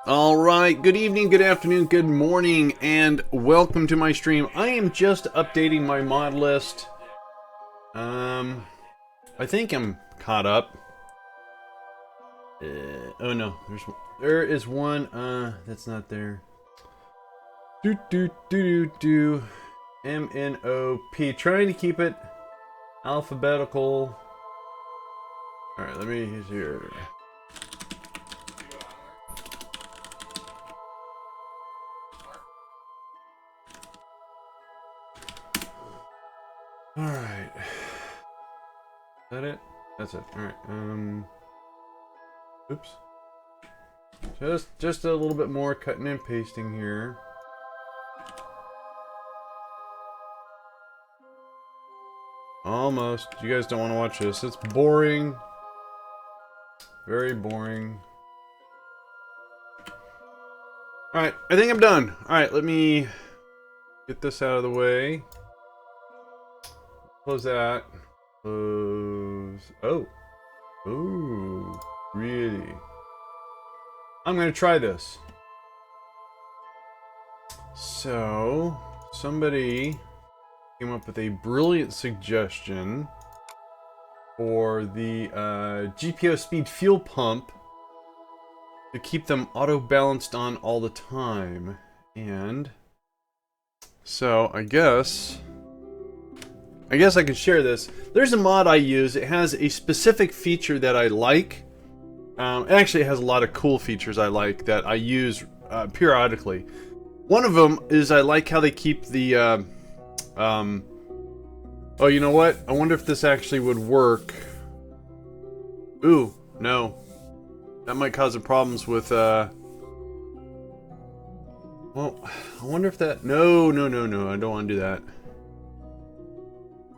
All right, good evening, good afternoon, good morning, and welcome to my stream. I am just updating my mod list. I think I'm caught up. Oh no, there is one, that's not there. MNOP, trying to keep it alphabetical. All right, let me use here. All right. Is that it? That's it. All right. Oops. Just a little bit more cutting and pasting here. Almost. You guys don't want to watch this. It's boring. Very boring. All right. I think I'm done. All right. Let me get this out of the way. Close that. Close. Oh. Ooh. Really? I'm going to try this. So, somebody came up with a brilliant suggestion for the GPO speed fuel pump to keep them auto-balanced on all the time. And so, I guess I can share this. There's a mod I use. It has a specific feature that I like. Actually, it has a lot of cool features I like that I use periodically. One of them is I like how they keep the... oh, you know what? I wonder if this actually would work. Ooh, no. That might cause some problems with... Well, I wonder if that... No, I don't want to do that.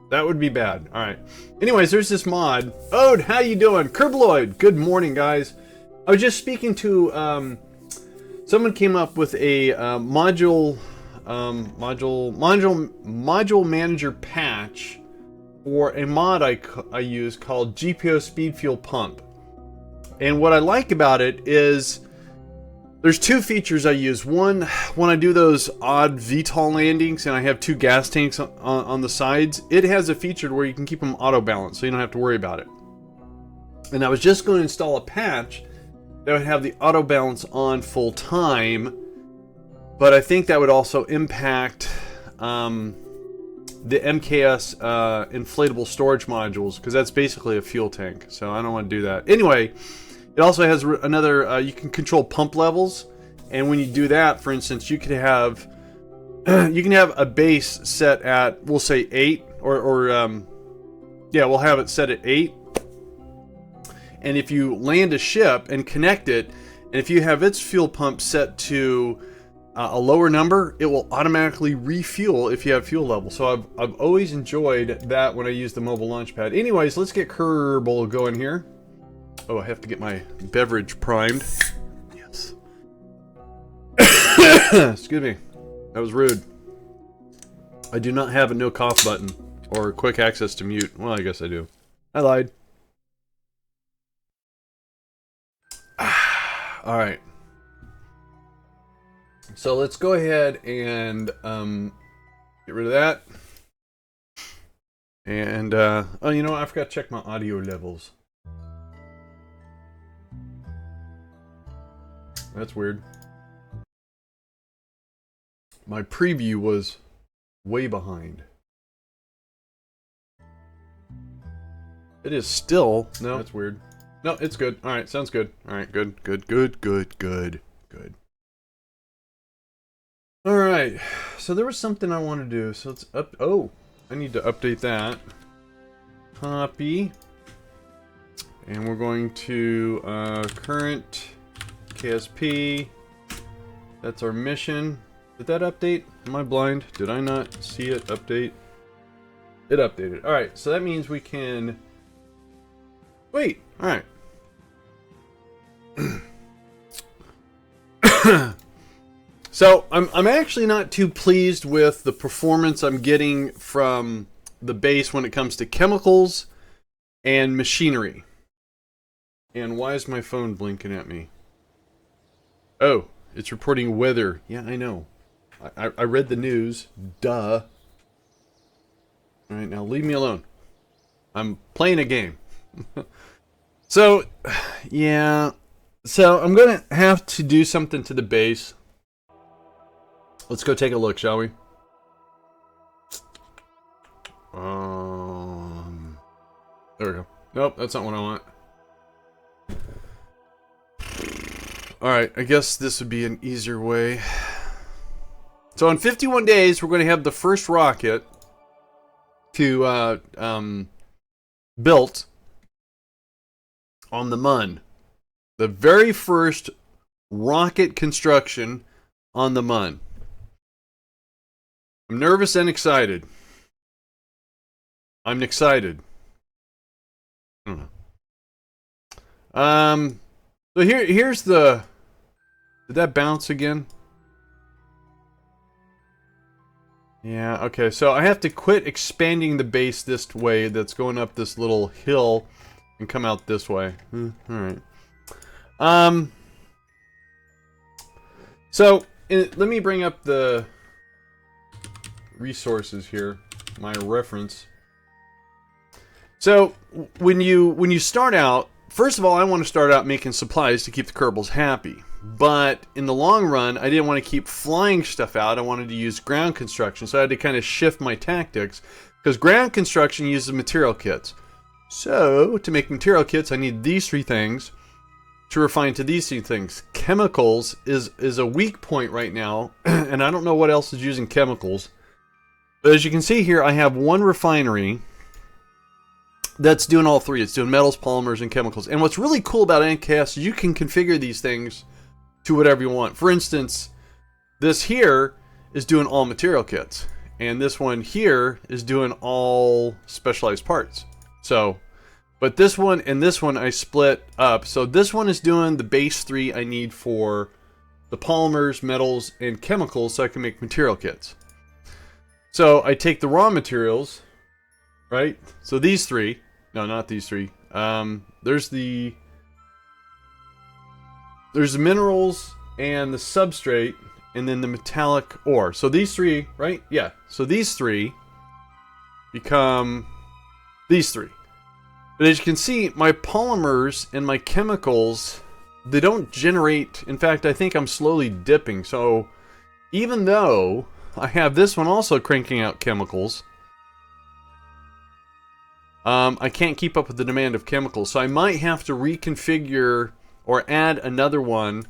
That would be bad. Alright. Anyways, there's this mod. Ode, how you doing? Kerbaloid, good morning, guys. I was just speaking to, someone came up with a, module manager patch for a mod I use called GPO Speed Fuel Pump. And what I like about it is there's two features I use. One, when I do those odd VTOL landings and I have two gas tanks on the sides, it has a feature where you can keep them auto-balanced, so you don't have to worry about it. And I was just going to install a patch that would have the auto-balance on full-time, but I think that would also impact the MKS inflatable storage modules, because that's basically a fuel tank, so I don't want to do that. Anyway, it also has another, you can control pump levels, and when you do that, for instance, you could have, you can have a base set at, we'll say 8, yeah, we'll have it set at 8, and if you land a ship and connect it, and if you have its fuel pump set to a lower number, it will automatically refuel if you have fuel level. So I've always enjoyed that when I use the mobile launch pad. Anyways, let's get Kerbal going here. Oh, I have to get my beverage primed. Yes. Excuse me. That was rude. I do not have a no cough button or quick access to mute. Well, I guess I do. I lied. All right. So let's go ahead and get rid of that. And oh, you know what? I forgot to check my audio levels. That's weird. My preview was way behind. It is still... No, that's weird. No, it's good. Alright, sounds good. Alright, good. Alright, so there was something I want to do. So let's up... Oh, I need to update that. Copy. And we're going to current... KSP. That's our mission. Did that update? Am I blind? Did I not see it update? It updated. Alright, so that means we can... Wait, alright. So, I'm actually not too pleased with the performance I'm getting from the base when it comes to chemicals and machinery. And why is my phone blinking at me? Oh, it's reporting weather. Yeah, I know. I read the news. Duh. All right, now leave me alone. I'm playing a game. So, yeah. So I'm going to have to do something to the base. Let's go take a look, shall we? There we go. Nope, that's not what I want. Alright, I guess this would be an easier way. So in 51 days, we're going to have the first rocket to built on the Mun. The very first rocket construction on the Mun. I'm nervous and excited. I'm excited. I don't know. So here's the... Did that bounce again? Yeah, okay. So I have to quit expanding the base this way that's going up this little hill and come out this way. Alright. So, let me bring up the resources here. My reference. So, when you start out, first of all, I want to start out making supplies to keep the Kerbals happy. But in the long run, I didn't want to keep flying stuff out. I wanted to use ground construction. So I had to kind of shift my tactics. Because ground construction uses material kits. So, to make material kits, I need these three things. To refine to these three things. Chemicals is a weak point right now. And I don't know what else is using chemicals. But as you can see here, I have one refinery that's doing all three. It's doing metals, polymers, and chemicals. And what's really cool about NKS is you can configure these things to whatever you want. For instance, this here is doing all material kits. And this one here is doing all specialized parts. So, but this one and this one I split up. So this one is doing the base three I need for the polymers, metals, and chemicals so I can make material kits. So I take the raw materials, right? So these three. No, not these three. There's the minerals and the substrate, and then the metallic ore. So these three, right? Yeah. So these three become these three. But as you can see, my polymers and my chemicals, they don't generate. In fact, I think I'm slowly dipping. So even though I have this one also cranking out chemicals, I can't keep up with the demand of chemicals, so I might have to reconfigure or add another one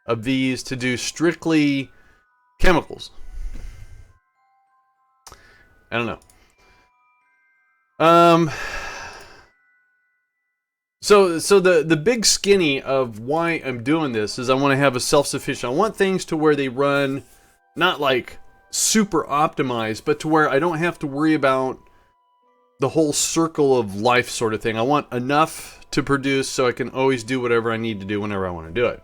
of these to do strictly chemicals. I don't know. So the big skinny of why I'm doing this is I want to have a self-sufficient. I want things to where they run not like super optimized, but to where I don't have to worry about the whole circle of life sort of thing. I want enough to produce so I can always do whatever I need to do whenever I want to do it.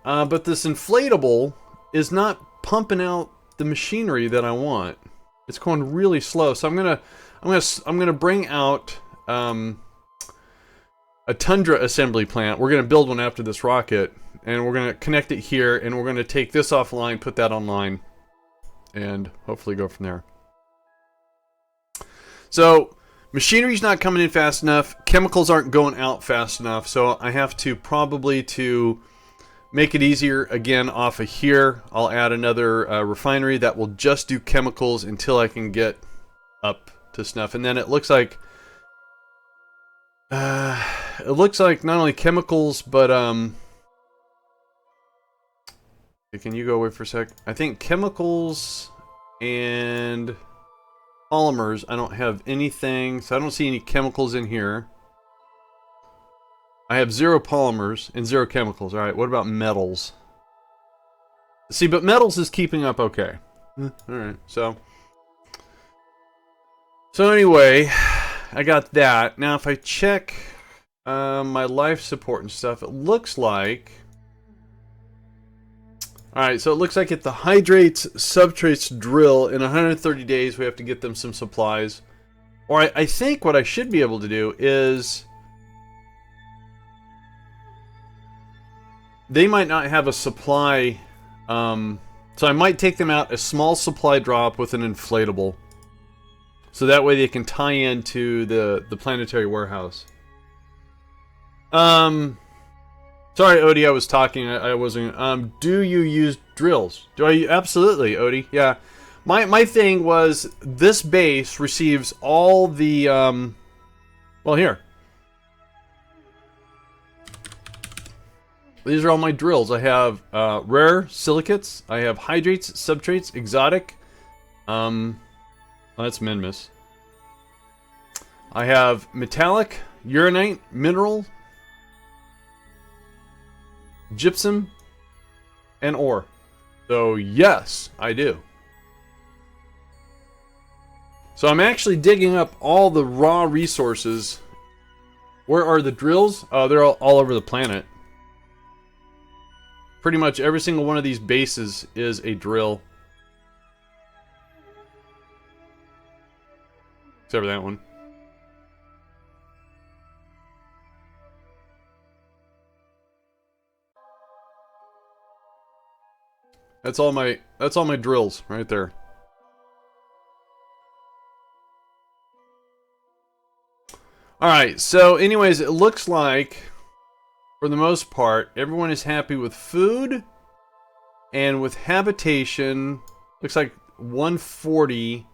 But this inflatable is not pumping out the machinery that I want. It's going really slow. So I'm gonna bring out a Tundra assembly plant. We're gonna build one after this rocket, and we're gonna connect it here, and we're gonna take this offline, put that online, and hopefully go from there. So, machinery's not coming in fast enough. Chemicals aren't going out fast enough. So, I have to probably to make it easier again off of here. I'll add another refinery that will just do chemicals until I can get up to snuff. And then it looks like not only chemicals, but can you go away for a sec? I think chemicals and polymers, I don't have anything, so I don't see any chemicals in here. I have 0 polymers and 0 chemicals. Alright, what about metals? See, but metals is keeping up okay. Alright, so anyway, I got that. Now if I check my life support and stuff, it looks like... Alright, so it looks like at the hydrates, substrates drill, in 130 days we have to get them some supplies. Or I think what I should be able to do is... they might not have a supply. So I might take them out a small supply drop with an inflatable. So that way they can tie into the planetary warehouse. Sorry, Odie, I was talking. I wasn't. Do you use drills? Do I? Absolutely, Odie. Yeah. My thing was this base receives all the well, here. These are all my drills. I have rare silicates. I have hydrates, substrates, exotic. Oh, that's Minmus. I have metallic, uranite, mineral, gypsum, and ore. So yes, I do. So I'm actually digging up all the raw resources. Where are the drills? Oh, they're all over the planet. Pretty much every single one of these bases is a drill. Except for that one. That's all my drills right there. Alright, so anyways, it looks like, for the most part, everyone is happy with food and with habitation. Looks like 140.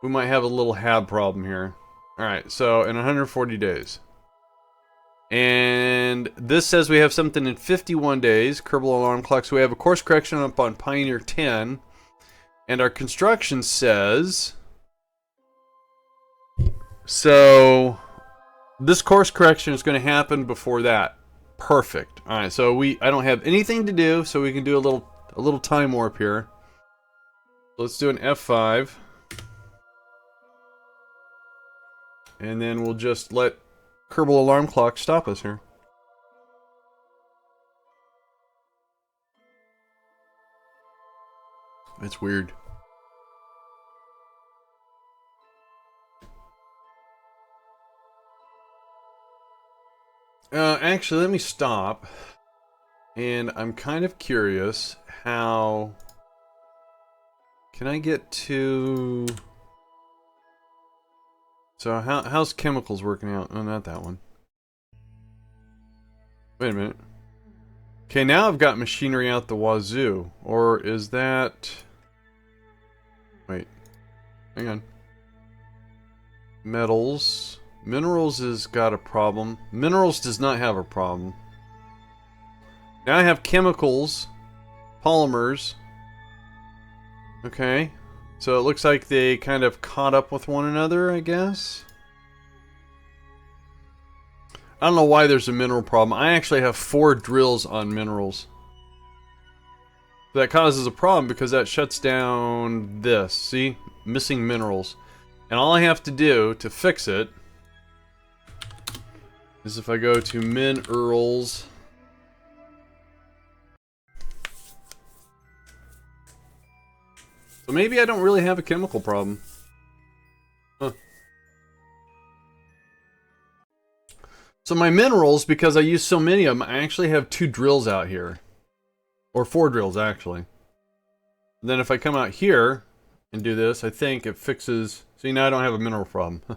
We might have a little hab problem here. Alright, so in 140 days. And this says we have something in 51 days. Kerbal alarm clock. So we have a course correction up on Pioneer 10. And our construction says... So... this course correction is going to happen before that. Perfect. Alright, so I don't have anything to do, so we can do a little time warp here. Let's do an F5. And then we'll just let Kerbal alarm clock stop us here. That's weird. Actually, let me stop. And I'm kind of curious how... Can I get to... So how's chemicals working out? Oh, not that one. Wait a minute. Okay, now I've got machinery out the wazoo. Or is that... Wait. Hang on. Metals. Minerals has got a problem. Minerals does not have a problem. Now I have chemicals. Polymers. Okay. So it looks like they kind of caught up with one another, I guess. I don't know why there's a mineral problem. I actually have 4 drills on minerals. That causes a problem because that shuts down this. See? Missing minerals. And all I have to do to fix it is if I go to minerals. So maybe I don't really have a chemical problem. Huh. So my minerals, because I use so many of them, I actually have 2 drills out here. Or 4 drills, actually. And then if I come out here and do this, I think it fixes... See, now I don't have a mineral problem. A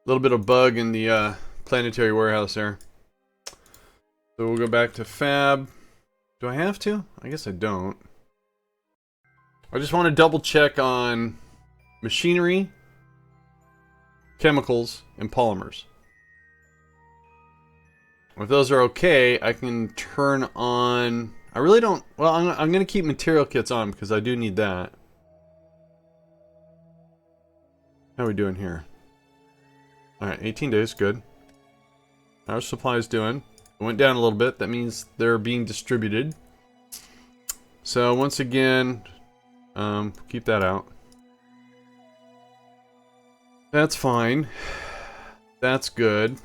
little bit of bug in the planetary warehouse there. So we'll go back to fab. Do I have to? I guess I don't. I just want to double check on machinery, chemicals, and polymers. If those are okay, I can turn on... I really don't... Well, I'm going to keep material kits on because I do need that. How are we doing here? Alright, 18 days, good. How are supplies doing? It went down a little bit. That means they're being distributed. So, once again... keep that out. That's fine. That's good.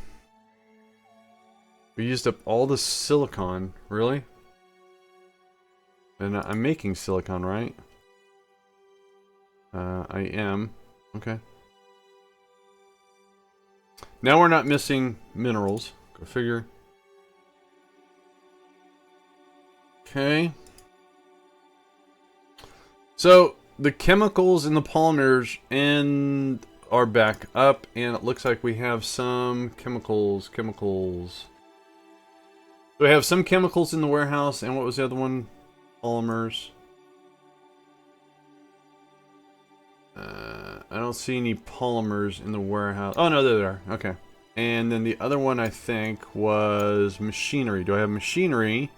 We used up all the silicon. Really? And I'm making silicon, right? I am. Okay. Now we're not missing minerals. Go figure. Okay. So the chemicals in the polymers and are back up, and it looks like we have some chemicals. So we have some chemicals in the warehouse, and what was the other one? Polymers. I don't see any polymers in the warehouse. Oh no, there they are. Okay. And then the other one I think was machinery. Do I have machinery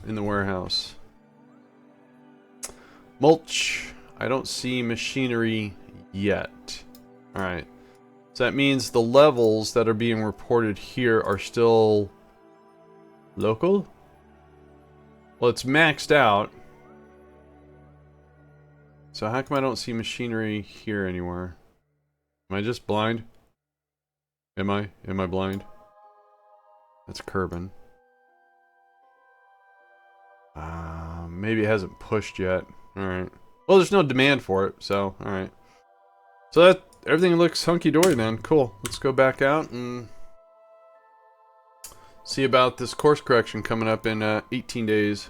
in the warehouse? Mulch. I don't see machinery yet. Alright. So that means the levels that are being reported here are still local? Well, it's maxed out. So how come I don't see machinery here anywhere? Am I just blind? Am I? Am I blind? That's Kerbin. Maybe it hasn't pushed yet. Alright. Well, there's no demand for it, so, alright. So that, everything looks hunky-dory then. Cool. Let's go back out and see about this course correction coming up in 18 days.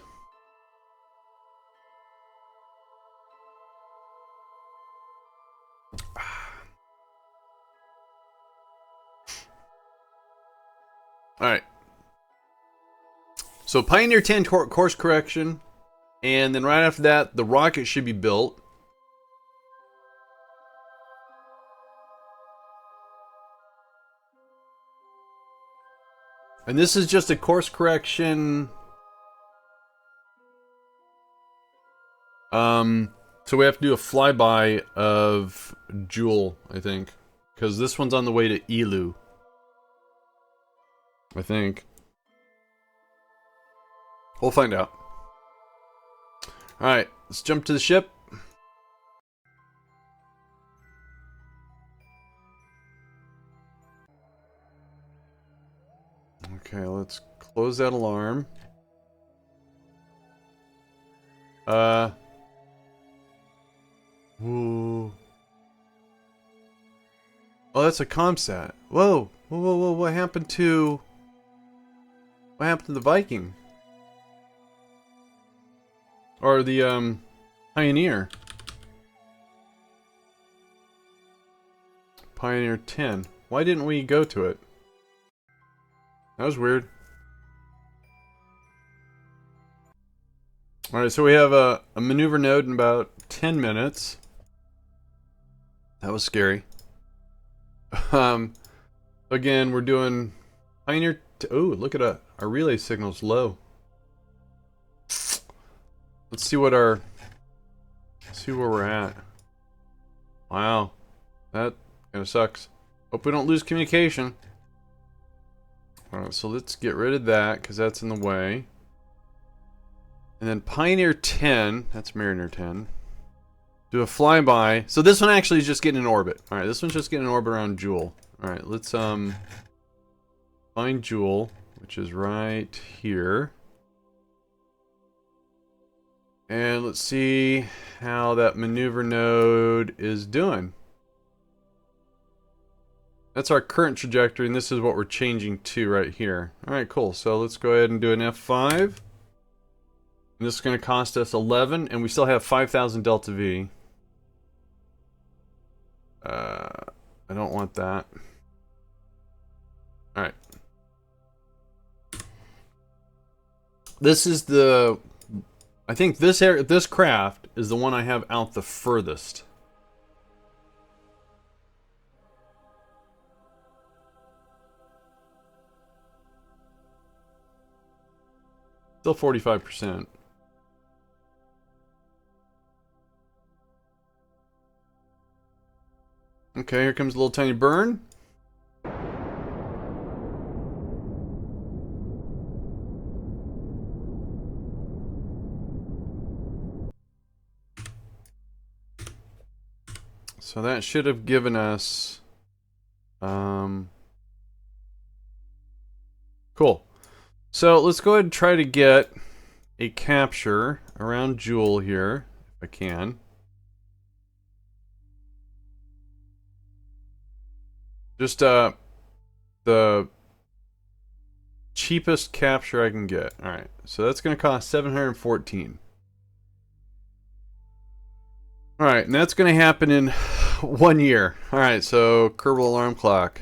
Alright. So Pioneer 10 course correction, and then right after that, the rocket should be built. And this is just a course correction. So we have to do a flyby of Joule, I think. Because this one's on the way to Elu. I think. We'll find out. Alright, let's jump to the ship. Okay, let's close that alarm. Whoa. Oh, that's a comsat. Whoa. Whoa, whoa, whoa, what happened to the Viking? Or the, Pioneer? Pioneer 10. Why didn't we go to it? That was weird. Alright, so we have a maneuver node in about 10 minutes. That was scary. Again, we're doing Pioneer... Oh, look at our relay signal's low. Let's see what our... see where we're at. Wow. That kind of sucks. Hope we don't lose communication. Alright, so let's get rid of that, because that's in the way. And then Pioneer 10, that's Mariner 10. Do a flyby. So this one actually is just getting in orbit. Alright, this one's just getting in orbit around Joule. Alright, let's find Joule, which is right here. And let's see how that maneuver node is doing. That's our current trajectory, and this is what we're changing to right here. Alright, cool. So let's go ahead and do an F5. And this is going to cost us 11, and we still have 5,000 delta V. I don't want that. Alright. This is the... I think this craft is the one I have out the furthest. Still 45%. Okay, here comes a little tiny burn. So that should have given us... Cool. So let's go ahead and try to get a capture around Joule here, if I can. Just, the cheapest capture I can get. Alright, so that's going to cost 714. Alright, and that's going to happen in 1 year. Alright, so Kerbal alarm clock.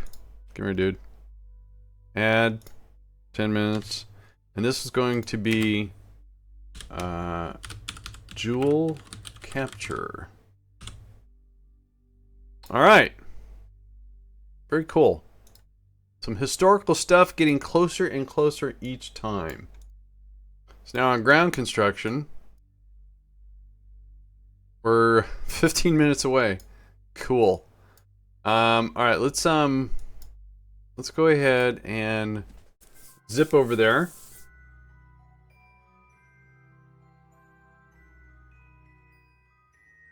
Come here, dude. Add 10 minutes. And this is going to be jewel capture. Alright. Very cool. Some historical stuff getting closer and closer each time. So now on ground construction, we're 15 minutes away. Cool. Alright, let's go ahead and zip over there.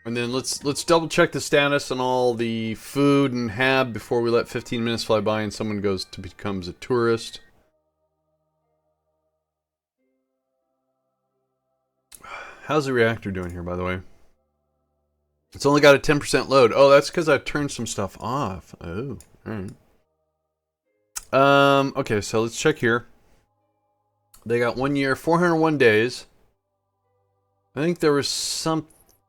And then let's double check the status on all the food and hab before we let 15 minutes fly by and someone becomes a tourist. How's the reactor doing here, by the way? It's only got a 10% load. Oh, that's because I turned some stuff off. Oh, alright. Okay, so let's check here. They got 1 year, 401 days. I think there was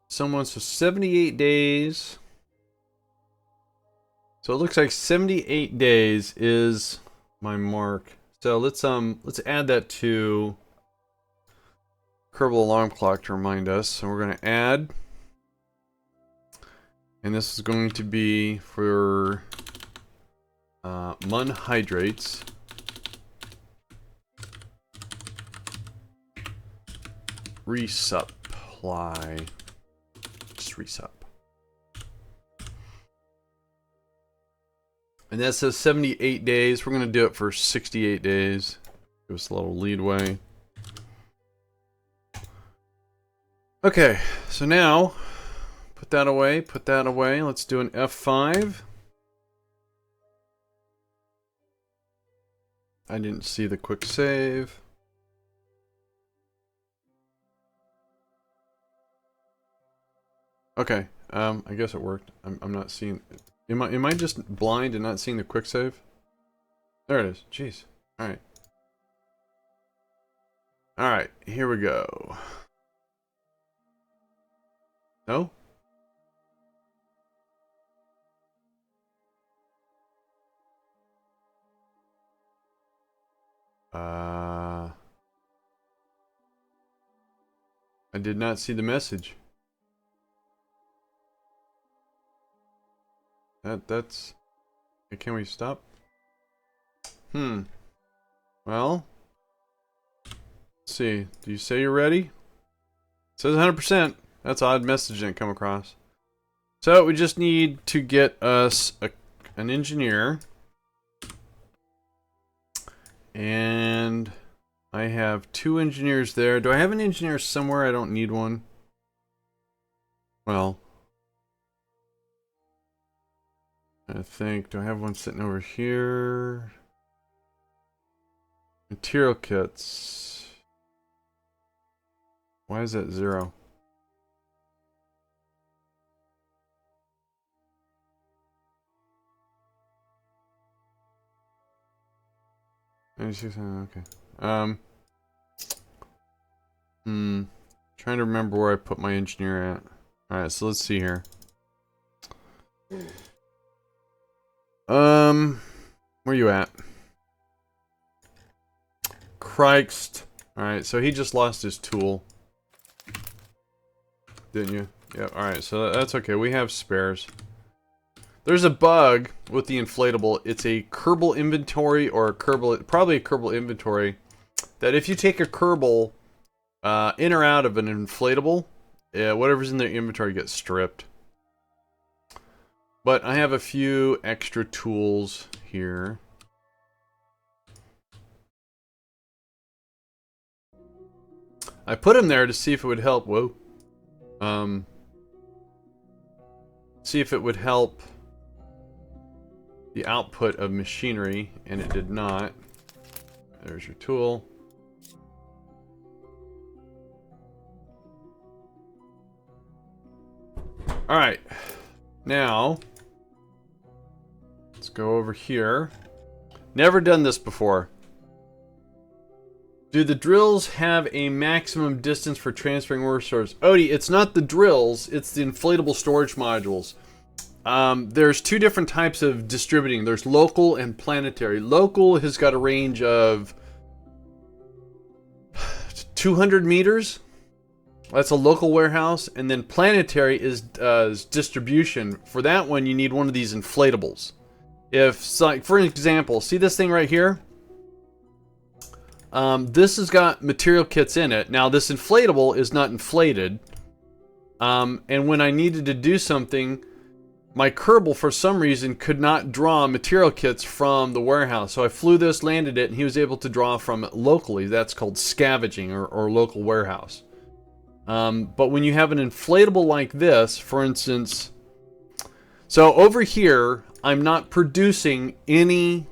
someone, so 78 days. So it looks like 78 days is my mark. So let's add that to Kerbal alarm clock to remind us. So we're going to add, and this is going to be for Mun hydrates. Resupply. Just resup. And that says 78 days. We're going to do it for 68 days. Give us a little leadway. Okay, so now put that away, put that away. Let's do an F5. I didn't see the quick save. Okay, I guess it worked. I'm not seeing. Am I just blind and not seeing the quick save? There it is. Jeez. All right. All right. Here we go. No. I did not see the message. That's... Can we stop? Well... Let's see. Do you say you're ready? It says 100%. That's an odd message didn't come across. So we just need to get us an engineer. And... I have 2 engineers there. Do I have an engineer somewhere? I don't need one. Well... I think, do I have one sitting over here? Material kits. Why is that 0? Okay. Trying to remember where I put my engineer at. Alright, so let's see here. Where you at? Christ. Alright, so he just lost his tool. Didn't you? Yep, alright, so that's okay. We have spares. There's a bug with the inflatable. It's a Kerbal inventory or a Kerbal, probably a Kerbal inventory, that if you take a Kerbal in or out of an inflatable, whatever's in their inventory gets stripped. But I have a few extra tools here. I put them there to see if it would help. Whoa. See if it would help the output of machinery, and it did not. There's your tool. All right. Now, let's go over here. Never done this before. Do the drills have a maximum distance for transferring ore source? Odie, it's not the drills, it's the inflatable storage modules. There's two different types of distributing. There's local and planetary. Local has got a range of 200 meters. That's a local warehouse. And then planetary is distribution. For that one, you need one of these inflatables. If, like, for example, see this thing right here? This has got material kits in it. Now, this inflatable is not inflated. And when I needed to do something, my Kerbal, for some reason, could not draw material kits from the warehouse. So I flew this, landed it, and he was able to draw from it locally. That's called scavenging or local warehouse. But when you have an inflatable like this, for instance, so over here, I'm not producing any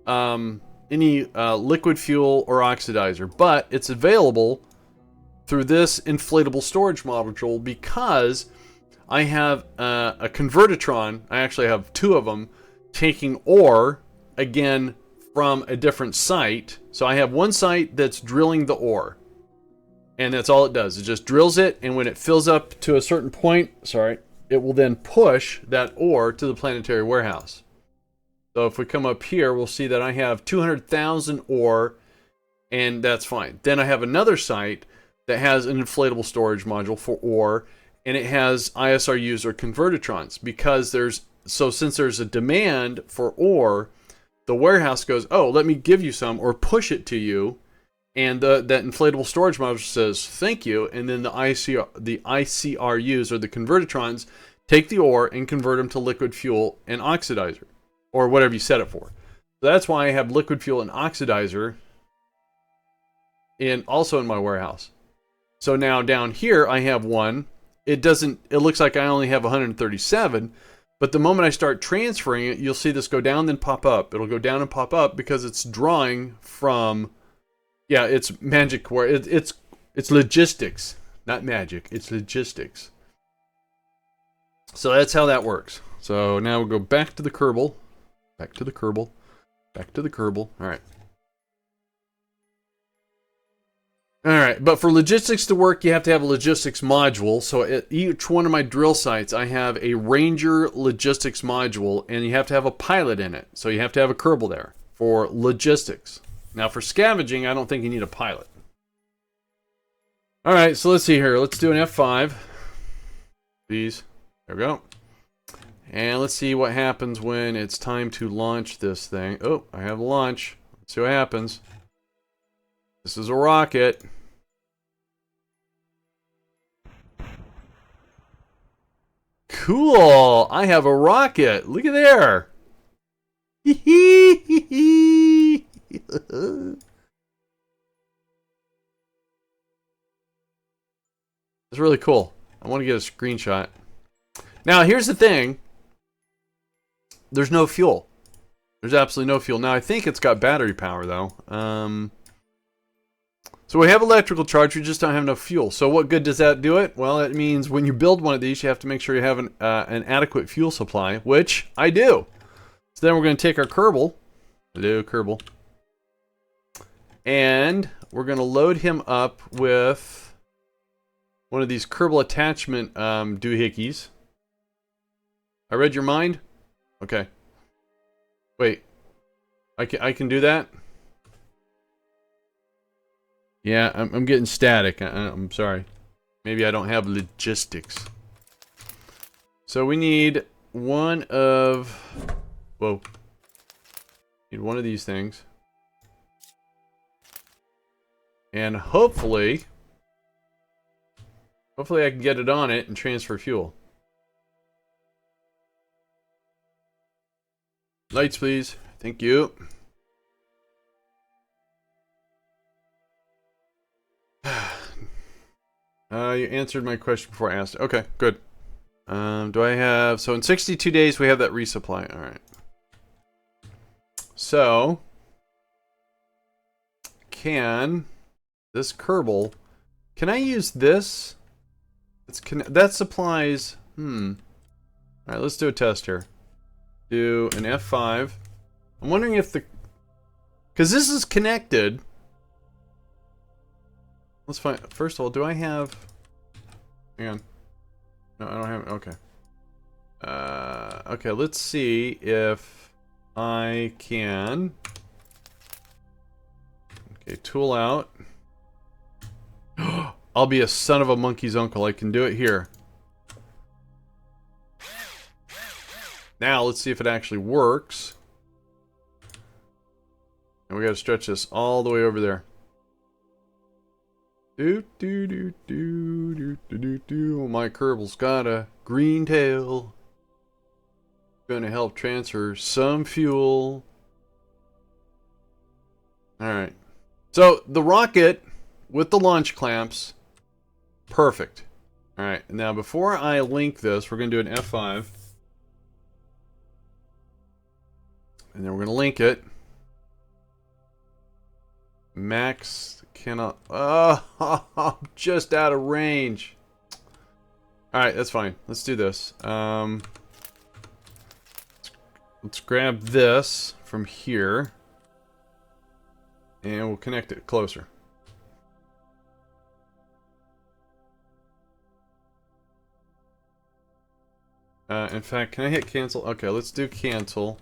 liquid fuel or oxidizer, but it's available through this inflatable storage module because I have a convertitron. I actually have two of them taking ore, again, from a different site. So I have one site that's drilling the ore, and that's all it does. It just drills it, and when it fills up to a certain point, it will then push that ore to the planetary warehouse. So if we come up here, we'll see that I have 200,000 ore, and that's fine. Then I have another site that has an inflatable storage module for ore, and it has ISRUs or convertitrons because since there's a demand for ore, the warehouse goes, oh, let me give you some or push it to you, and that inflatable storage module says thank you, and then the ICRUs or the convertitrons take the ore and convert them to liquid fuel and oxidizer or whatever you set it for. So that's why I have liquid fuel and oxidizer also in my warehouse. So now down here I have one. It looks like I only have 137, but the moment I start transferring it, you'll see this go down then pop up. It'll go down and pop up because it's drawing from, yeah, it's magic where it's logistics, not magic, it's logistics. So that's how that works. So now we'll go back to the Kerbal, back to the Kerbal, back to the Kerbal. All right. Alright, but for logistics to work, you have to have a logistics module. So at each one of my drill sites, I have a Ranger logistics module, and you have to have a pilot in it. So you have to have a Kerbal there for logistics. Now for scavenging, I don't think you need a pilot. Alright, so let's see here. Let's do an F5. Please. There we go. And let's see what happens when it's time to launch this thing. Oh, I have launch. Let's see what happens. This is a rocket. Cool! I have a rocket. Look at there. It's really cool. I want to get a screenshot. Now, here's the thing. There's no fuel. There's absolutely no fuel. Now, I think it's got battery power, though. So we have electrical charge, we just don't have enough fuel. So what good does that do it? Well, it means when you build one of these, you have to make sure you have an adequate fuel supply, which I do. So then we're going to take our Kerbal. Hello, Kerbal. And we're going to load him up with one of these Kerbal attachment doohickeys. I read your mind? Okay. Wait. I can do that? Yeah, I'm getting static. I'm sorry. Maybe I don't have logistics. So we need one of... Whoa. Need one of these things. And hopefully I can get it on it and transfer fuel. Lights, please. Thank you. You answered my question before I asked. Okay, good. Do I have... So in 62 days, we have that resupply. All right. So, can this Kerbal... Can I use this? That supplies... All right, let's do a test here. Do an F5. I'm wondering if the... Because this is connected... Let's find. First of all, do I have? Hang on. No, I don't have. Okay. Okay. Let's see if I can. Okay. Tool out. I'll be a son of a monkey's uncle. I can do it here. Now let's see if it actually works. And we got to stretch this all the way over there. Do do do do do do do do. My Kerbal's got a green tail. Gonna help transfer some fuel. Alright. So the rocket with the launch clamps, perfect. Alright, now before I link this, we're gonna do an F5. And then we're gonna link it. Max cannot. Oh, I'm just out of range. Alright, that's fine. Let's do this. Let's grab this from here. And we'll connect it closer. In fact, can I hit cancel? Okay, let's do cancel.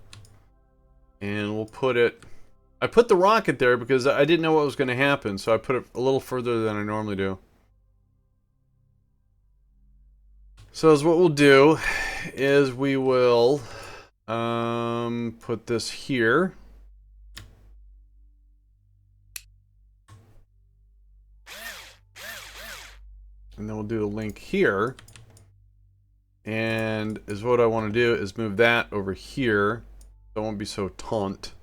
And we'll put it... I put the rocket there because I didn't know what was going to happen, so I put it a little further than I normally do. So as what we'll do is we will put this here. And then we'll do a link here. And is what I want to do is move that over here. So it won't be so taunt.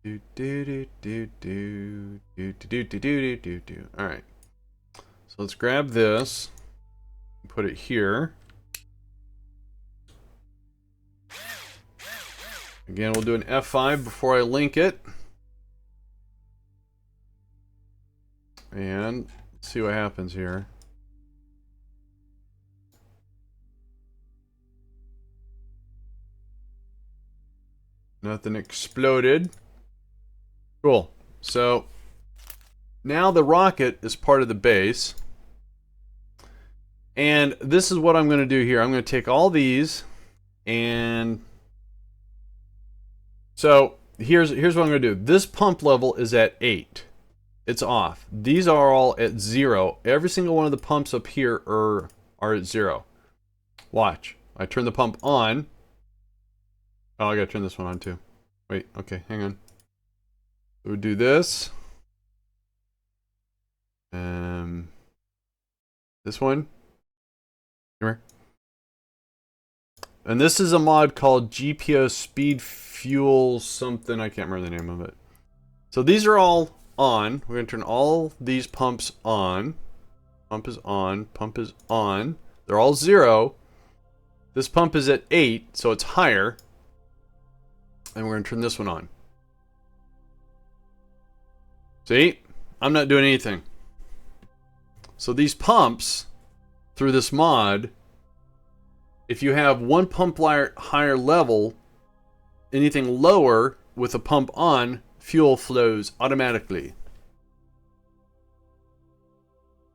Do do do do do do do do do do do. All right. So let's grab this, and put it here. Again, we'll do an F5 before I link it, and let's see what happens here. Nothing exploded. Cool. So now the rocket is part of the base. And this is what I'm going to do here. I'm going to take all these and so here's what I'm going to do. This pump level is at 8. It's off. These are all at 0. Every single one of the pumps up here are at 0. Watch. I turn the pump on. Oh, I got to turn this one on too. Wait, okay, hang on. We'll do this. This one. Come here. And this is a mod called GPO Speed Fuel something. I can't remember the name of it. So these are all on. We're going to turn all these pumps on. Pump is on. Pump is on. They're all 0. This pump is at 8, so it's higher. And we're going to turn this one on. See? I'm not doing anything. So these pumps, through this mod, if you have one pump higher level, anything lower with a pump on, fuel flows automatically.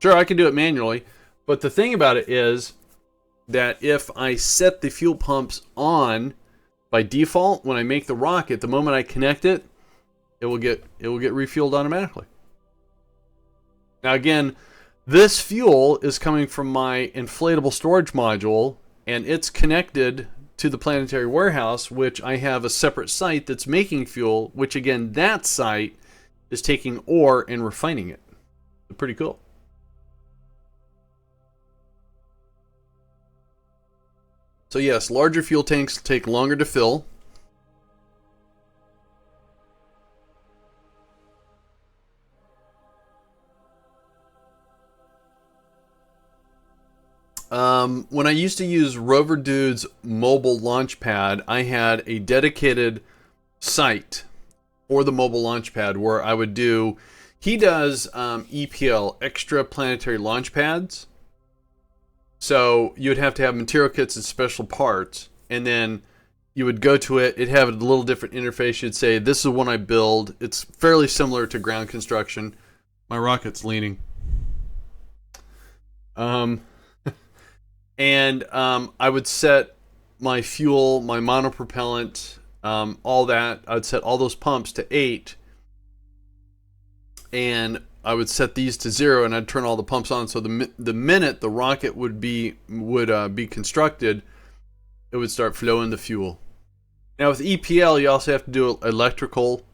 Sure, I can do it manually, but the thing about it is that if I set the fuel pumps on by default, when I make the rocket, the moment I connect it, it will get refueled automatically. Now again, this fuel is coming from my inflatable storage module, and it's connected to the planetary warehouse, which I have a separate site that's making fuel, which again, that site is taking ore and refining it. Pretty cool. So yes, larger fuel tanks take longer to fill. When I used to use Rover Dude's mobile launch pad, I had a dedicated site for the mobile launch pad where I would do, he does EPL, extra planetary launch pads. So you'd have to have material kits and special parts, and then you would go to it. It'd have a little different interface. You'd say, this is one I build. It's fairly similar to ground construction. My rocket's leaning. And I would set my fuel, my monopropellant, all that. I would set all those pumps to 8. And I would set these to 0, and I'd turn all the pumps on. So the minute the rocket would be constructed, it would start flowing the fuel. Now with EPL, you also have to do electrical.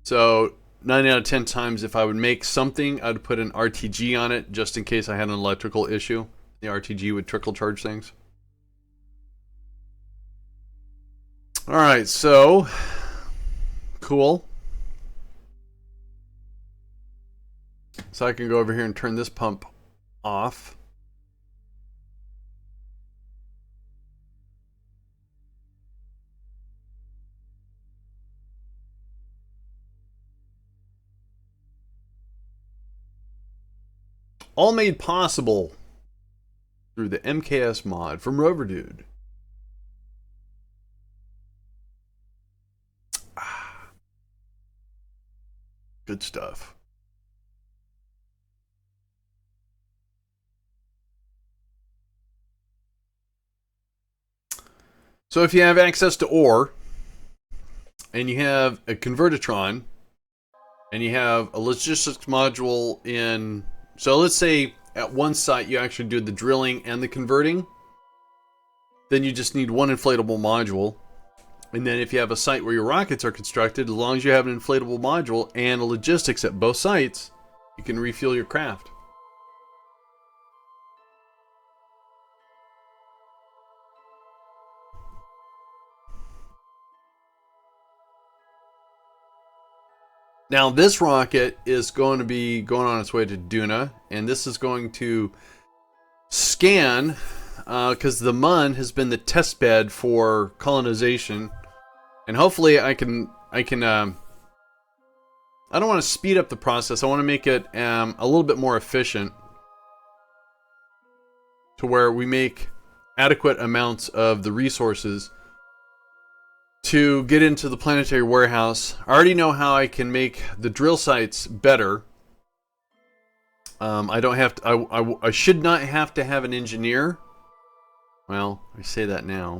So 9 out of 10 times, if I would make something, I'd put an RTG on it just in case I had an electrical issue. The RTG would trickle charge things. All right, so cool. So I can go over here and turn this pump off. All made possible through the MKS mod from Rover Dude. Good stuff. So if you have access to ore, and you have a convertitron, and you have a logistics module in... So let's say at one site you actually do the drilling and the converting. Then you just need one inflatable module. And then if you have a site where your rockets are constructed, as long as you have an inflatable module and a logistics at both sites, you can refuel your craft. Now this rocket is going to be going on its way to Duna, and this is going to scan, because the Mun has been the test bed for colonization, and hopefully I don't want to speed up the process. I want to make it a little bit more efficient, to where we make adequate amounts of the resources to get into the planetary warehouse. I already know how I can make the drill sites better. I don't have to, I should not have to have an engineer. Well, I say that now.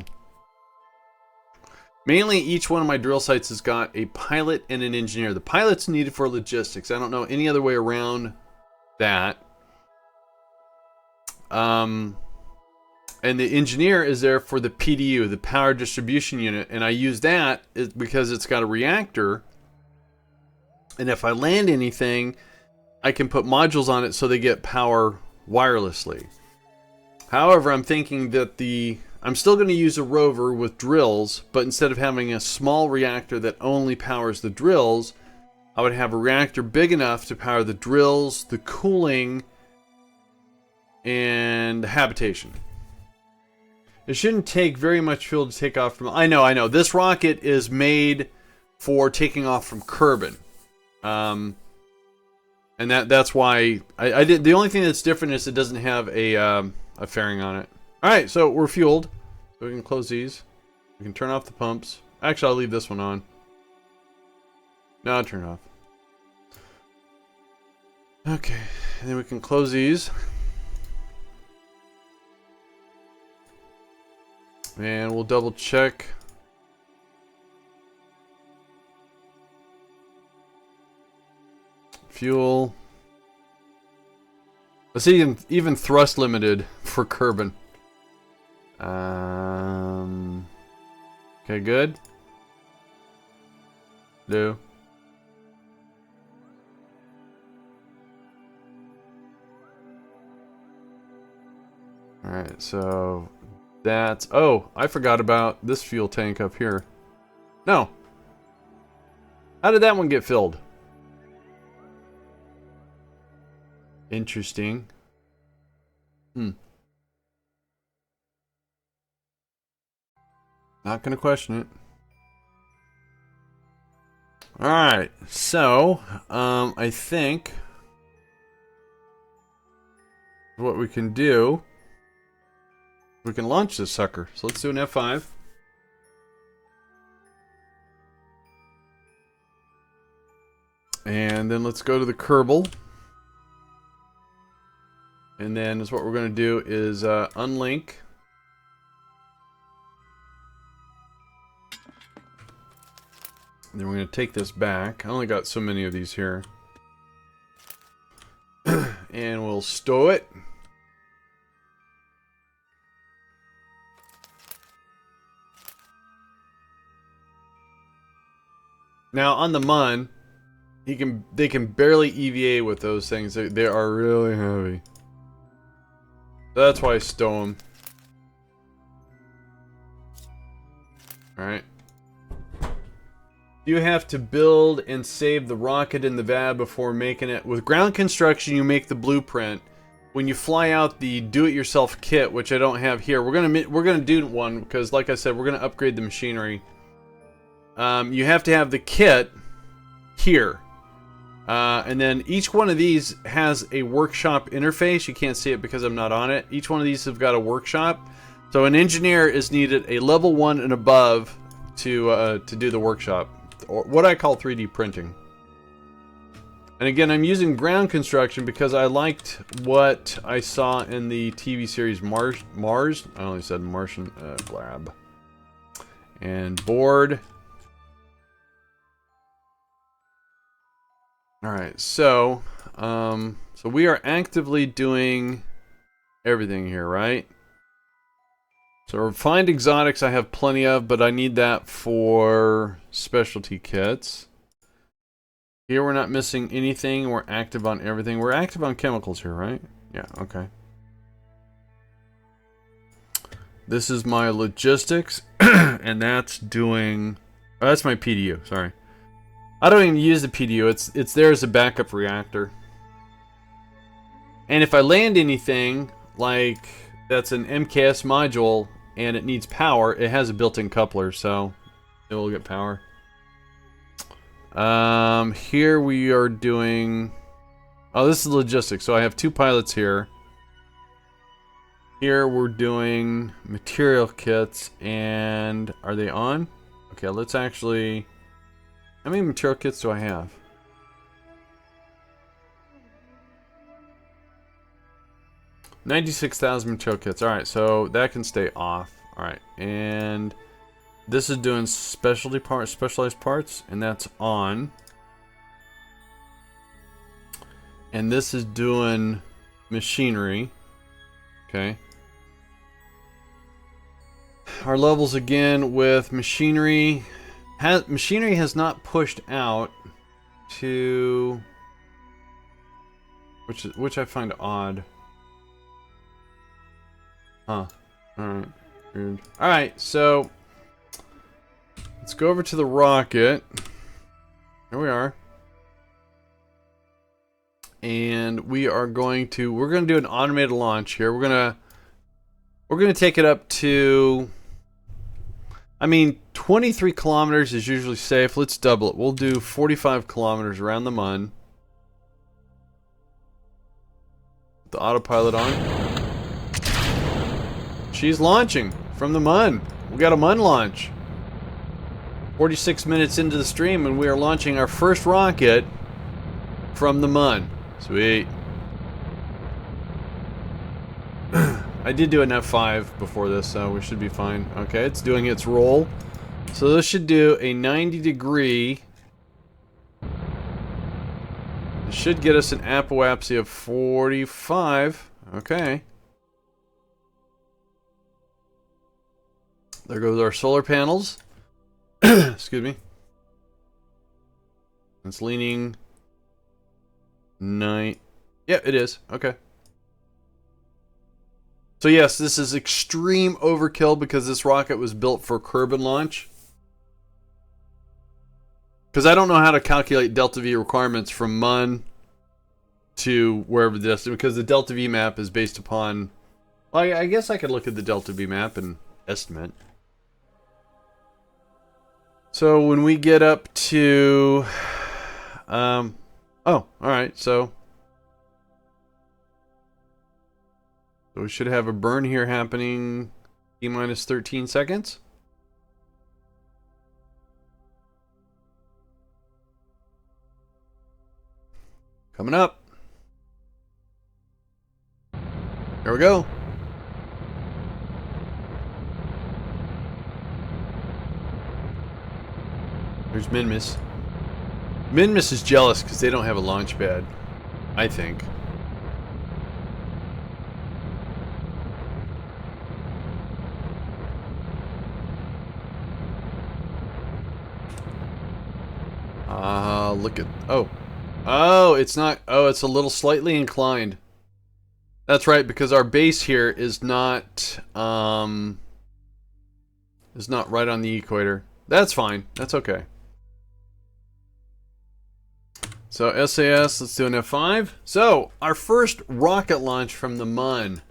Mainly, each one of my drill sites has got a pilot and an engineer. The pilot's needed for logistics. I don't know any other way around that. And the engineer is there for the PDU, the power distribution unit. And I use that because it's got a reactor. And if I land anything, I can put modules on it so they get power wirelessly. However, I'm thinking that I'm still going to use a rover with drills, but instead of having a small reactor that only powers the drills, I would have a reactor big enough to power the drills, the cooling, and the habitation. It shouldn't take very much fuel to take off from... I know. This rocket is made for taking off from Kerbin. And that's why I did. The only thing that's different is it doesn't have a fairing on it. Alright, so we're fueled. So we can close these. We can turn off the pumps. Actually, I'll leave this one on. No, I'll turn it off. Okay, and then we can close these. And we'll double check. Fuel. Let's see, even thrust limited for Kerbin. Okay, good. Do. Alright, so that's... Oh, I forgot about this fuel tank up here. No. How did that one get filled? Interesting. Not gonna question it. Alright, so, I think what we can do, we can launch this sucker. So let's do an F5. And then let's go to the Kerbal. And then is what we're going to do is unlink. And then we're going to take this back. I only got so many of these here. And we'll stow it. Now on the Mun, they can barely EVA with those things. They are really heavy. So that's why I stow them. Alright. You have to build and save the rocket in the VAB before making it. With ground construction, you make the blueprint. When you fly out the do-it-yourself kit, which I don't have here, we're gonna do one because, like I said, we're gonna upgrade the machinery. You have to have the kit here, and then each one of these has a workshop interface. You can't see it because I'm not on it. Each one of these have got a workshop, so an engineer is needed a level 1 and above to do the workshop, or what I call 3D printing. And again, I'm using ground construction because I liked what I saw in the TV series Mars. I only said Martian. Blab. And board. All right, so we are actively doing everything here, right? So refined exotics I have plenty of, but I need that for specialty kits. Here we're not missing anything. We're active on everything. We're active on chemicals here, right? Yeah, okay. This is my logistics, and that's doing... Oh, that's my PDU, sorry. I don't even use the PDU. It's there as a backup reactor. And if I land anything, like that's an MKS module, and it needs power, it has a built-in coupler, so it will get power. Here we are doing... Oh, this is logistics. So I have 2 pilots here. Here we're doing material kits, and are they on? Okay, let's actually... How many material kits do I have? $96,000 material kits. Alright, so that can stay off. Alright, and... This is doing specialized parts, and that's on. And this is doing machinery. Okay. Our levels again with machinery. Machinery has not pushed out to... Which I find odd. Huh. Alright. Weird. Alright, so... Let's go over to the rocket. Here we are. And we're going to do an automated launch here. We're gonna take it up to, I mean, 23 kilometers is usually safe. Let's double it. We'll do 45 kilometers around the Mun. The autopilot on. She's launching from the Mun. We got a Mun launch. 46 minutes into the stream, and we are launching our first rocket from the Mun. Sweet. I did do an F5 before this, so we should be fine. Okay, it's doing its roll. So this should do a 90-degree. It should get us an apoapsy of 45. Okay. There goes our solar panels. Excuse me. It's leaning 9. Yeah, it is. Okay. So yes, this is extreme overkill because this rocket was built for Kerbal launch. Because I don't know how to calculate delta V requirements from Mun to wherever the destination, because the delta V map is based upon... Well, I guess I could look at the delta V map and estimate. So when we get up to, oh, all right. So we should have a burn here happening T-minus 13 seconds. Coming up. Here we go. There's Minmus. Minmus is jealous because they don't have a launch pad, I think. Look at... Oh. Oh, it's not... Oh, it's a little slightly inclined. That's right, because our base here is not right on the equator. That's fine. That's okay. So, SAS, let's do an F5. So, our first rocket launch from the Mun.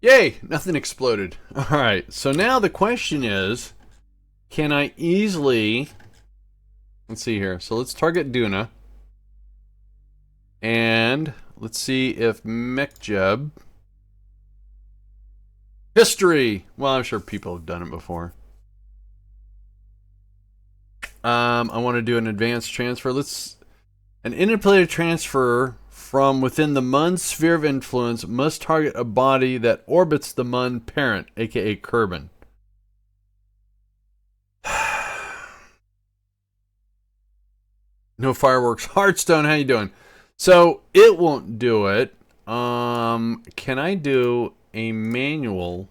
Yay! Nothing exploded. Alright, so now the question is, can I easily... Let's see here. So let's target Duna. And let's see if Mekjeb... History! Well, I'm sure people have done it before. I want to do an advanced transfer. An interplanar transfer from within the Mun sphere of influence must target a body that orbits the Mun parent, aka Kerbin. No fireworks. Hearthstone, how you doing? So it won't do it. Can I do a manual?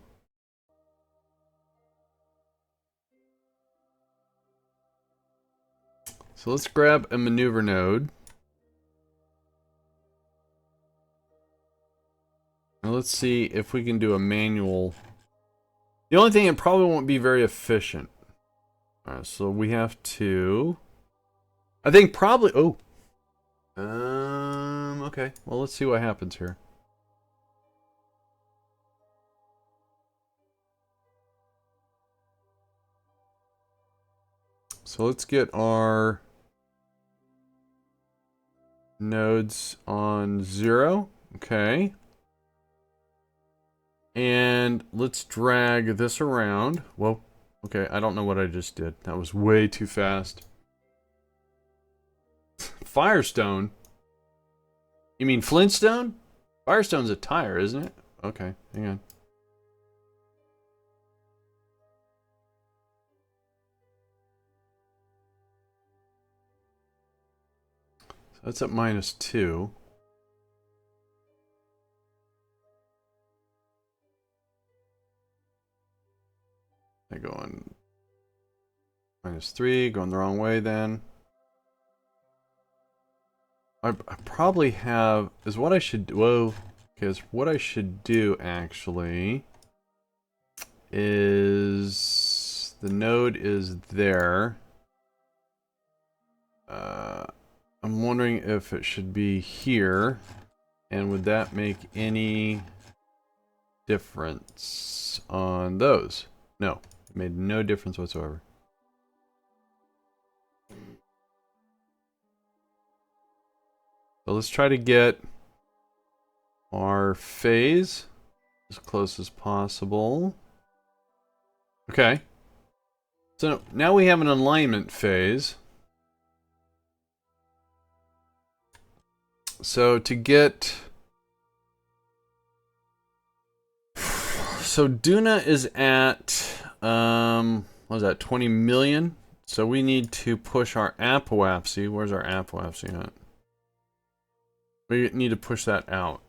So let's grab a maneuver node. Now let's see if we can do a manual. The only thing, it probably won't be very efficient. Alright, so we have to... I think probably... Oh. Okay. Well, let's see what happens here. So let's get our nodes on 0. Okay. And let's drag this around. Whoa. Okay, I don't know what I just did. That was way too fast. Firestone? You mean Flintstone? Firestone's a tire, isn't it? Okay, hang on. So that's at -2. I go on -3, going the wrong way then. I probably have, is what I should do, whoa, okay, what I should do actually is, the node is there. I'm wondering if it should be here, and would that make any difference on those? No, it made no difference whatsoever. So let's try to get our phase as close as possible. Okay. So now we have an alignment phase. So to get... So Duna is at, what was that, 20 million? So we need to push our apoapsy. Where's our apoapsy at? We need to push that out.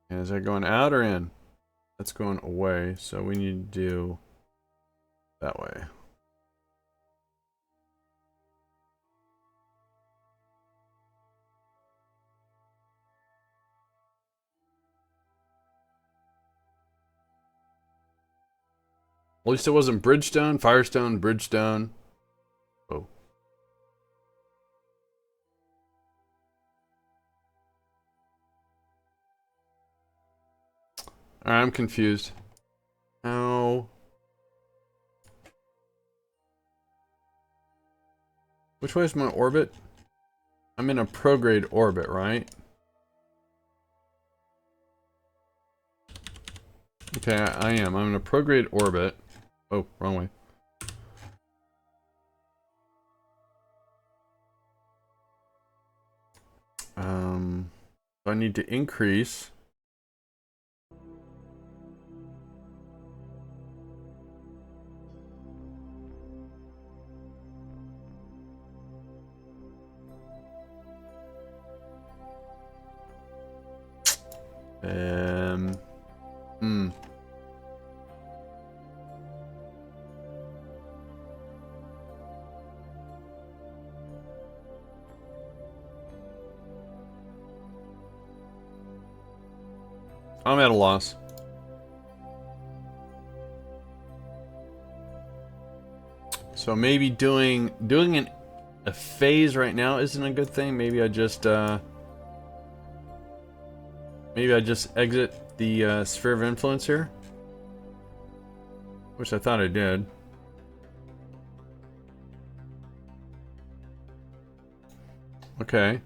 And is that going out or in? That's going away, so we need to do that way. At least it wasn't Bridgestone, Firestone, Bridgestone. Oh. Alright, I'm confused. How? Which way is my orbit? I'm in a prograde orbit, right? Okay, I am. I'm in a prograde orbit. Oh, wrong way. So I need to increase. Hmm. I'm at a loss. So maybe doing a phase right now isn't a good thing. Maybe I just exit the sphere of influence here, which I thought I did. Okay.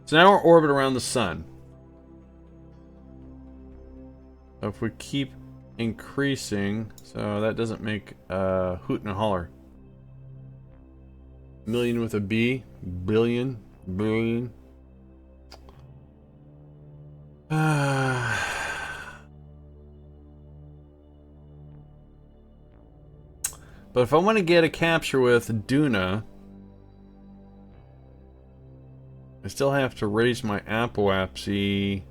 So now we're orbit around the sun. So if we keep increasing, so that doesn't make hoot and holler. Million with a B, billion, billion. But if I want to get a capture with Duna, I still have to raise my apoapsy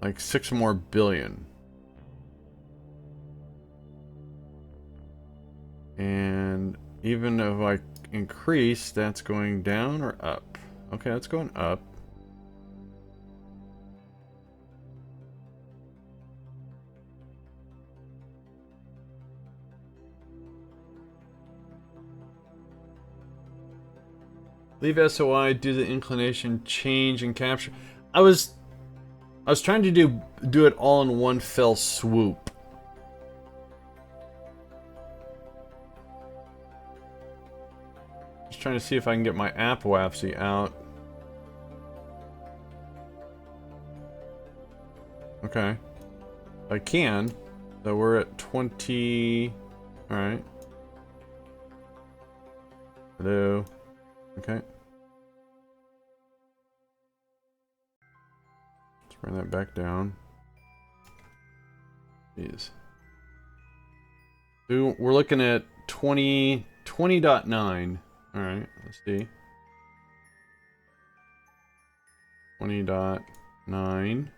like 6 more billion. And even if I increase, that's going down or up? Okay, that's going up. Leave SOI, do the inclination change and capture. I was trying to do it all in one fell swoop. Just trying to see if I can get my apoapsy out. Okay. I can. So we're at 20. Alright. Hello. Okay. Let's bring that back down. Jeez. So we're looking at 20.9. Alright, let's see. 20.9.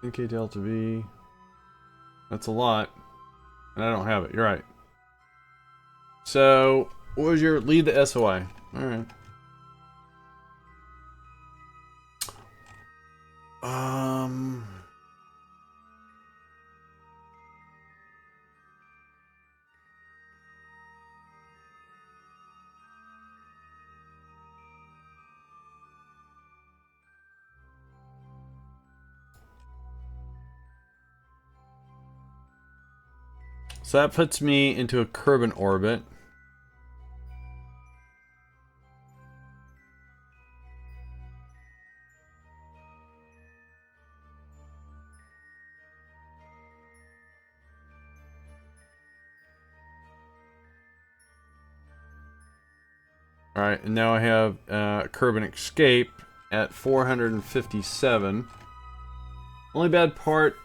NK delta V. That's a lot. And I don't have it. You're right. So, what was your lead the SOI? Alright. So that puts me into a Kerbal orbit. Alright, and now I have Kerbal escape at 457. Only bad part,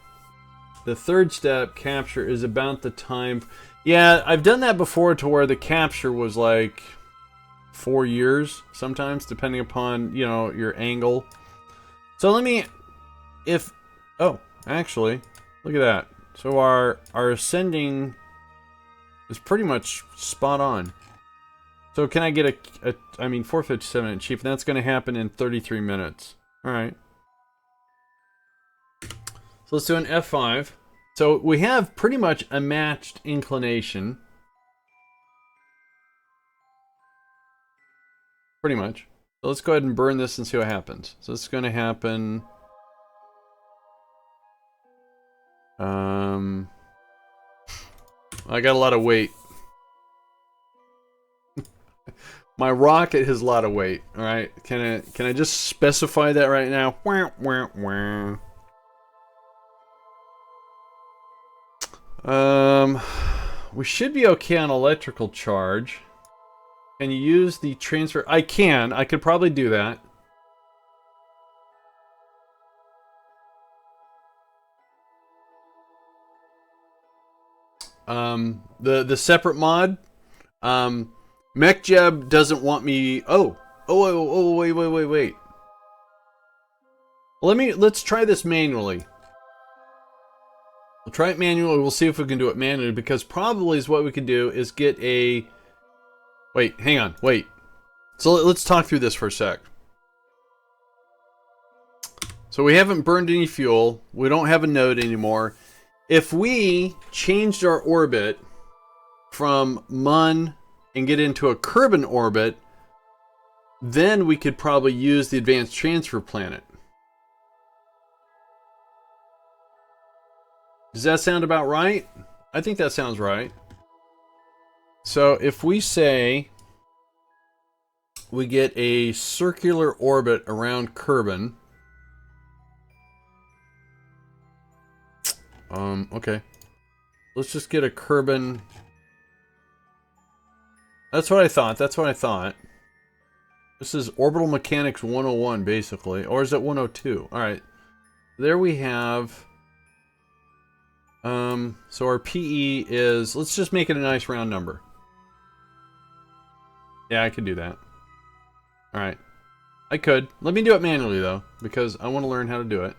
the third step, capture, is about the time. Yeah, I've done that before to where the capture was like 4 years sometimes, depending upon, you know, your angle. So let me, oh, actually, look at that. So our ascending is pretty much spot on. So can I get I mean, 457 at cheap, and that's going to happen in 33 minutes. Alright. So let's do an F5. So we have pretty much a matched inclination. Pretty much. So let's go ahead and burn this and see what happens. So it's going to happen. I got a lot of weight. My rocket has a lot of weight. All right, can I just specify that right now? Wah, wah, wah. we should be okay on electrical charge. Can you use the transfer? I can. I could probably do that. The separate mod. MechJeb doesn't want me. Oh, wait. Let's try this manually. We'll try it manually. We'll see if we can do it manually, because probably is what we can do is get a. Wait, hang on, wait. So let's talk through this for a sec. So we haven't burned any fuel. We don't have a node anymore. If we changed our orbit from Mun and get into a Kerbal orbit, then we could probably use the advanced transfer planet. Does that sound about right? I think that sounds right. So if we say we get a circular orbit around Kerbal. Okay. Let's just get a Kerbal. That's what I thought. This is Orbital Mechanics 101, basically. Or is it 102? Alright. There we have... so our PE is... Let's just make it a nice round number. Yeah, I could do that. Alright. I could. Let me do it manually, though, because I want to learn how to do it.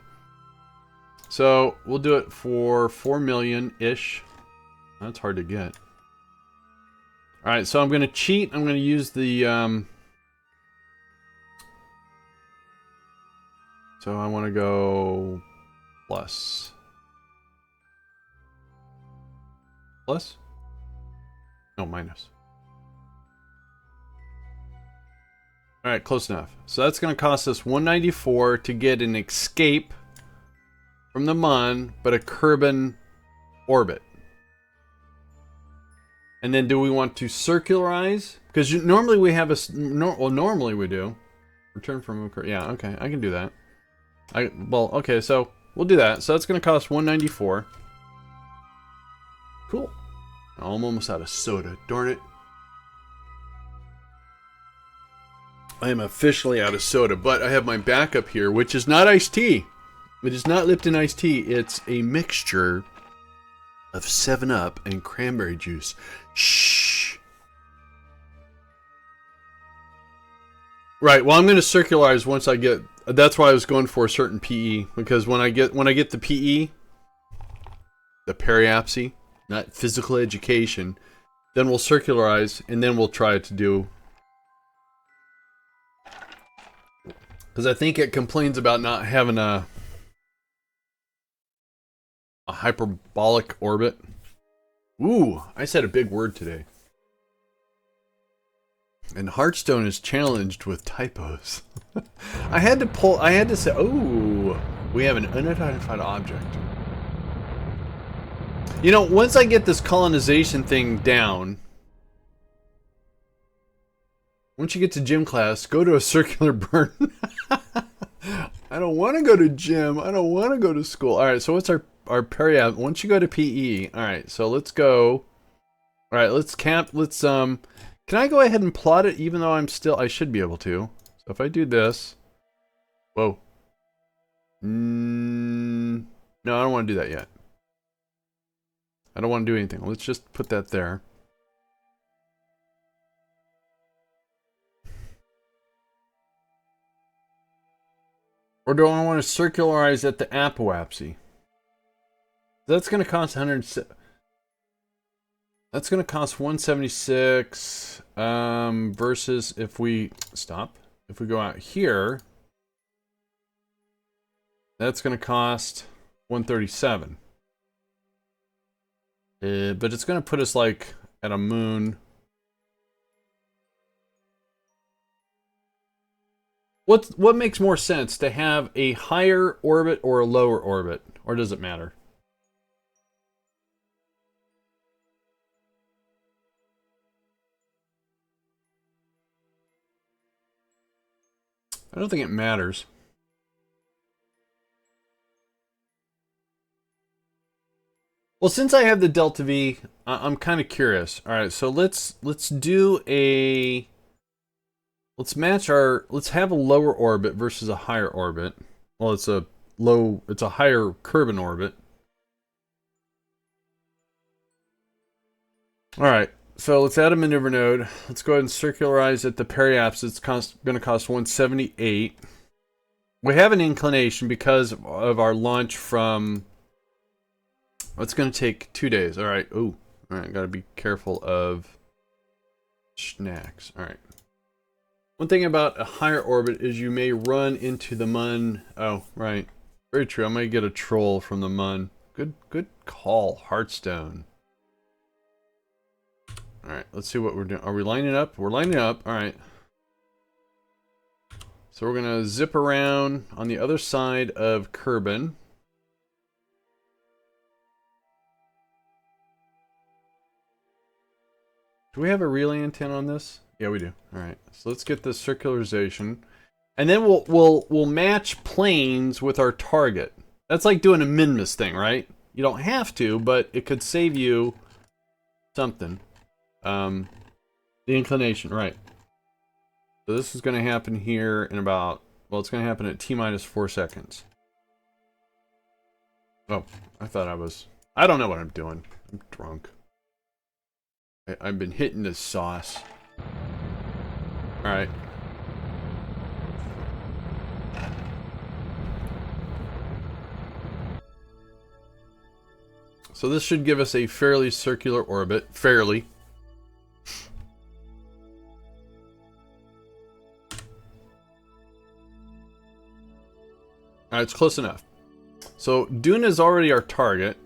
So, we'll do it for 4 million-ish. That's hard to get. Alright, so I'm going to cheat. I'm going to use the... So I want to go... Plus. Plus? No, minus. Alright, close enough. So that's going to cost us 194 to get an escape from the Mun, but a Kerbal orbit. And then do we want to circularize? Because normally we have a... well, normally we do. Return from... Yeah, okay, I can do that. Well, okay, so we'll do that. So that's going to cost 194. Cool. I'm almost out of soda. Darn it. I am officially out of soda, but I have my backup here, which is not iced tea. It is not Lipton iced tea. It's a mixture of 7-Up and cranberry juice. Shh. Right. Well, I'm going to circularize once I get. That's why I was going for a certain PE, because when I get the PE, the periapsy, not physical education, then we'll circularize and then we'll try to do. Because I think it complains about not having a hyperbolic orbit. Ooh, I said a big word today. And Hearthstone is challenged with typos. I had to say, oh, we have an unidentified object. You know, once I get this colonization thing down, once you get to gym class, go to a circular burn. I don't want to go to gym. I don't want to go to school. All right, so what's our period? Once you go to PE, all right, so let's go. All right, let's camp. Let's Can I go ahead and plot it, even though I should be able to. So if I do this, whoa. No, I don't want to do that yet. I don't want to do anything. Let's just put that there. Or do I want to circularize at the apoapsy? That's going to cost 100. That's going to cost 176. Versus if we if we go out here, that's going to cost 137. But it's going to put us like at a moon. What makes more sense, to have a higher orbit or a lower orbit, or does it matter? I don't think it matters. Well, since I have the delta V, I'm kind of curious. All right, so let's do a let's have a lower orbit versus a higher orbit. Well, it's a higher Kerbal orbit. All right, so let's add a maneuver node. Let's go ahead and circularize at the periapsis. It's going to cost 178. We have an inclination because of our launch from. It's going to take 2 days. All right. Ooh. All right. Got to be careful of snacks. All right. One thing about a higher orbit is you may run into the Mun. Oh, right. Very true. I might get a troll from the Mun. Good call, Hearthstone. All right. Let's see what we're doing. Are we lining up? We're lining up. All right. So we're going to zip around on the other side of Kerbal. Do we have a relay antenna on this? Yeah, we do. All right. So let's get this circularization, and then we'll match planes with our target. That's like doing a min-miss thing, right? You don't have to, but it could save you something. The inclination, right? So this is going to happen here in about, well, it's going to happen at T-minus 4 seconds. Oh, I don't know what I'm doing. I'm drunk. I've been hitting this sauce. Alright. So this should give us a fairly circular orbit. Fairly. Alright, it's close enough. So Duna is already our target.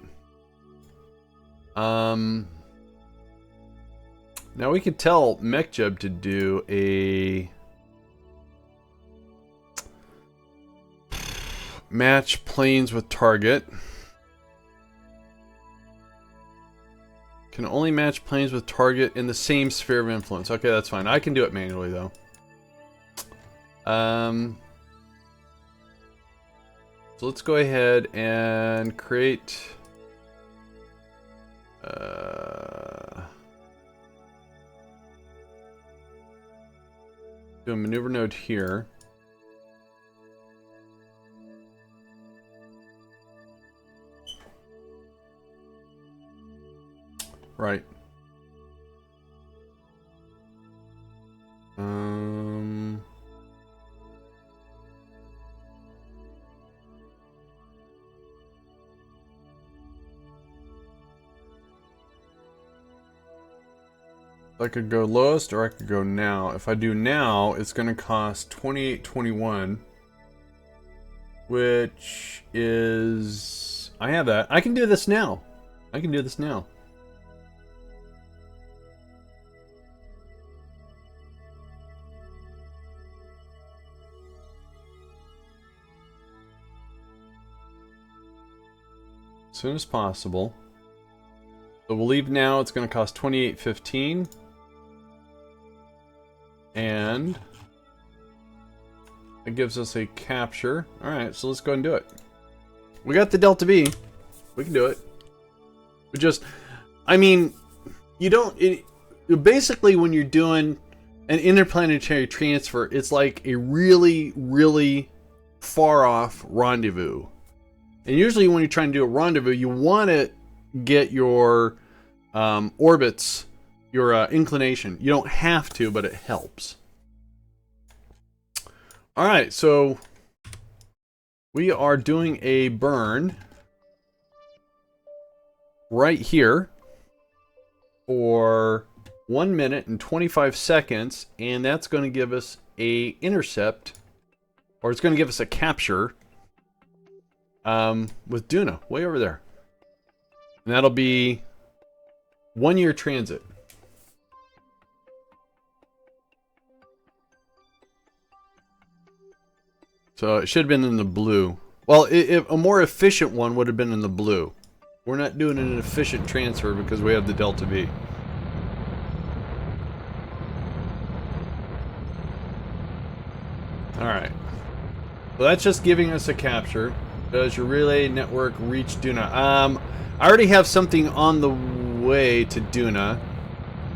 Now we could tell MechJeb to do a match planes with target. Can only match planes with target in the same sphere of influence. Okay, that's fine. I can do it manually though. So let's go ahead and create do a maneuver node here. Right. I could go lowest or I could go now. If I do now, it's going to cost 28.21, which is, I have that. I can do this now. I can do this now. As soon as possible. So we'll leave now. It's going to cost 28.15. And it gives us a capture. Alright, so let's go ahead and do it. We got the Delta V. We can do it. We just, I mean, you don't, basically when you're doing an interplanetary transfer, it's like a really, really far off rendezvous. And usually when you're trying to do a rendezvous, you want to get your orbits, your inclination. You don't have to, but it helps. Alright, so we are doing a burn right here for 1 minute and 25 seconds, and that's going to give us a intercept, or it's going to give us a capture with Duna way over there. And that'll be 1 year transit. So it should have been in the blue. Well, a more efficient one would have been in the blue. We're not doing an efficient transfer because we have the Delta V. Alright. So that's just giving us a capture. Does your relay network reach Duna? I already have something on the way to Duna.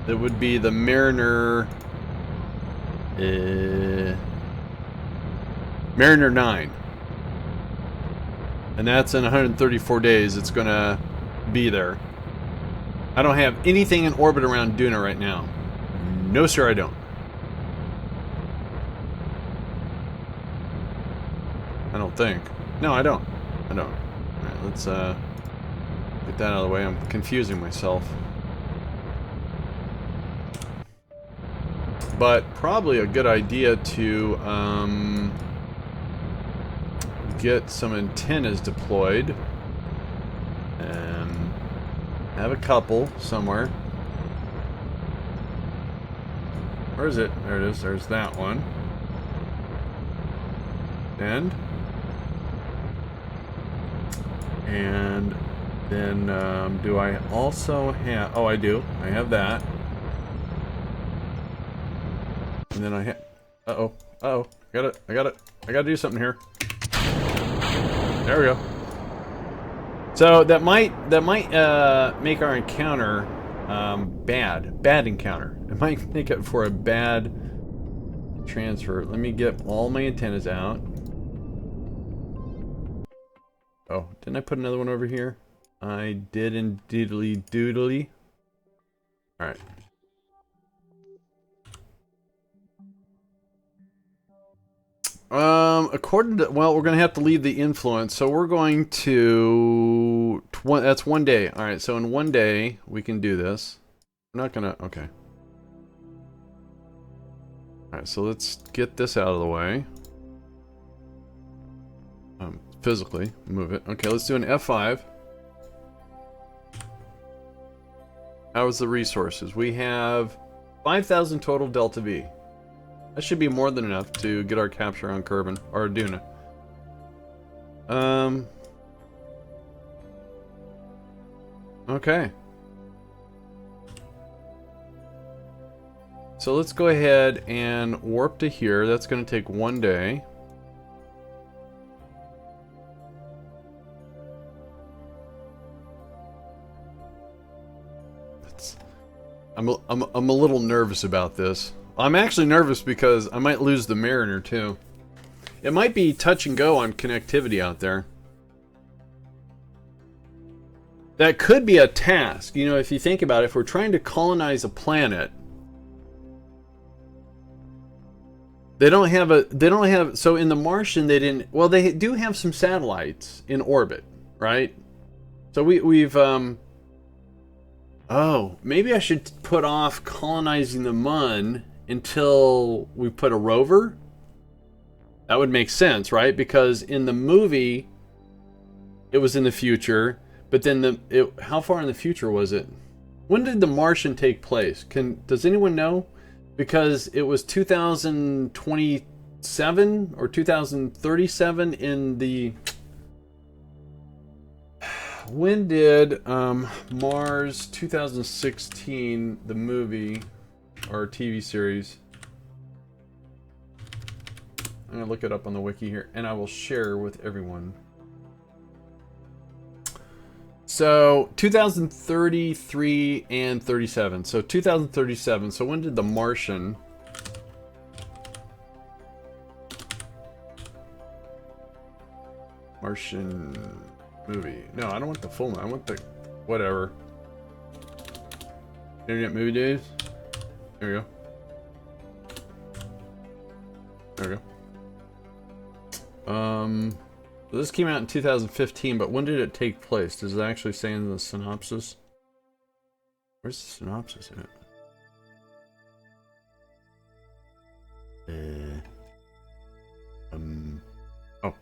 That would be the Mariner... Mariner 9. And that's in 134 days. It's going to be there. I don't have anything in orbit around Duna right now. No, sir, I don't. I don't think. No, I don't. I don't. Alright, let's get that out of the way. I'm confusing myself. But probably a good idea to get some antennas deployed. Have a couple somewhere. Where is it? There it is. There's that one. And then do I also have... Oh, I do. I have that. And then I have... Uh-oh. Uh-oh. I gotta do something here. There we go. So that might make our encounter bad encounter. It might make it for a bad transfer. Let me get all my antennas out. Oh, didn't I put another one over here? I did indeedly doodly. All right. According to, well, we're gonna have to leave the influence, so we're going to, that's 1 day. All right, so in 1 day we can do this. We're not gonna, okay. All right, so let's get this out of the way. Physically move it. Okay, let's do an F5. How's the resources? We have 5,000 total Delta V. That should be more than enough to get our capture on Kerbin or Duna. Okay. So let's go ahead and warp to here. That's going to take 1 day. I'm a little nervous about this. I'm actually nervous because I might lose the Mariner too. It might be touch and go on connectivity out there. That could be a task. You know, if you think about it, if we're trying to colonize a planet, they don't have, so in the Martian they didn't, well, they do have some satellites in orbit, right? So we've oh, maybe I should put off colonizing the Mun until we put a rover. That would make sense, right? Because in the movie it was in the future, but then how far in the future was it? When did the Martian take place? Does anyone know? Because it was 2027 or 2037 in the... When did Mars 2016, the movie or TV series? I'm gonna look it up on the wiki here, and I will share with everyone. So 2033 and 37. So 2037. So when did the Martian? Movie. No, I don't want the full one. I want the whatever. Internet Movie Days. There we go. There we go. This came out in 2015, but when did it take place? Does it actually say in the synopsis? Where's the synopsis at? Oh.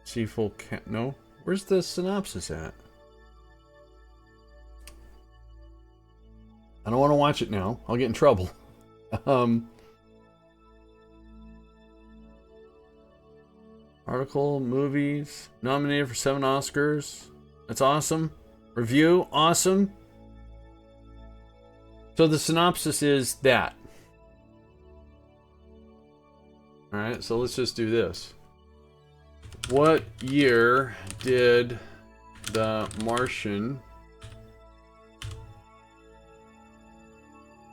Seafull Cat. No. Where's the synopsis at? I don't want to watch it now. I'll get in trouble. Article, movies, nominated for 7 Oscars. That's awesome. Review, awesome. So the synopsis is that. Alright, so let's just do this. What year did the Martian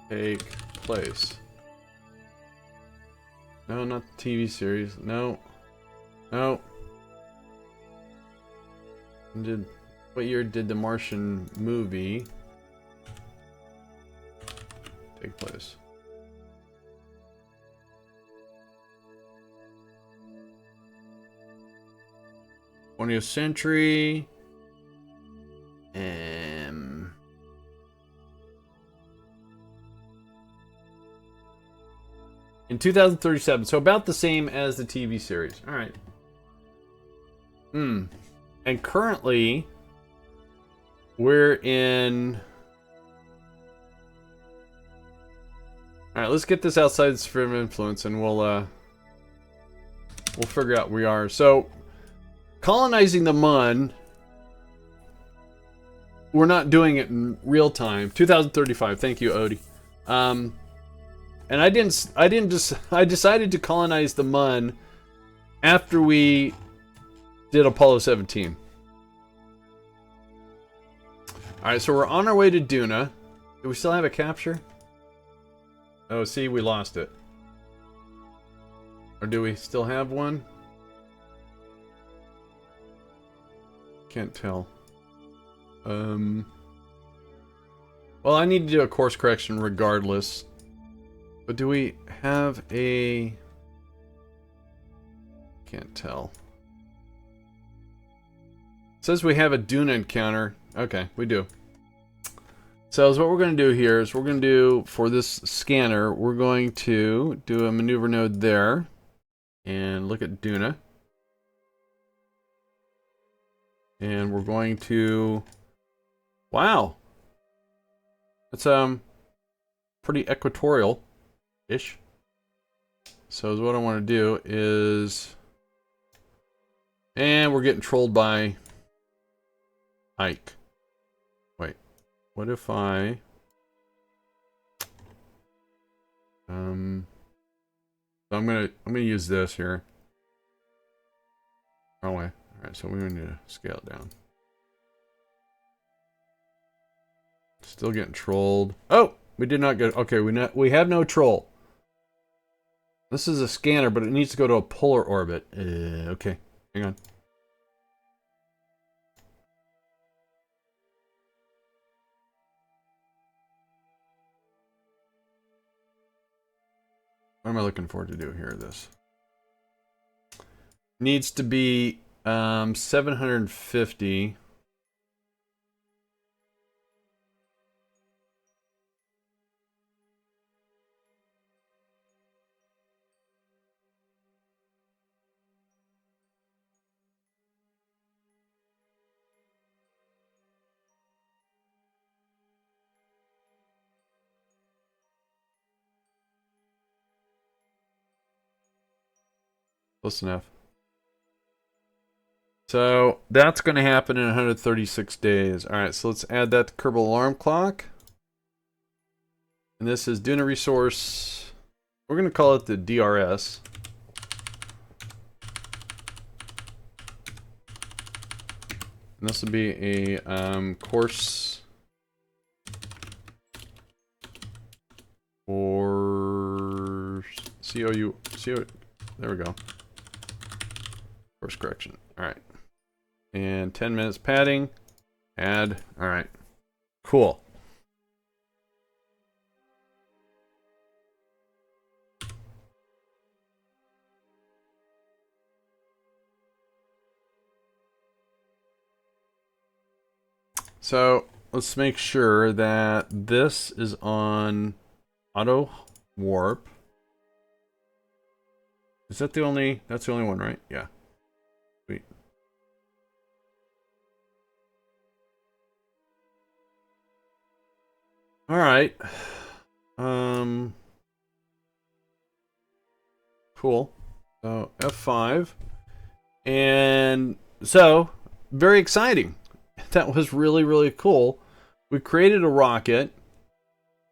take place? No, not the TV series. No. No. What year did the Martian movie take place? '20th century. In 2037, so about the same as the TV series. All right. And currently, we're in. All right, let's get this outside sphere of influence, and we'll figure out where we are. So, colonizing the Mun. We're not doing it in real time. 2035. Thank you, Odie. And I decided to colonize the Mun after we did Apollo 17. Alright, so we're on our way to Duna. Do we still have a capture? Oh, see, we lost it. Or do we still have one? Can't tell. Well, I need to do a course correction regardless. But do we have a... Can't tell. It says we have a Duna encounter. Okay, we do. So what we're going to do here is we're going to do, for this scanner, we're going to do a maneuver node there. And look at Duna. And we're going to... Wow! That's pretty equatorial-ish. So what I want to do is... And we're getting trolled by Ike. Wait, what if I... I'm gonna use this here. Wrong way. Alright, so we need to scale it down. Still getting trolled. Oh! We did not get... Okay, we have no troll. This is a scanner, but it needs to go to a polar orbit. Okay, hang on. What am I looking for to do here? This needs to be 750. Close enough. So that's going to happen in 136 days. All right, so let's add that to Kerbal alarm clock. And this is Duna resource. We're going to call it the DRS. And this will be a course for COU. There we go. Course correction. All right. And 10 minutes padding. Add. All right. Cool. So let's make sure that this is on auto warp. Is that the only, that's the only one, right? Yeah. Sweet. All right. Cool. So F5. And so, very exciting. That was really, really cool. We created a rocket.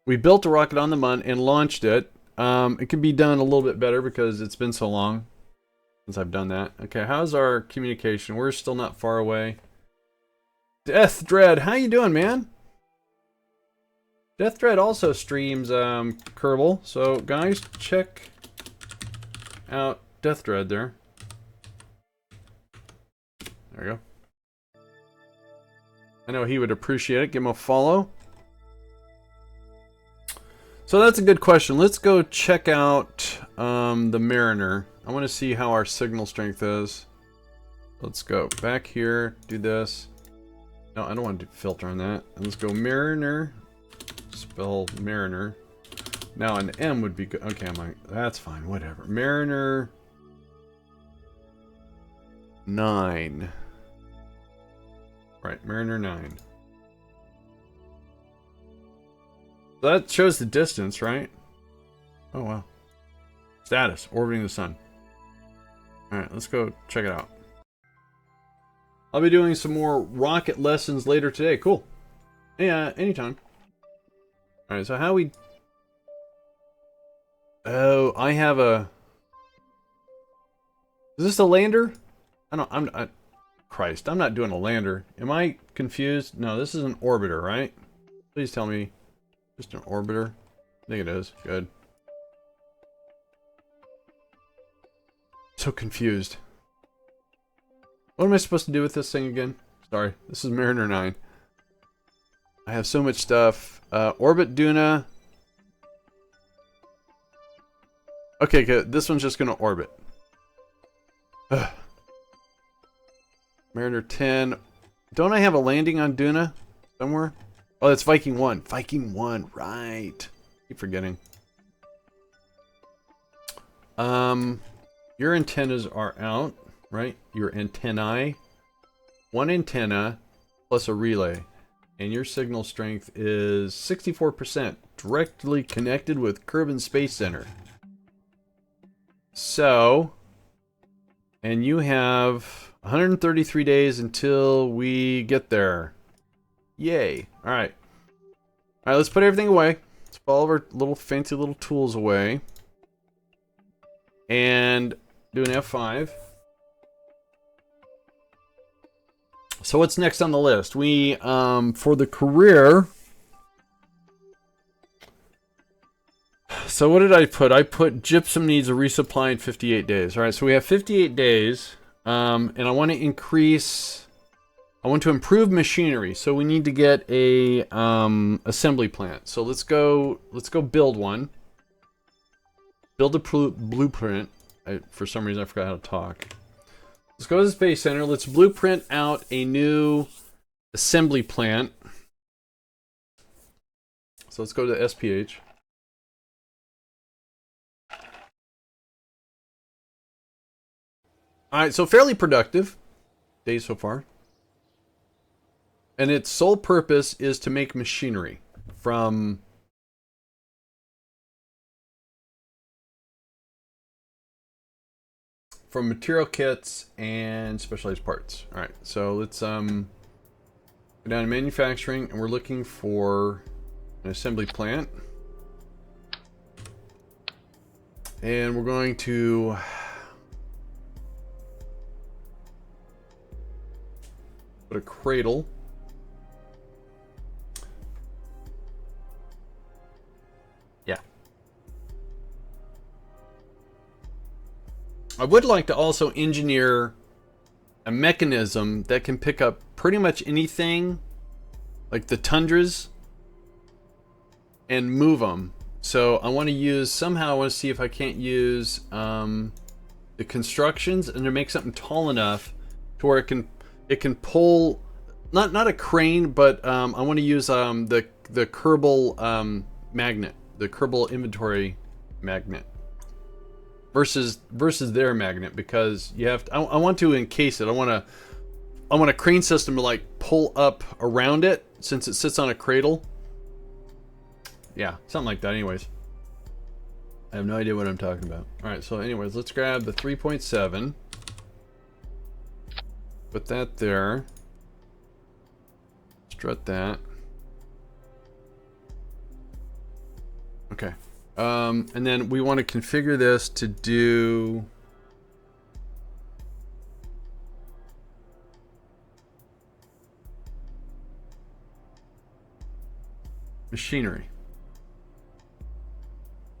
We built a rocket on the Mun and launched it. It can be done a little bit better because it's been so long since I've done that. Okay, how's our communication? We're still not far away. Death Dread, how you doing, man? Death Thread also streams Kerbal, so guys, check out Death Thread there. There you go. I know he would appreciate it. Give him a follow. So that's a good question. Let's go check out the Mariner. I want to see how our signal strength is. Let's go back here, do this. No, I don't want to filter on that. And let's go Mariner. Spell Mariner. Now an M would be good. Okay, that's fine, whatever. Mariner 9. Right, Mariner 9. That shows the distance, right? Oh, wow. Status, orbiting the sun. Alright, let's go check it out. I'll be doing some more rocket lessons later today. Cool. Yeah, anytime. Alright, so how we... Oh, I have a... Is this a lander? Christ, I'm not doing a lander. Am I confused? No, this is an orbiter, right? Please tell me. Just an orbiter. I think it is. Good. So confused. What am I supposed to do with this thing again? Sorry, this is Mariner 9. I have so much stuff. Orbit Duna. Okay, good. This one's just gonna orbit. Ugh. Mariner 10. Don't I have a landing on Duna somewhere? Oh, that's Viking 1. Viking 1, right. Keep forgetting. Your antennas are out, right? Your antennae. One antenna plus a relay. And your signal strength is 64%. Directly connected with Kerbal Space Center. So, and you have 133 days until we get there. Yay. Alright. Alright, let's put everything away. Let's put all of our little fancy little tools away. And do an F5. So what's next on the list? We, for the career... So what did I put? I put gypsum needs a resupply in 58 days. Alright, so we have 58 days. And I want to increase... I want to improve machinery, so we need to get a assembly plant. So let's go build one. Build a blueprint. For some reason I forgot how to talk. Let's go to the Space Center. Let's blueprint out a new assembly plant. So let's go to SPH. Alright, so fairly productive days so far. And its sole purpose is to make machinery from material kits and specialized parts. All right, so let's go down to manufacturing, and we're looking for an assembly plant. And we're going to put a cradle. Yeah. I would like to also engineer a mechanism that can pick up pretty much anything, like the tundras, and move them. So I want to use, somehow I want to see if I can't use the constructions and to make something tall enough to where it can pull, not a crane, but I want to use the Kerbal magnet, the Kerbal inventory magnet. Versus their magnet, because you have to, I want to encase it. I want a crane system to like pull up around it since it sits on a cradle. Yeah, something like that. Anyways, I have no idea what I'm talking about. All right, so anyways, let's grab the 3.7. Put that there. Strut that. Okay. And then we want to configure this to do Machinery.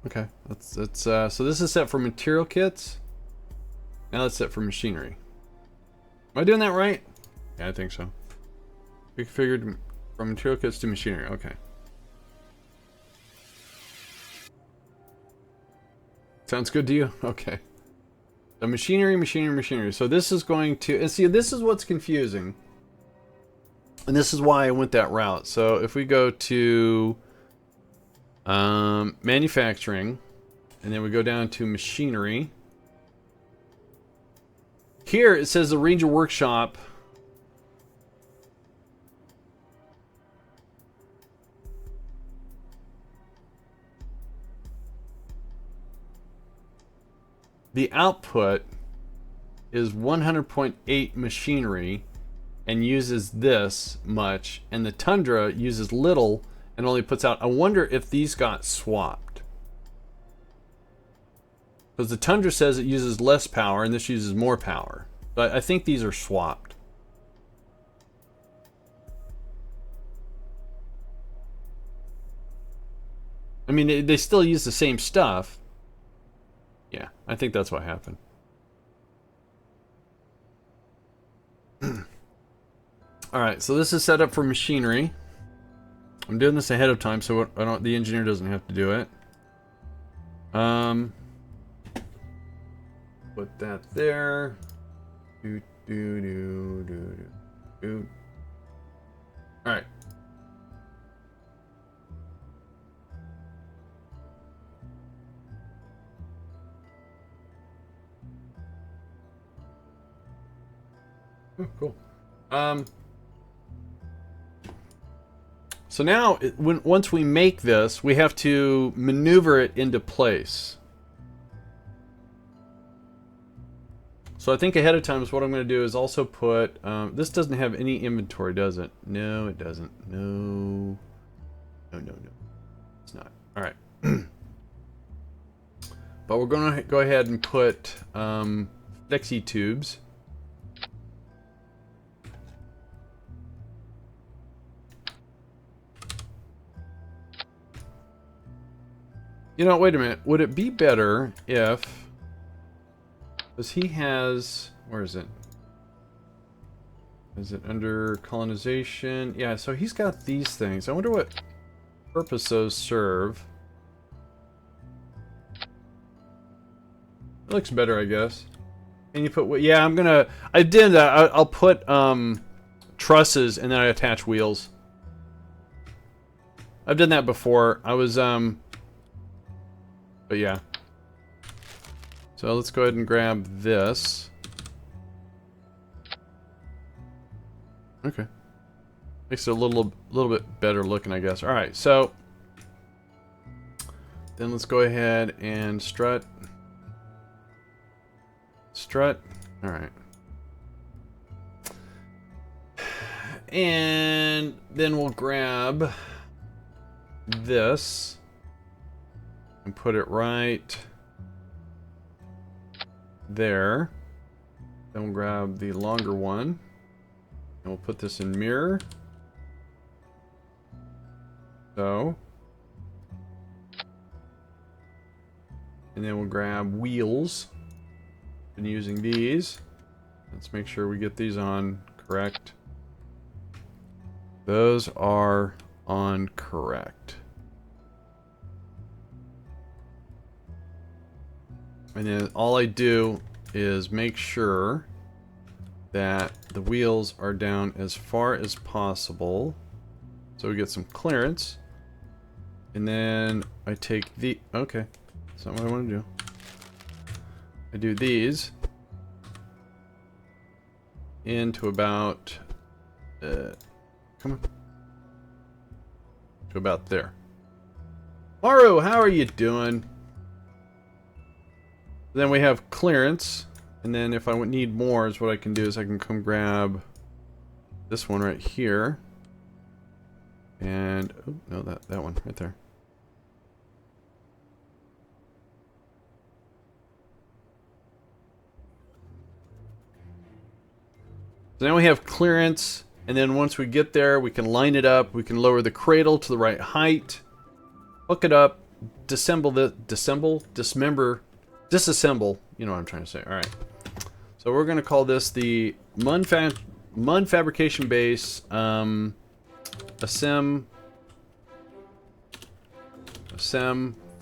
Okay, that's so this is set for material kits. Now it's set for machinery. Am I doing that right? Yeah, I think so. Reconfigured from material kits to machinery. Okay. Sounds good to you? Okay. So machinery. So this is going to, and see, this is what's confusing. And this is why I went that route. So if we go to manufacturing, and then we go down to machinery. Here it says the Ranger Workshop. The output is 100.8 machinery and uses this much, and the Tundra uses little and only puts out. I wonder if these got swapped. Because the Tundra says it uses less power and this uses more power. But I think these are swapped. I mean, they still use the same stuff. Yeah, I think that's what happened. Alright, so this is set up for machinery. I'm doing this ahead of time so the engineer doesn't have to do it. Put that there. Alright. Oh, cool. So now, once we make this, we have to maneuver it into place. So I think ahead of time is what I'm going to do is also put, this doesn't have any inventory, does it? No, it doesn't. No. No. It's not. All right. But we're going to go ahead and put flexi tubes. You know, wait a minute. Would it be better if... Because he has... Where is it? Is it under colonization? Yeah, so he's got these things. I wonder what purpose those serve. It looks better, I guess. And you put... Yeah, I'm gonna... I did that. I'll put trusses and then I attach wheels. I've done that before. I was... But yeah. So let's go ahead and grab this. Okay. Makes it a little bit better looking, I guess. Alright, so then let's go ahead and strut. Strut. Alright. And then we'll grab this and put it right there. Then we'll grab the longer one and we'll put this in mirror. So. And then we'll grab wheels. Been using these. Let's make sure we get these on correct. Those are on correct. And then all I do is make sure that the wheels are down as far as possible. So we get some clearance. And then I take the... Okay. That's not what I want to do. I do these into about... come on. To about there. Maru, how are you doing? Then we have clearance, and then if I need more, is what I can do is I can come grab this one right here, and oh no, that one right there. So now we have clearance And then once we get there, we can line it up. We can lower the cradle to the right height, hook it up, disassemble. You know what I'm trying to say. All right. So we're going to call this the Mun Fabrication Base Assemb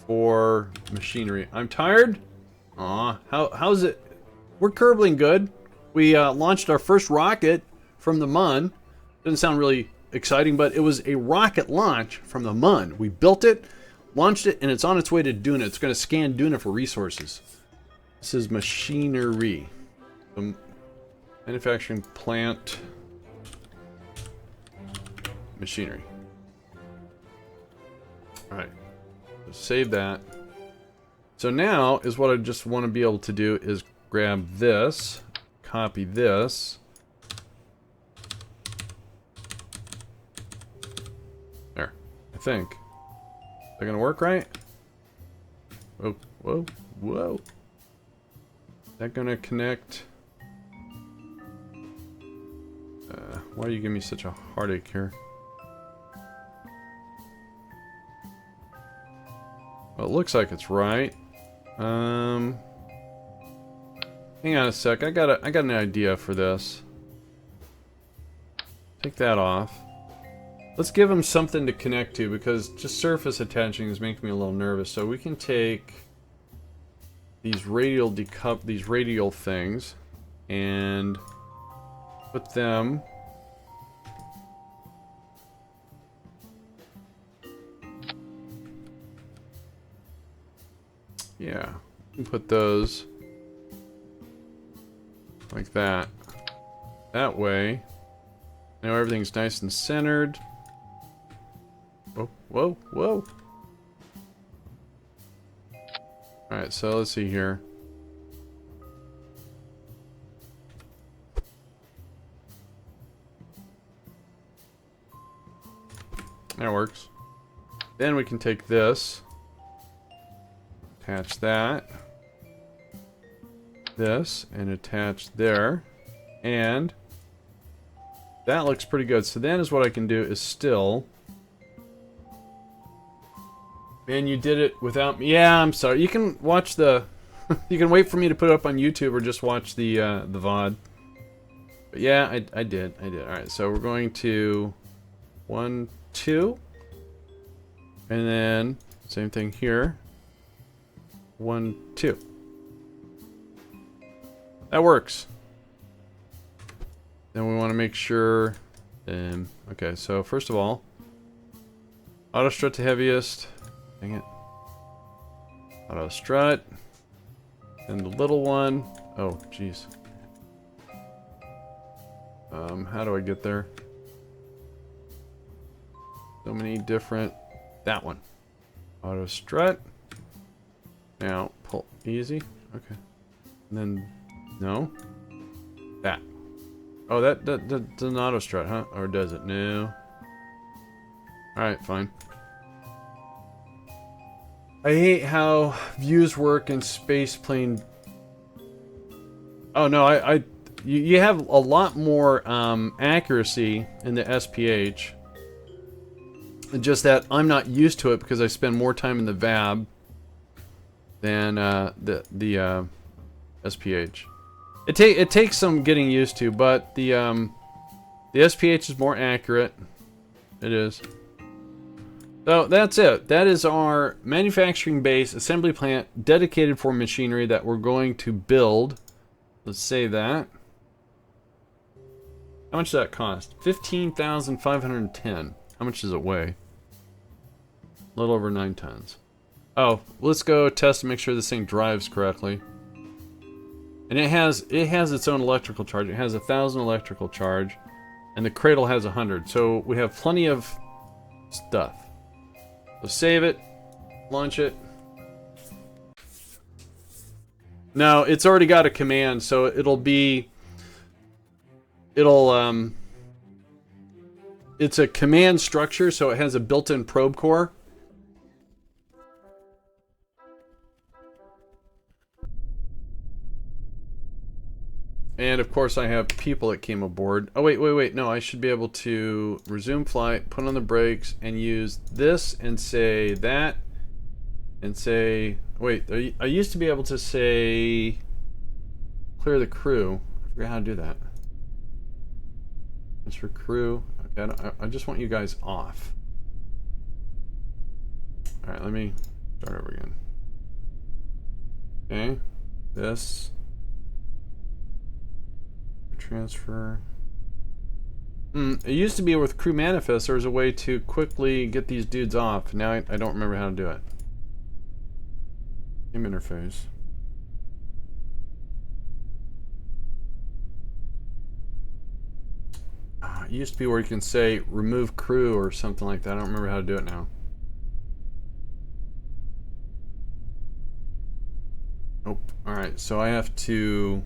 for machinery. I'm tired. Aw, how's it? We're kerbling good. We launched our first rocket from the Mun. Doesn't sound really exciting, but it was a rocket launch from the Mun. We built it, launched it, and it's on its way to Duna. It's going to scan Duna for resources. This is machinery. The manufacturing plant machinery. All right. Save that. So now is what I just want to be able to do is grab this, copy this. There, I think. Is that gonna work right? Whoa, whoa, whoa. Is that gonna connect? Why do you give me such a heartache here? Well, it looks like it's right. Hang on a sec. I got an idea for this. Take that off. Let's give him something to connect to because just surface attaching is making me a little nervous. So we can take these radial things and put them. Yeah, we can put those like that. That way, now everything's nice and centered. Whoa, whoa, whoa. Alright, so let's see here. That works. Then we can take this. Attach that, this, and attach there, and that looks pretty good. So then is what I can do is still. Man, you did it without me. Yeah, I'm sorry. You can watch the. You can wait for me to put it up on YouTube or just watch the VOD. But yeah, I did. All right, so we're going to 1, 2, and then same thing here. 1, 2. That works. Then we want to make sure. Okay, so first of all, auto strut to heaviest. Dang it. Auto strut. And the little one. Oh, jeez. How do I get there? So many different. That one. Auto strut. Now, pull easy. Okay. And then, no. That. Oh, that does an auto strut, huh? Or does it? No. Alright, fine. I hate how views work in space plane. Oh, no, you have a lot more accuracy in the SPH. Just that I'm not used to it because I spend more time in the VAB than the SPH. It takes some getting used to, but the SPH is more accurate. It is. So that's it. That is our manufacturing base assembly plant dedicated for machinery that we're going to build. Let's say that. How much does that cost? 15,510. How much does it weigh? A little over 9 tons. Oh, let's go test and make sure this thing drives correctly. And it has its own electrical charge. It has 1,000 electrical charge, and the cradle has 100. So we have plenty of stuff. So save it, launch it. No, it's already got a command, so it's a command structure, so it has a built-in probe core. And of course I have people that came aboard. Oh wait, no, I should be able to resume flight, put on the brakes, and use this and say that, and say, wait, I used to be able to say clear the crew. I forgot how to do that. That's for crew. Okay, I just want you guys off. Alright, let me start over again. Okay, this. Transfer. It used to be with crew manifest, there was a way to quickly get these dudes off. Now I don't remember how to do it. Team interface. It used to be where you can say remove crew or something like that. I don't remember how to do it now. Nope. Alright, so I have to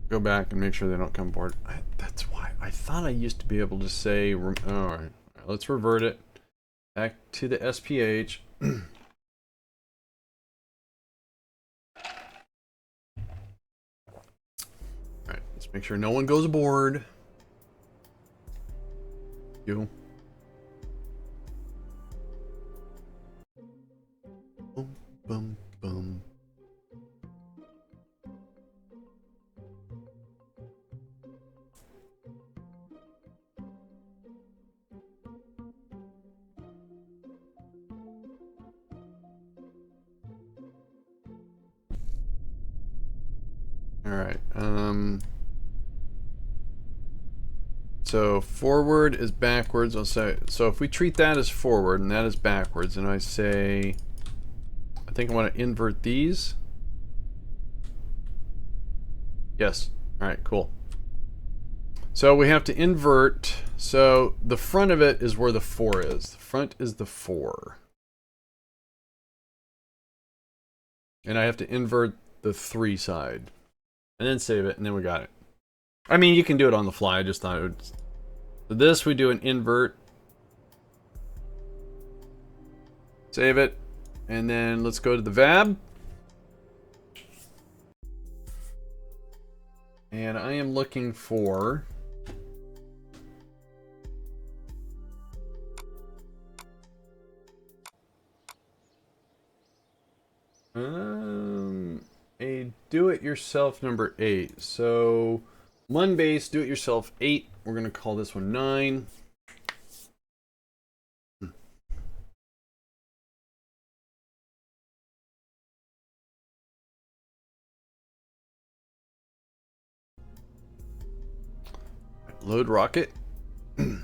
go back and make sure they don't come aboard. That's why I thought I used to be able to say, alright, let's revert it back to the SPH. Alright, let's make sure no one goes aboard. You. Boom, boom, boom. Alright, so forward is backwards. I'll say, so if we treat that as forward and that is backwards, and I say, I think I want to invert these. Yes. Alright, cool. So we have to invert, so the front of it is where the 4 is. The front is the 4. And I have to invert the 3 side. And then save it, and then we got it. I mean, you can do it on the fly. I just thought it would. So this, we do an invert. Save it. And then let's go to the VAB. And I am looking for... a do-it-yourself number 8. So Mun Base do-it-yourself 8. We're gonna call this one 9. Load rocket. And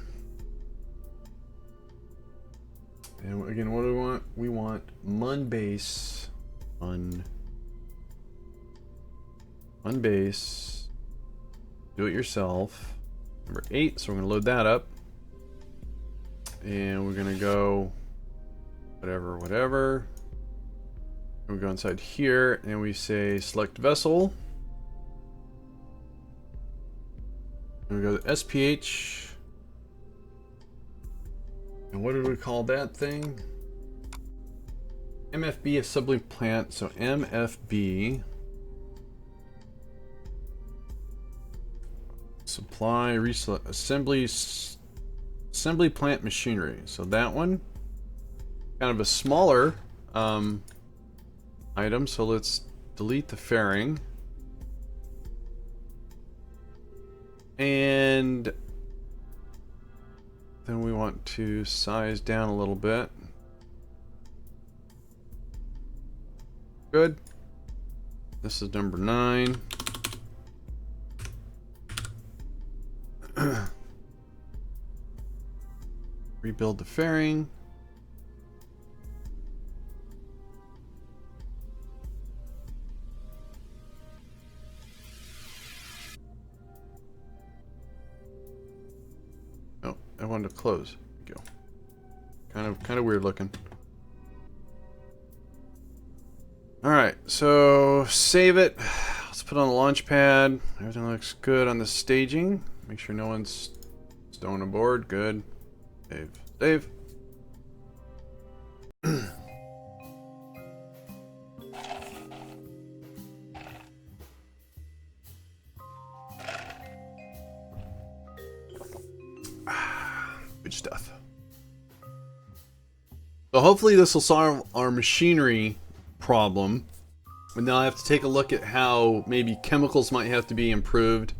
again, what do we want? We want Mun Base. Mun Base. Do it yourself. Number 8. So we're going to load that up. And we're going to go whatever. And we go inside here and we say select vessel. And we go to SPH. And what did we call that thing? MFB assembly plant. So MFB supply assembly plant machinery. So that one, kind of a smaller item. So let's delete the fairing. And then we want to size down a little bit. Good. This is number 9. Rebuild the fairing. Oh, I wanted to close. There we go. Kind of weird looking. All right, so save it. Let's put on the launch pad. Everything looks good on the staging. Make sure no one's stowing aboard. Good. Save. Save. stuff. So hopefully this will solve our machinery problem. And now I have to take a look at how maybe chemicals might have to be improved.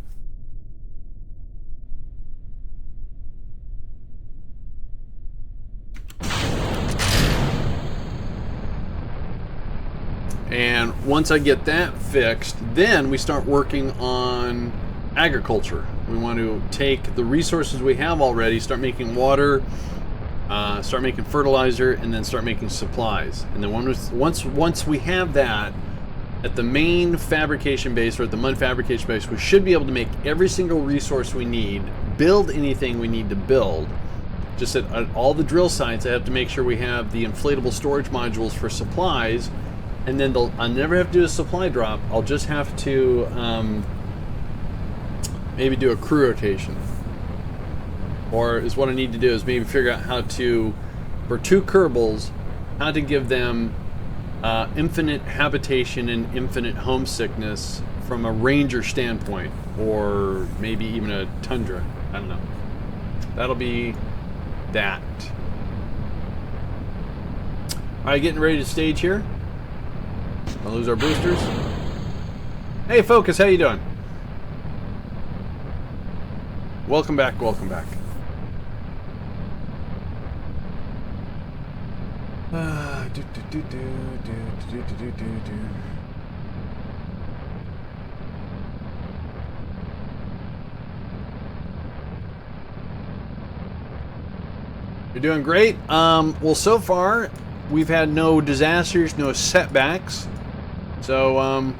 And once I get that fixed, then we start working on agriculture. We want to take the resources we have already, start making water, start making fertilizer, and then start making supplies. And then once we have that at the main fabrication base, or at the Mun fabrication base, we should be able to make every single resource we need, build anything we need to build. Just at all the drill sites, I have to make sure we have the inflatable storage modules for supplies. And then I'll never have to do a supply drop. I'll just have to maybe do a crew rotation. Or is what I need to do is maybe figure out how to, for 2 Kerbals, how to give them infinite habitation and infinite homesickness from a ranger standpoint. Or maybe even a tundra. I don't know. That'll be that. Alright, getting ready to stage here. I'll lose our boosters. Hey Focus, how you doing? Welcome back, welcome back. You're doing great. Well, so far we've had no disasters, no setbacks. So,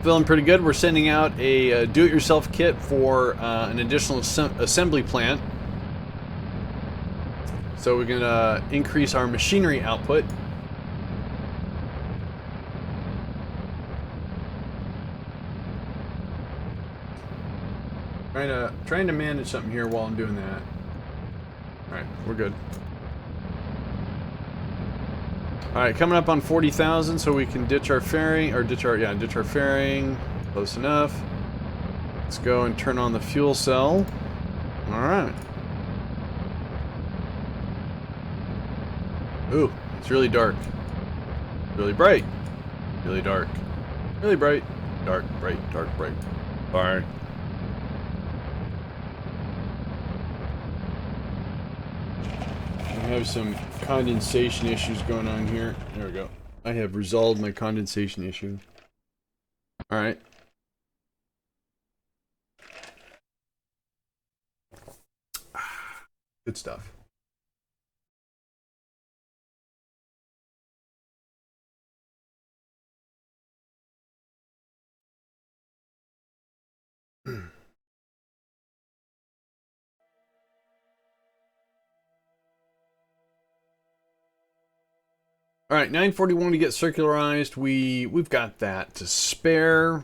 feeling pretty good. We're sending out a do-it-yourself kit for an additional assembly plant. So we're gonna increase our machinery output. Trying to manage something here while I'm doing that. All right, we're good. Alright, coming up on 40,000, so we can ditch our fairing, or ditch our fairing. Close enough. Let's go and turn on the fuel cell. Alright. Ooh, it's really dark. Really bright. Really dark. Really bright. Dark, bright, dark, bright. Alright. I have some condensation issues going on here. There we go. I have resolved my condensation issue. Alright. Good stuff. All right, 941 to get circularized. We've got that to spare.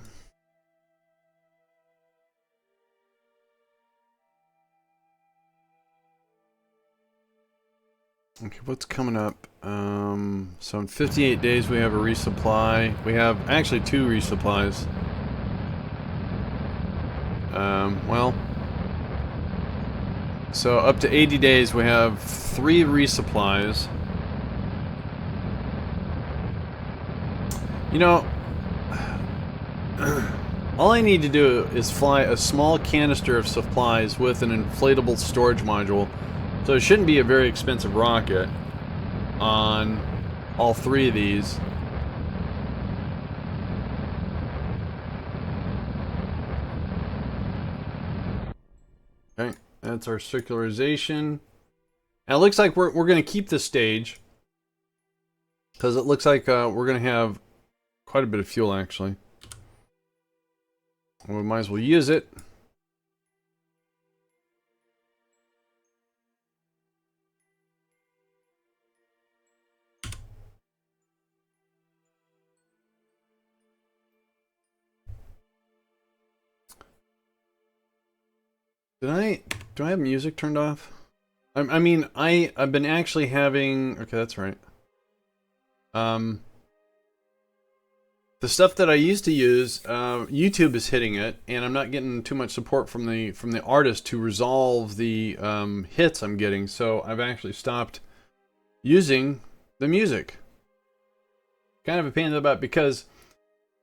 Okay, what's coming up? So in 58 days we have a resupply. We have actually 2 resupplies. Well, so up to 80 days we have 3 resupplies. You know, all I need to do is fly a small canister of supplies with an inflatable storage module. So it shouldn't be a very expensive rocket on all 3 of these. Okay, that's our circularization. Now it looks like we're going to keep this stage, because it looks like we're going to have quite a bit of fuel, actually. We might as well use it. Do I have music turned off? I mean, I've been actually having... Okay, that's right. The stuff that I used to use, YouTube is hitting it, and I'm not getting too much support from the artist to resolve the hits I'm getting. So I've actually stopped using the music. Kind of a pain in the butt, because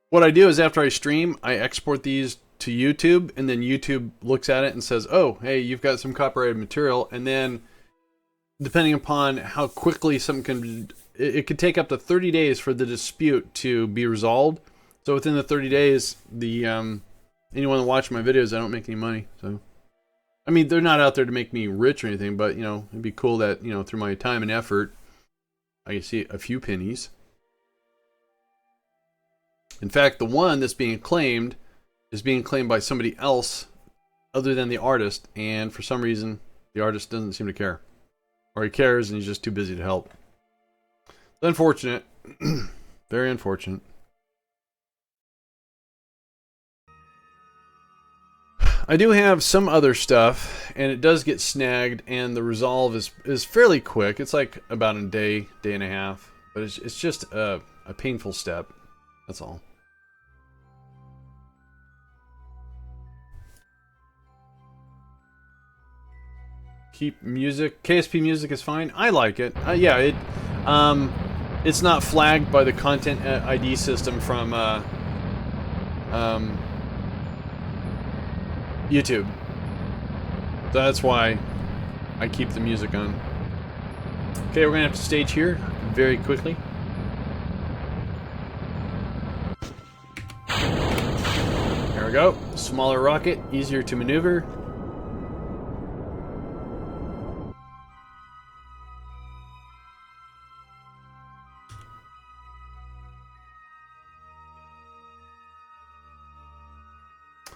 what I do is after I stream, I export these to YouTube, and then YouTube looks at it and says, "Oh, hey, you've got some copyrighted material," and then depending upon how quickly something can, it could take up to 30 days for the dispute to be resolved. So within the 30 days, the anyone that watches my videos, I don't make any money. So, I mean, they're not out there to make me rich or anything, but, you know, it'd be cool that, you know, through my time and effort, I can see a few pennies. In fact, the one that's being claimed is being claimed by somebody else other than the artist, and for some reason, the artist doesn't seem to care. Or he cares and he's just too busy to help. It's unfortunate. Very unfortunate. I do have some other stuff, and it does get snagged, and the resolve is fairly quick. It's like about a day, day and a half. But it's just a painful step. That's all. Keep music. KSP music is fine. I like it. Yeah, it's not flagged by the content ID system from YouTube. So that's why I keep the music on. Okay, we're gonna have to stage here very quickly. There we go. Smaller rocket, easier to maneuver.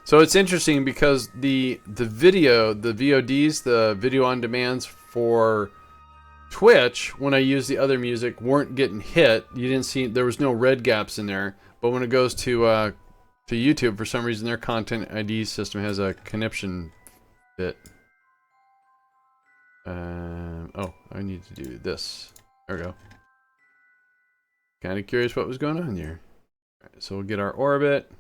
So it's interesting because the video, the VODs, the video on demands for Twitch, when I use the other music, weren't getting hit. You didn't see, there was no red gaps in there. But when it goes to YouTube, for some reason, their content ID system has a conniption bit. Oh, I need to do this. There we go. Kind of curious what was going on here. All right, so we'll get our orbit.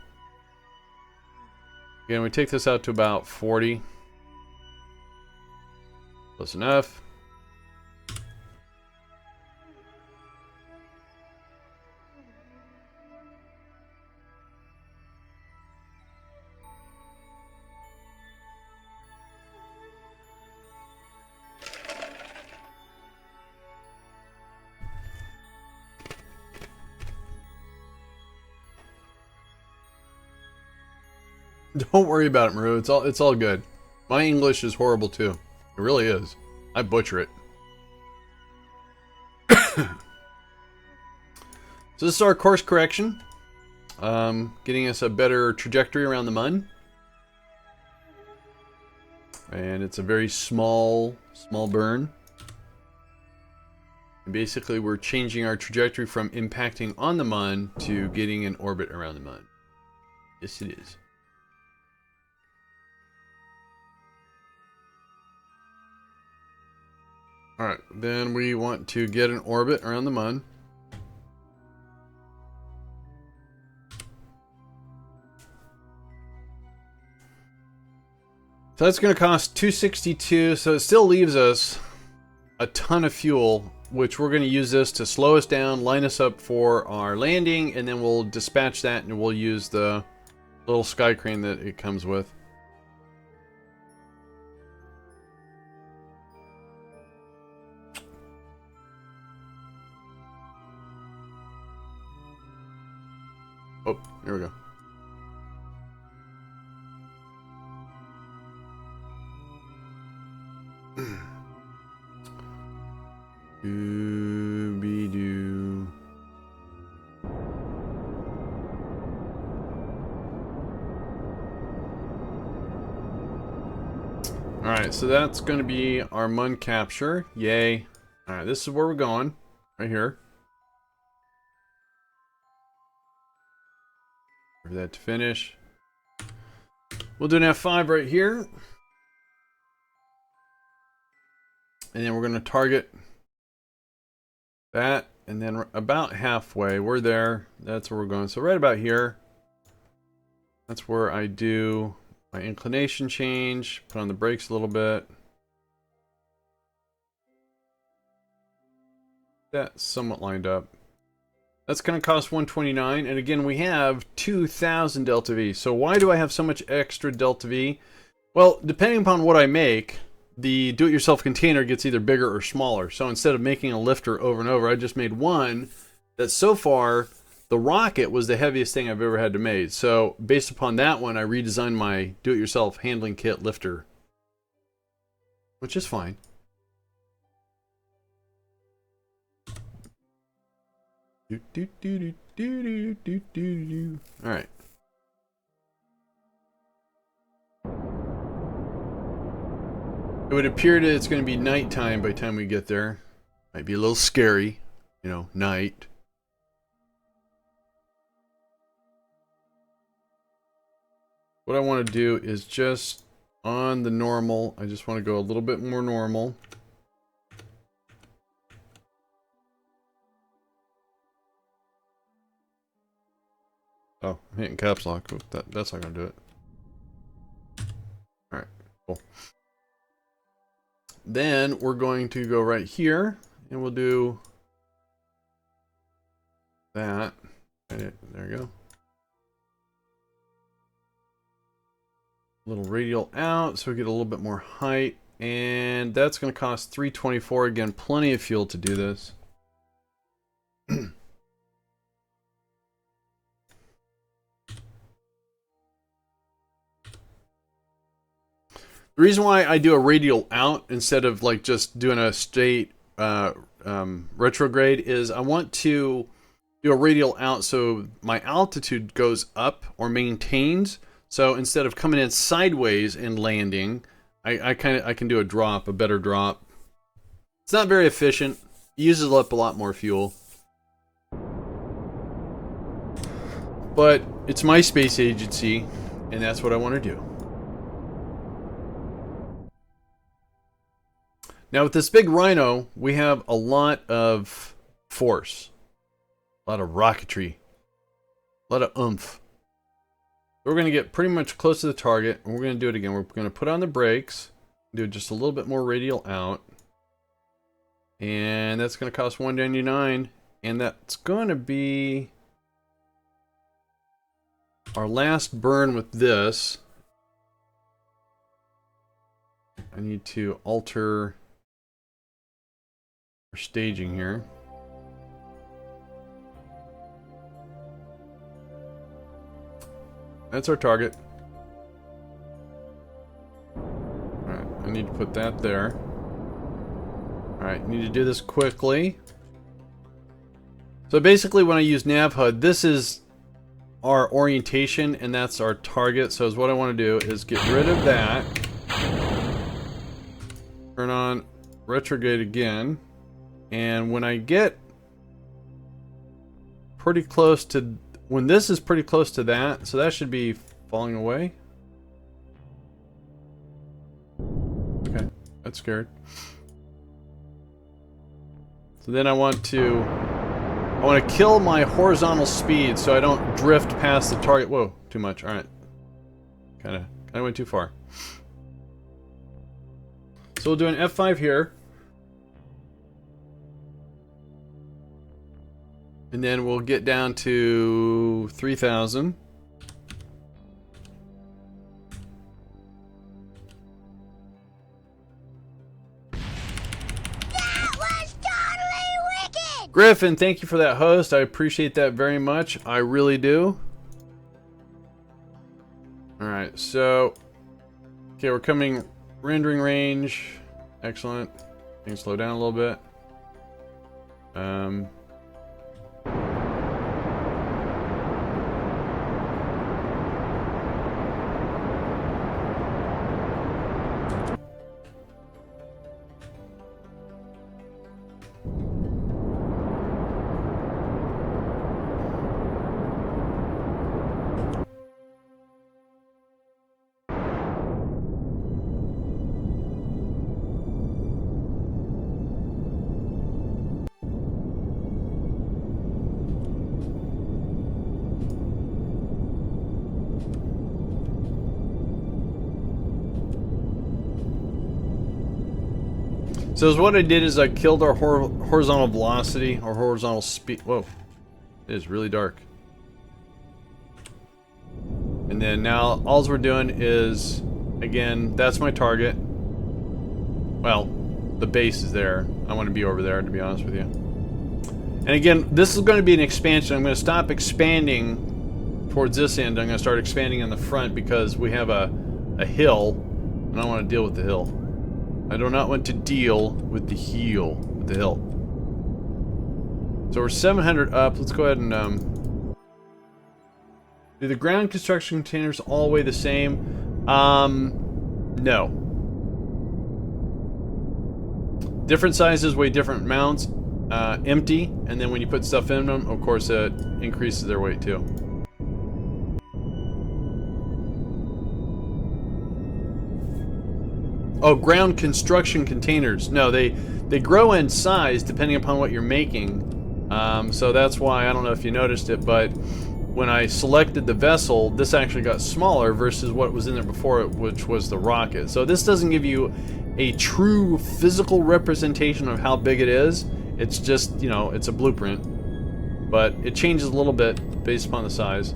Again, we take this out to about 40. Close enough. Don't worry about it, Maru. It's all good. My English is horrible too. It really is. I butcher it. So this is our course correction. Getting us a better trajectory around the Mun. And it's a very small burn. And basically we're changing our trajectory from impacting on the Mun to getting an orbit around the Mun. Yes, it is. Alright, then we want to get an orbit around the Mun. So that's going to cost $262, so it still leaves us a ton of fuel, which we're going to use this to slow us down, line us up for our landing, and then we'll dispatch that and we'll use the little sky crane that it comes with. Oh, here we go. Doo-be-doo. Alright, so that's going to be our Mun capture. Yay. Alright, this is where we're going. Right here. For that to finish. We'll do an F5 right here. And then we're going to target that. and then about halfway, we're there. That's where we're going. So right about here, that's where I do my inclination change, put on the brakes a little bit. That's somewhat lined up. That's going to cost 129, and again, we have 2,000 delta V. So why do I have so much extra delta V? Well, depending upon what I make, the do-it-yourself container gets either bigger or smaller. So instead of making a lifter over and over, I just made one that so far, the rocket was the heaviest thing I've ever had to make. So based upon that one, I redesigned my do-it-yourself handling kit lifter, which is fine. All right. It would appear that it's going to be nighttime by the time we get there. Might be a little scary, you know, night. What I want to do is just on the normal, I just want to go a little bit more normal. Oh, I'm hitting caps lock. Oop, that's not going to do it. Alright, cool. Then we're going to go right here, and we'll do that. There we go. A little radial out, so we get a little bit more height. And that's going to cost 324. Again, plenty of fuel to do this. The reason why I do a radial out instead of like just doing a straight retrograde is I want to do a radial out so my altitude goes up or maintains. So instead of coming in sideways and landing, I can do a drop, a better drop. It's not very efficient. It uses up a lot more fuel. But it's my space agency, and that's what I want to do. Now with this big Rhino, we have a lot of force, a lot of rocketry, a lot of oomph. We're going to get pretty much close to the target, and we're going to do it again. We're going to put on the brakes, do just a little bit more radial out, and that's going to cost $199, and that's going to be our last burn with this. I need to alter our staging here. That's our target. Alright, I need to put that there. Alright, need to do this quickly. So basically when I use nav HUD, this is our orientation and that's our target. So what I want to do is get rid of that. Turn on retrograde again. And when I get pretty close to, when this is pretty close to that, so that should be falling away. Okay, that's scared. So then I want to kill my horizontal speed so I don't drift past the target. Whoa, too much. All right, kind of went too far. So we'll do an F5 here. And then we'll get down to 3,000. That was totally wicked! Griffin, thank you for that host. I appreciate that very much. I really do. Alright, so... Okay, we're coming rendering range. Excellent. Can slow down a little bit. So what I did is I killed our horizontal velocity, or horizontal speed. Whoa, it is really dark. And then now all we're doing is, again, that's my target. Well, the base is there. I want to be over there, to be honest with you. And again, this is going to be an expansion. I'm going to stop expanding towards this end. I'm going to start expanding in the front because we have a hill, and I don't want to deal with the hill. I do not want to deal with the hill. So we're 700 up. Let's go ahead and do the ground construction containers all weigh the same? No. Different sizes weigh different amounts. Empty, and then when you put stuff in them, of course, it increases their weight too. Oh, ground construction containers. No, they grow in size depending upon what you're making. So that's why, I don't know if you noticed it, but when I selected the vessel, this actually got smaller versus what was in there before, which was the rocket. So this doesn't give you a true physical representation of how big it is. It's just, you know, it's a blueprint. But it changes a little bit based upon the size.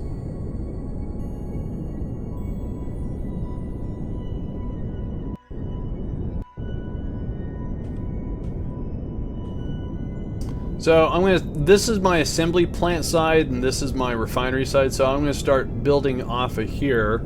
So I'm gonna, this is my assembly plant side and this is my refinery side, so I'm gonna start building off of here.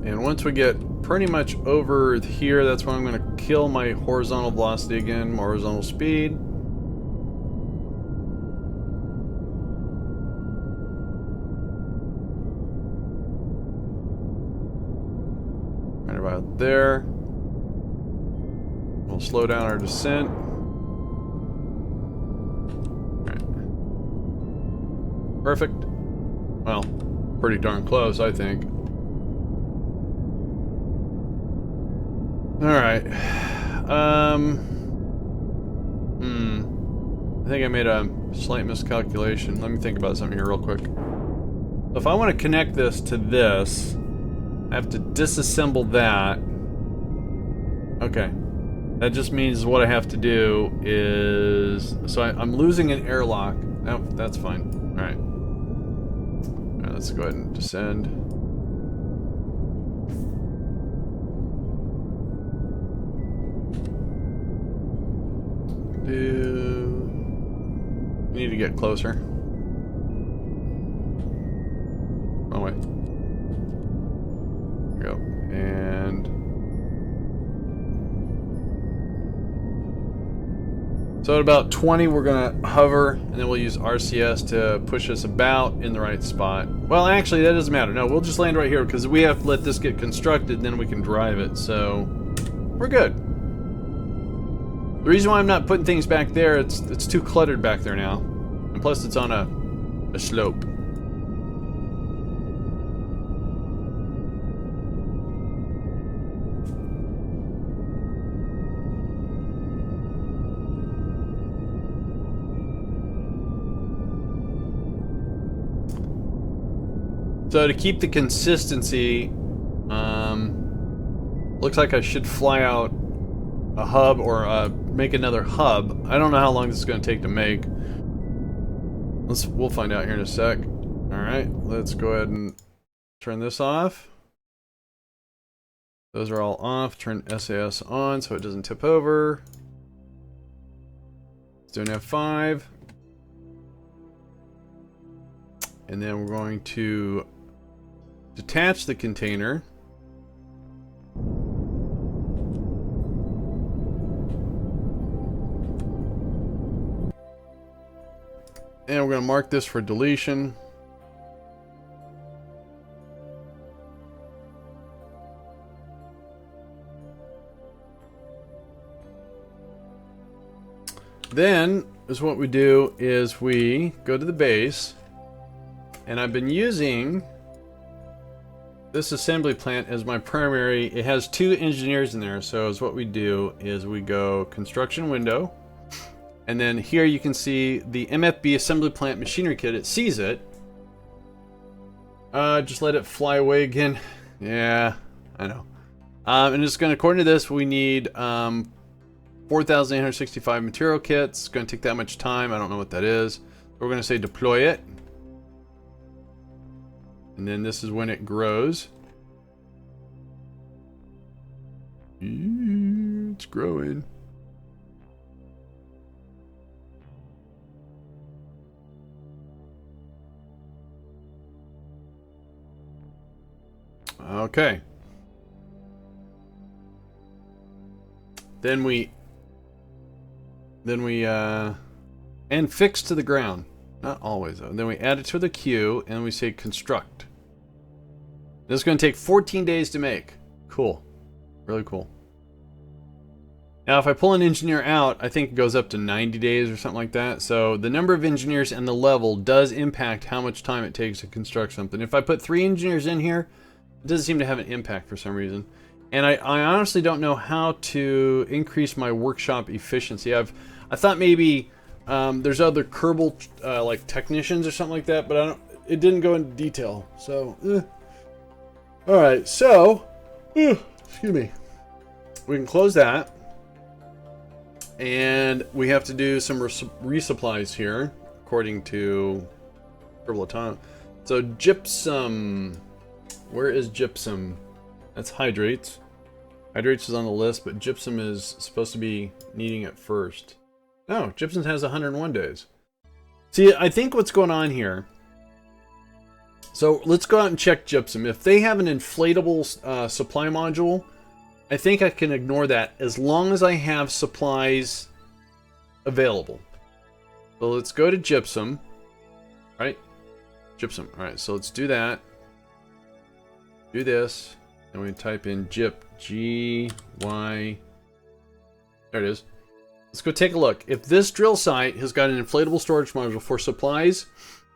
And once we get pretty much over here, that's when I'm gonna kill my horizontal velocity again, my horizontal speed. About there. We'll slow down our descent. Alright. Perfect. Well, pretty darn close, I think. Alright. I think I made a slight miscalculation. Let me think about something here real quick. If I want to connect this to this, I have to disassemble that. Okay. That just means what I have to do is... So I'm losing an airlock. Oh, that's fine. Alright. Alright, let's go ahead and descend. We need to get closer. Oh, wait. Go. And so at about 20 we're gonna hover, and then we'll use RCS to push us about in the right spot. Well, actually that doesn't matter. No, we'll just land right here because we have to let this get constructed, then we can drive it. So we're good. The reason why I'm not putting things back there, it's too cluttered back there now, and plus it's on a slope. So to keep the consistency, looks like I should fly out a hub or make another hub. I don't know how long this is going to take to make. We'll find out here in a sec. All right, let's go ahead and turn this off. Those are all off. Turn SAS on so it doesn't tip over. Let's do an F5. And then we're going to detach the container. And we're going to mark this for deletion. Then is what we do is we go to the base, and I've been using this assembly plant as my primary. It has 2 engineers in there, so is what we do is we go construction window, And then here you can see the MFB assembly plant machinery kit. It sees it. Just let it fly away again. Yeah, I know. And it's going to, according to this, we need 4,865 material kits. It's going to take that much time. I don't know what that is. We're going to say deploy it. And then this is when it grows. It's growing. Okay. Then we and fix to the ground. Not always though. Then we add it to the queue and we say construct. This is going to take 14 days to make. Cool. Really cool. Now if I pull an engineer out, I think it goes up to 90 days or something like that. So the number of engineers and the level does impact how much time it takes to construct something. If I put 3 engineers in here, it doesn't seem to have an impact for some reason. And I honestly don't know how to increase my workshop efficiency. I thought maybe there's other Kerbal like technicians or something like that, but it didn't go into detail. So, all right. So, excuse me. We can close that, and we have to do some resupplies here, according to Kerbal Autonomy. So gypsum. Where is gypsum? That's hydrates. Hydrates is on the list, but gypsum is supposed to be needing it first. No, gypsum has 101 days. See, I think what's going on here. So let's go out and check gypsum. If they have an inflatable supply module, I think I can ignore that as long as I have supplies available. So let's go to gypsum. Right? Gypsum. Alright, so let's do that. Do this. And we type in gyp. G-Y. There it is. Let's go take a look. If this drill site has got an inflatable storage module for supplies,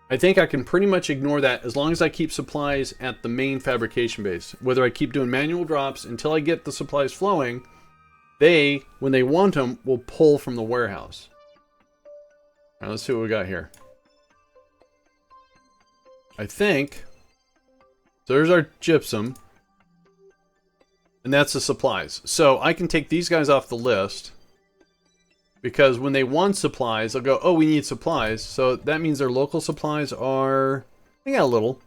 I think I can pretty much ignore that as long as I keep supplies at the main fabrication base. Whether I keep doing manual drops until I get the supplies flowing, they, when they want them, will pull from the warehouse. All right, let's see what we got here. I think, so there's our gypsum. And that's the supplies. So I can take these guys off the list. Because when they want supplies, they'll go, oh, we need supplies. So that means their local supplies are... They got a little.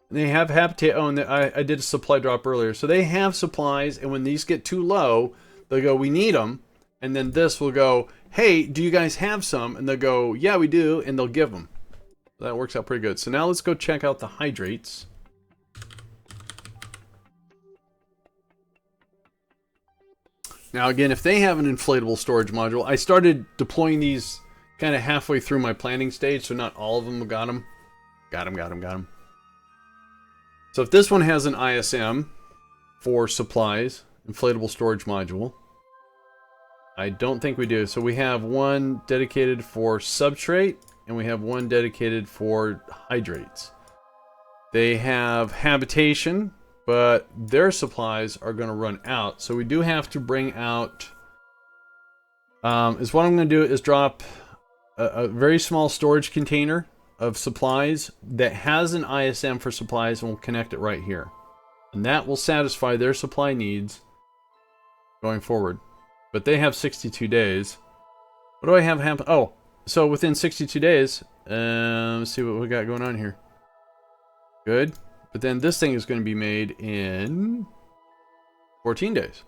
And they have habitat... Oh, and I did a supply drop earlier. So they have supplies, and when these get too low, they'll go, we need them. And then this will go, hey, do you guys have some? And they'll go, yeah, we do. And they'll give them. So that works out pretty good. So now let's go check out the hydrates. Now again, if they have an inflatable storage module, I started deploying these kind of halfway through my planning stage, so not all of them got them. Got them. So if this one has an ISM for supplies, inflatable storage module, I don't think we do. So we have one dedicated for substrate, and we have one dedicated for hydrates. They have habitation, but their supplies are going to run out. So we do have to bring out... is what I'm going to do is drop a very small storage container of supplies that has an ISM for supplies, and we'll connect it right here. And that will satisfy their supply needs going forward. But they have 62 days. What do I have happen? Oh, so within 62 days, let's see what we got going on here. Good. But then this thing is going to be made in 14 days.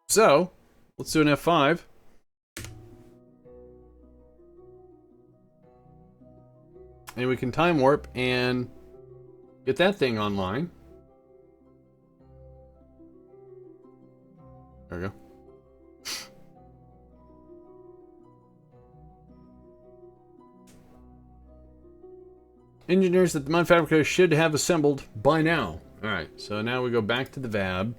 So, let's do an F5. And we can time warp and get that thing online. There we go. Engineers that the Mun Fabricator should have assembled by now. Alright, so now we go back to the VAB.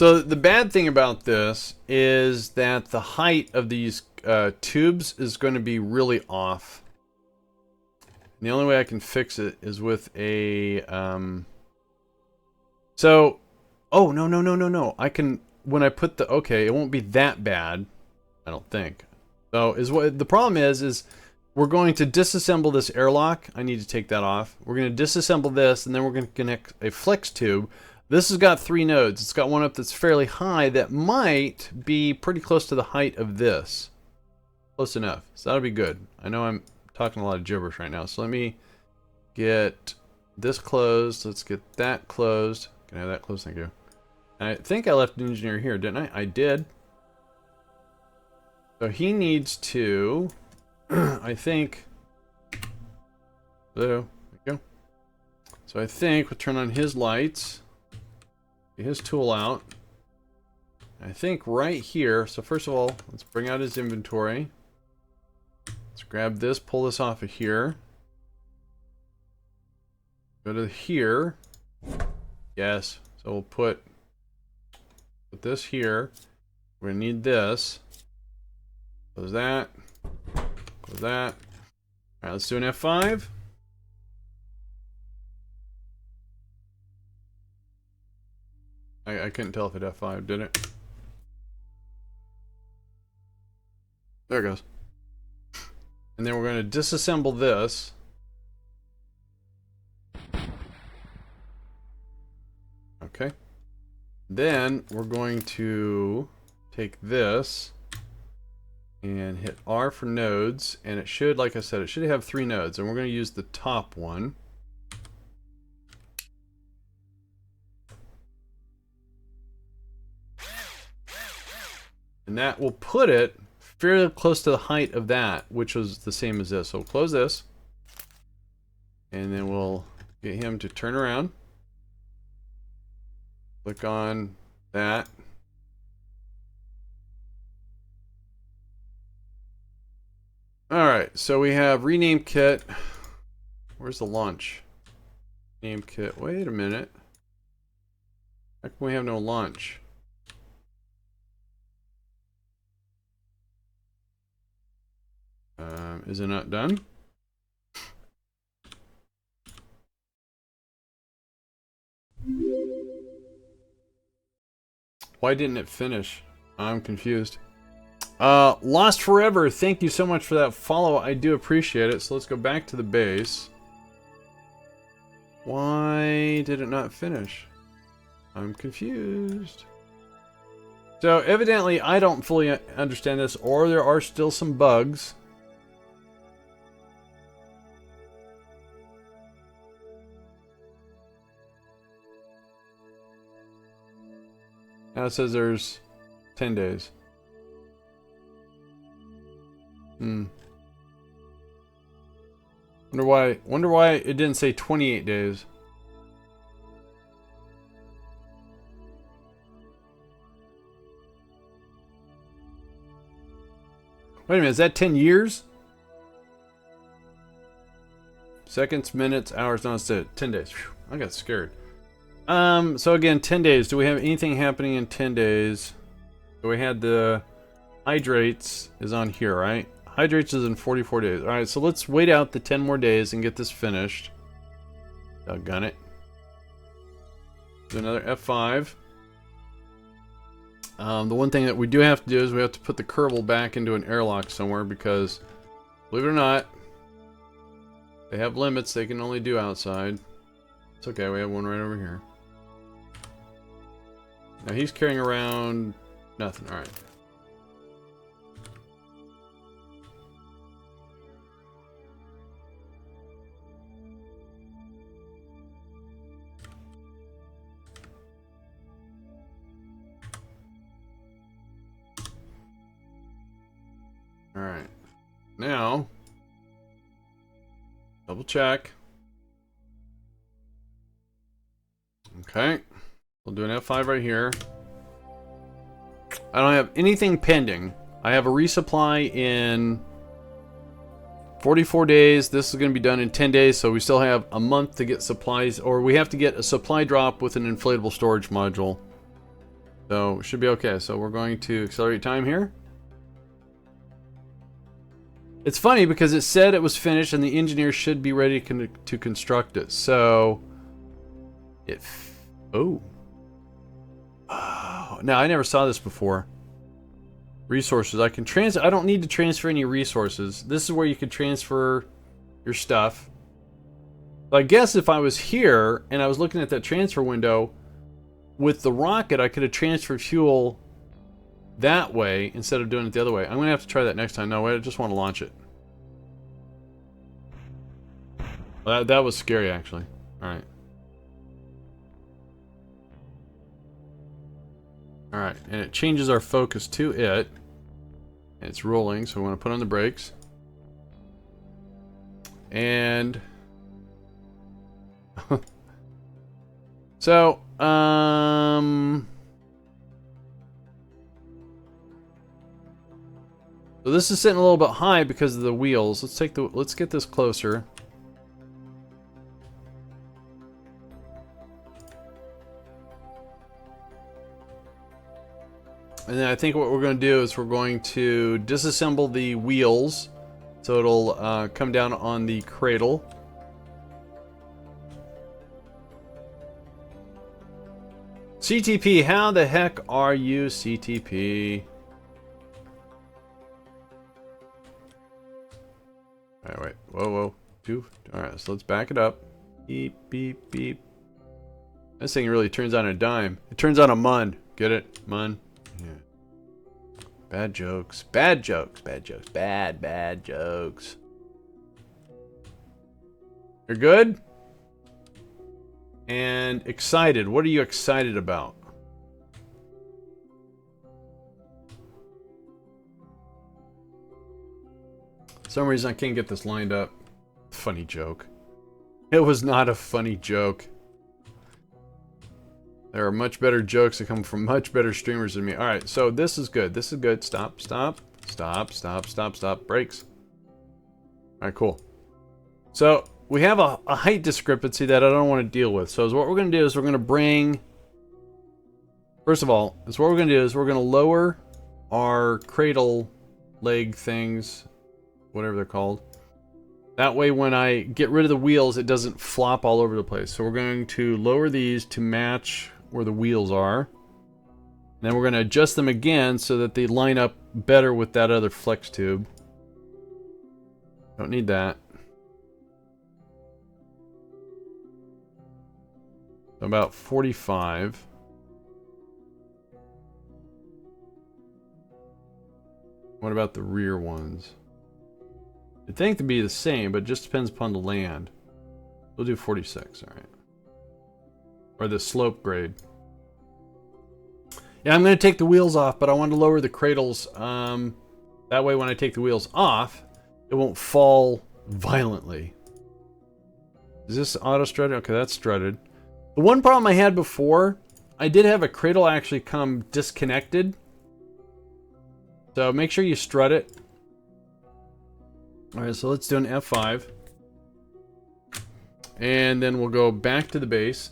So the bad thing about this is that the height of these tubes is going to be really off. And the only way I can fix it is with a... Oh, no. I can... When I put the... Okay, it won't be that bad. I don't think. So what the problem is we're going to disassemble this airlock. I need to take that off. We're going to disassemble this, and then we're going to connect a flex tube. This has got 3 nodes. It's got one up that's fairly high that might be pretty close to the height of this. Close enough. So that'll be good. I know I'm talking a lot of gibberish right now. So let me get this closed. Let's get that closed. Can I have that closed? Thank you. I think I left an engineer here, didn't I? I did. So he needs to, I think, there we go. So I think we'll turn on his lights, get his tool out. I think right here, so first of all, let's bring out his inventory. Let's grab this, pull this off of here. Go to here. Yes, so we'll put this here. We're gonna need this. Close that. Close that. Alright, let's do an F5. I couldn't tell if it F5 did it. There it goes. And then we're going to disassemble this. Okay. Then we're going to take this and hit R for nodes, and it should, like I said, it should have 3 nodes, and we're going to use the top one. And that will put it fairly close to the height of that, which was the same as this. So we'll close this, and then we'll get him to turn around. Click on that. Alright, so we have rename kit. Where's the launch? Name kit. Wait a minute. How come we have no launch? Is it not done? Why didn't it finish? I'm confused. Lost Forever, thank you so much for that follow. I do appreciate it. So let's go back to the base. Why did it not finish? I'm confused. So evidently I don't fully understand this, or there are still some bugs. Now it says there's 10 days. Wonder why it didn't say 28 days. Wait a minute, is that 10 years? Seconds, minutes, hours, no, it's 10 days. Whew, I got scared. So again, 10 days. Do we have anything happening in 10 days? So we had the hydrates is on here, right? Hydrates is in 44 days. Alright, so let's wait out the 10 more days and get this finished. Doggone it. Do another F5. The one thing that we do have to do is we have to put the Kerbal back into an airlock somewhere because, believe it or not, they have limits they can only do outside. It's okay, we have one right over here. Now he's carrying around nothing. Alright. Alright. Now, double check. Okay. We'll do an F5 right here. I don't have anything pending. I have a resupply in 44 days. This is going to be done in 10 days, so we still have a month to get supplies, or we have to get a supply drop with an inflatable storage module. So should be okay. So we're going to accelerate time here. It's funny because it said it was finished and the engineer should be ready to construct it. So oh, now I never saw this before. Resources. I don't need to transfer any resources. This is where you can transfer your stuff. So I guess if I was here and I was looking at that transfer window with the rocket, I could have transferred fuel that way instead of doing it the other way. I'm gonna have to try that next time. No, I just want to launch it. That was scary, actually. All right. All right, and it changes our focus to it. It's rolling, so we want to put on the brakes. And so, so this is sitting a little bit high because of the wheels. Let's get this closer. And then I think what we're going to do is we're going to disassemble the wheels so it'll come down on the cradle. CTP, how the heck are you, CTP? Alright, wait. Whoa. Alright, so let's back it up. Beep, beep, beep. This thing really turns on a dime. It turns on a mun. Get it? Mun. Yeah. Bad jokes. Bad jokes. Bad jokes. Bad jokes. You're good? And excited. What are you excited about? For some reason I can't get this lined up. Funny joke. It was not a funny joke. There are much better jokes that come from much better streamers than me. Alright, so this is good. This is good. Stop. Brakes. Alright, cool. So, we have a height discrepancy that I don't want to deal with. So, what we're going to do is we're going to bring... First of all, what we're going to do is we're going to lower our cradle leg things, whatever they're called. That way when I get rid of the wheels, it doesn't flop all over the place. So we're going to lower these to match where the wheels are. Then we're going to adjust them again so that they line up better with that other flex tube. Don't need that. About 45. What about the rear ones? You'd think to be the same, but it just depends upon the land. We'll do 46, alright. Or the slope grade. Yeah, I'm going to take the wheels off, but I want to lower the cradles. That way when I take the wheels off, it won't fall violently. Is this auto-strutted? Okay, that's strutted. The one problem I had before, I did have a cradle actually come disconnected. So make sure you strut it. Alright, so let's do an F5. And then we'll go back to the base.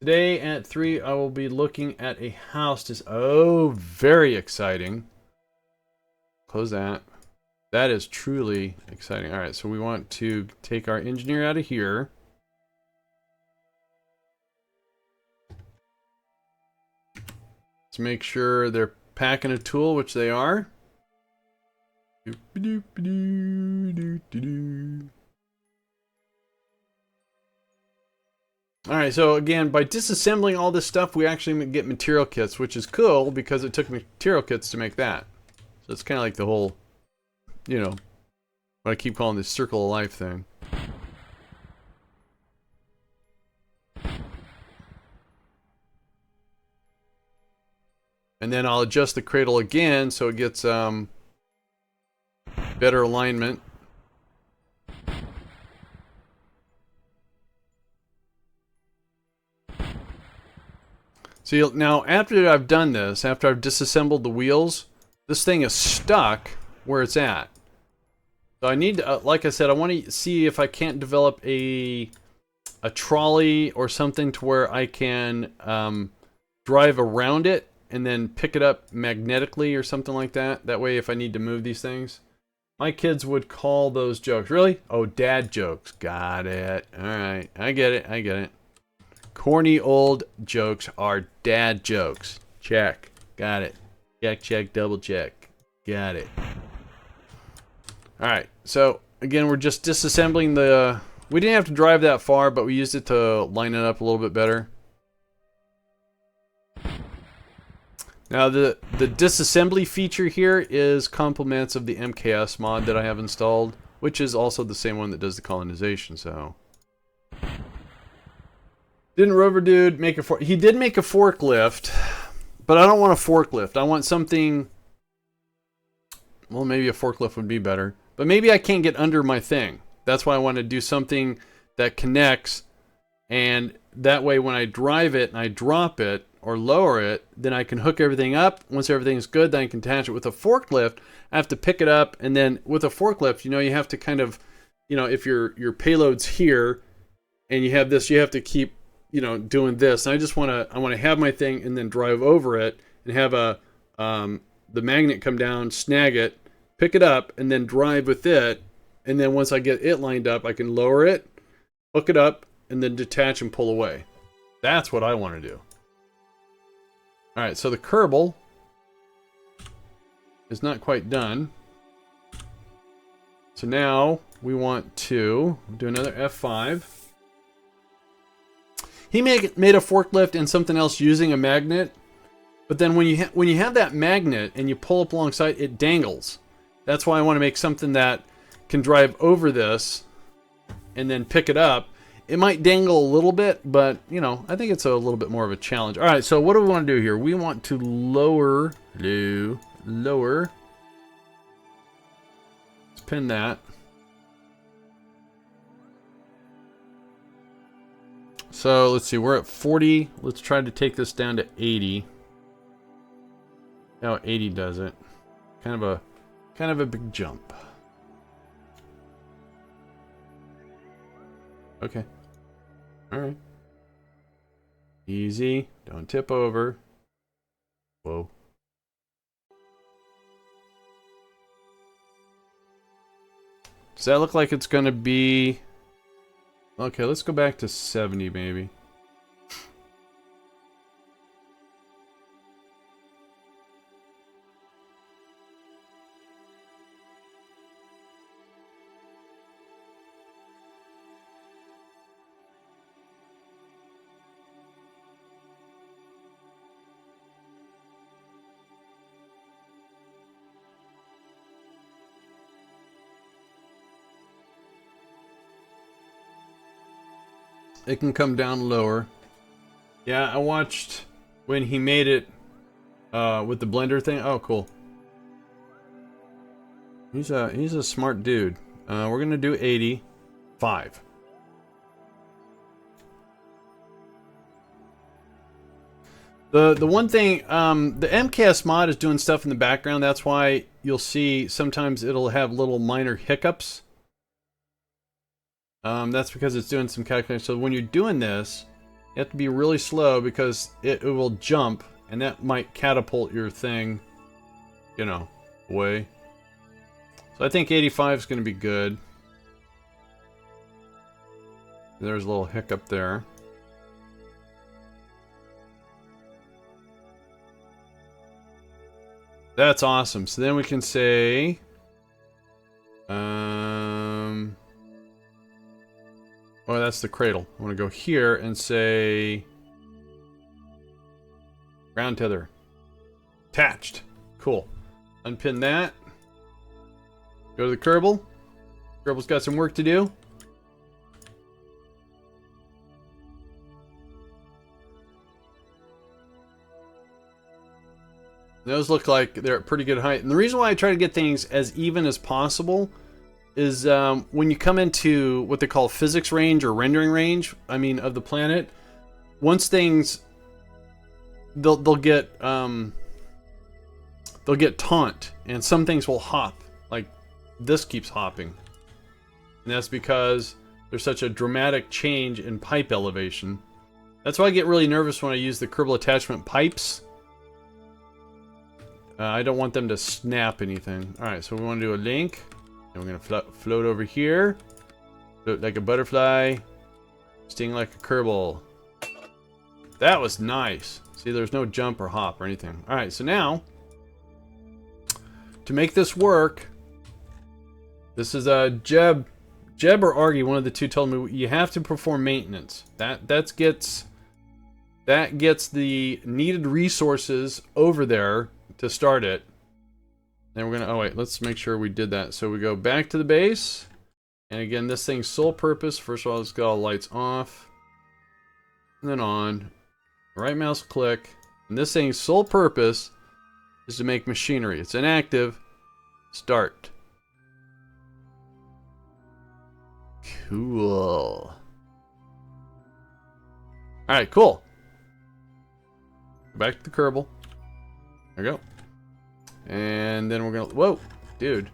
Today at 3, I will be looking at a house. Oh, very exciting. Close that. That is truly exciting. Alright, so we want to take our engineer out of here. Let's make sure they're packing a tool, which they are. Alright, so again, by disassembling all this stuff, we actually get material kits, which is cool because it took material kits to make that. So it's kind of like the whole, you know, what I keep calling this circle of life thing. And then I'll adjust the cradle again so it gets better alignment. See, now after I've done this, after I've disassembled the wheels, this thing is stuck where it's at. So I need to, like I said, I want to see if I can't develop a a trolley or something to where I can drive around it and then pick it up magnetically or something like that. That way if I need to move these things. My kids would call those jokes. Really? Oh, dad jokes. Got it. Alright. I get it. I get it. Corny old jokes are dad jokes. Check. Got it. Check, check, double check. Got it. Alright. So, again, we're just disassembling the... We didn't have to drive that far, but we used it to line it up a little bit better. Now the disassembly feature here is compliments of the MKS mod that I have installed, which is also the same one that does the colonization, so. Didn't Rover Dude make a he did make a forklift, but I don't want a forklift. I want something, well, maybe a forklift would be better, but maybe I can't get under my thing. That's why I want to do something that connects, and that way when I drive it and I drop it, or lower it, then I can hook everything up. Once everything's good, then I can attach it. With a forklift, I have to pick it up, and then with a forklift, you know, you have to kind of, you know, if your payload's here, and you have this, you have to keep, you know, doing this. And I just want to have my thing and then drive over it and have a the magnet come down, snag it, pick it up, and then drive with it. And then once I get it lined up, I can lower it, hook it up, and then detach and pull away. That's what I want to do. Alright, so the Kerbal is not quite done. So now we want to do another F5. He made a forklift and something else using a magnet, but then when you have that magnet and you pull up alongside, it dangles. That's why I want to make something that can drive over this and then pick it up. It might dangle a little bit, but, you know, I think it's a little bit more of a challenge. All right, so what do we want to do here? We want to lower. Let's pin that. So, let's see. We're at 40. Let's try to take this down to 80. How 80 does it. Kind of a big jump. Okay. Alright. Easy. Don't tip over. Whoa. Does that look like it's gonna be... Okay, let's go back to 70 maybe. It can come down lower. Yeah, I watched when he made it with the blender thing. Oh, cool. He's a smart dude. We're gonna do 85. The one thing, the MKS mod is doing stuff in the background. That's why you'll see sometimes it'll have little minor hiccups. That's because it's doing some calculation. So when you're doing this, you have to be really slow because it will jump, and that might catapult your thing, you know, away. So I think 85 is going to be good. There's a little hiccup there. That's awesome. So then we can say... Oh, that's the cradle. I want to go here and say... Ground tether. Attached. Cool. Unpin that. Go to the Kerbal. Kerbal's got some work to do. Those look like they're at pretty good height. And the reason why I try to get things as even as possible is when you come into what they call physics range or rendering range, I mean, of the planet, once things, they'll get taunt, and some things will hop. Like this keeps hopping, and that's because there's such a dramatic change in pipe elevation. That's why I get really nervous when I use the Kerbal attachment pipes. I don't want them to snap anything. Alright, so we want to do a link. And we're going to float over here. Float like a butterfly. Sting like a Kerbal. That was nice. See, there's no jump or hop or anything. Alright, so now, to make this work, this is a Jeb or Argy, one of the two, told me you have to perform maintenance. That gets the needed resources over there to start it. Then we're gonna, oh wait, let's make sure we did that. So we go back to the base, and again, this thing's sole purpose, first of all, let's get all the lights off, and then on, right mouse click, and this thing's sole purpose is to make machinery. It's inactive. Start. Cool. Alright, cool. Back to the Kerbal. There we go. And then we're gonna, whoa, dude.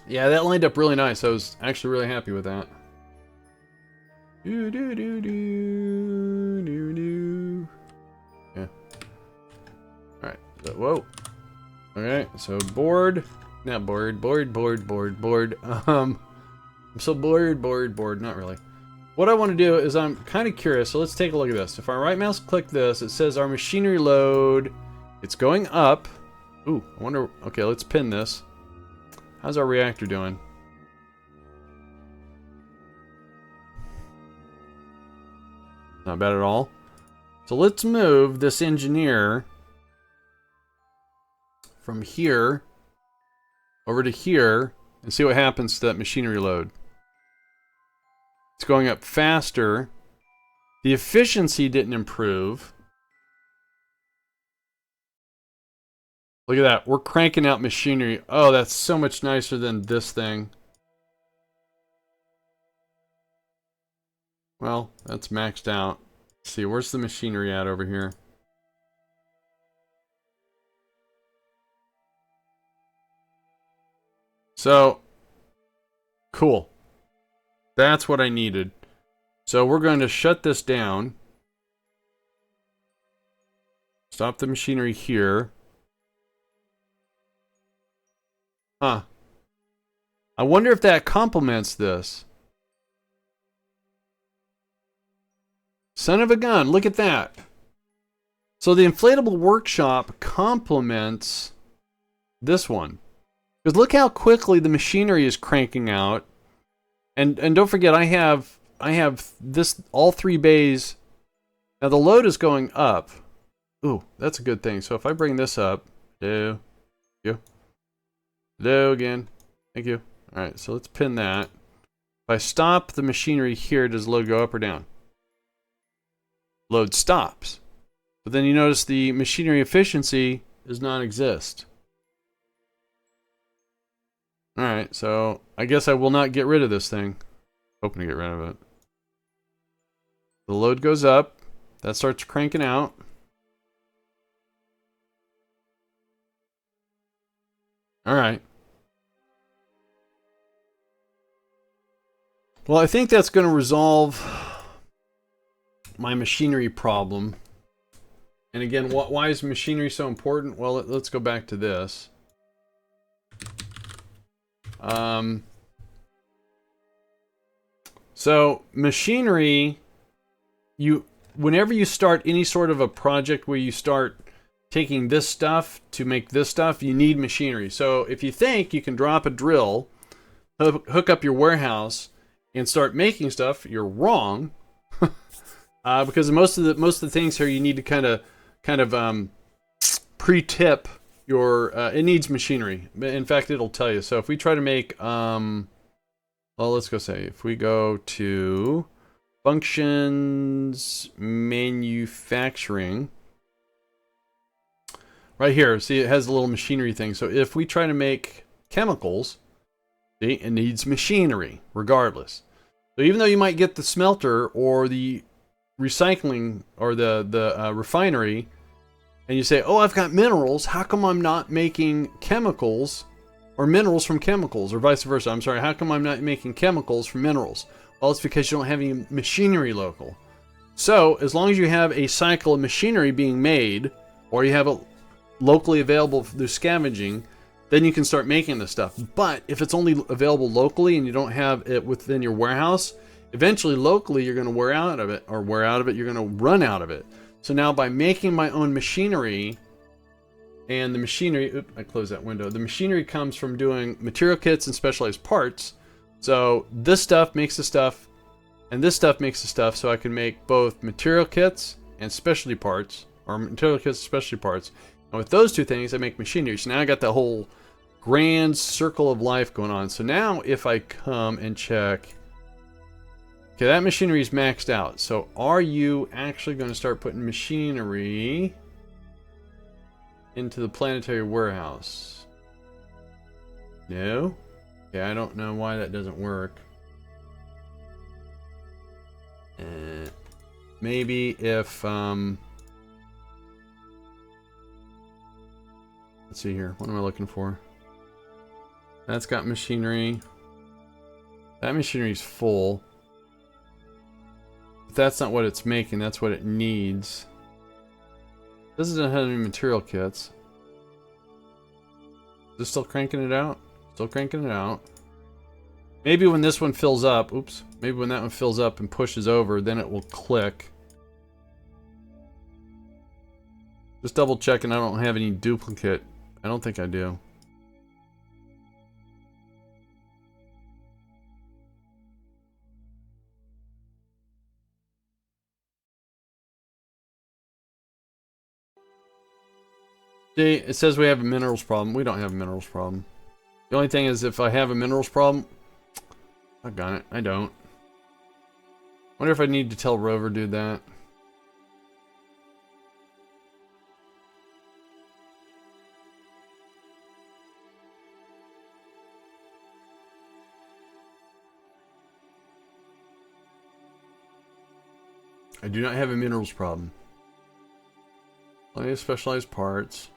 Yeah, that lined up really nice. I was actually really happy with that. Yeah. Alright, so, whoa. Okay, so board. Not board. I'm so bored. Not really. What I want to do is, I'm kind of curious, so let's take a look at this. If I right mouse click this, it says our machinery load, it's going up. Ooh, I wonder, okay, let's pin this. How's our reactor doing? Not bad at all. So let's move this engineer from here over to here and see what happens to that machinery load. It's going up faster. The efficiency didn't improve. Look at that. We're cranking out machinery. Oh, that's so much nicer than this thing. Well, that's maxed out. Let's see, where's the machinery at over here? So, cool. That's what I needed. So we're going to shut this down. Stop the machinery here. Huh. I wonder if that complements this. Son of a gun, look at that. So the inflatable workshop complements this one. Because look how quickly the machinery is cranking out. And don't forget, I have this, all three bays. Now the load is going up. Ooh, that's a good thing. So if I bring this up, hello again. Thank you. All right, so let's pin that. If I stop the machinery here, does load go up or down? Load stops. But then you notice the machinery efficiency does not exist. Alright, so I guess I will not get rid of this thing. Hoping to get rid of it. The load goes up. That starts cranking out. Alright. Well, I think that's going to resolve my machinery problem. And again, why is machinery so important? Well, let's go back to this. So machinery, whenever you start any sort of a project where you start taking this stuff to make this stuff, you need machinery. So if you think you can drop a drill, hook up your warehouse, and start making stuff, you're wrong. Because most of the things here you need to kind of pre-tip your. It needs machinery. In fact, it'll tell you. So if we try to make, well, let's go say if we go to functions manufacturing. Right here, see it has a little machinery thing. So if we try to make chemicals, see, it needs machinery regardless. So even though you might get the smelter or the recycling or the refinery, and you say, oh, I've got minerals, how come I'm not making chemicals or minerals from chemicals, or vice versa. I'm sorry, how come I'm not making chemicals from minerals? Well, it's because you don't have any machinery local. So, as long as you have a cycle of machinery being made, or you have it locally available through scavenging, then you can start making this stuff. But if it's only available locally and you don't have it within your warehouse, eventually locally you're going to wear out of it, or you're going to run out of it. So now by making my own machinery, and the machinery, oops, I closed that window. The machinery comes from doing material kits and specialized parts. So this stuff makes the stuff, and this stuff makes the stuff, so I can make both material kits and specialty parts, or material kits and specialty parts. And with those two things, I make machinery. So now I got that whole grand circle of life going on. So now if I come and check, okay, that machinery is maxed out. So are you actually going to start putting machinery into the planetary warehouse? No? Okay, I don't know why that doesn't work. Maybe if, let's see here. What am I looking for? That's got machinery. That machinery's full. But that's not what it's making. That's what it needs. This doesn't have any material kits. Is this still cranking it out? Still cranking it out. Maybe when this one fills up, oops. Maybe when that one fills up and pushes over, then it will click. Just double checking I don't have any duplicate. I don't think I do. See, it says we have a minerals problem. We don't have a minerals problem. The only thing is if I have a minerals problem, I got it. I don't. Wonder if I need to tell Rover do that. I do not have a minerals problem. Plenty of specialized parts.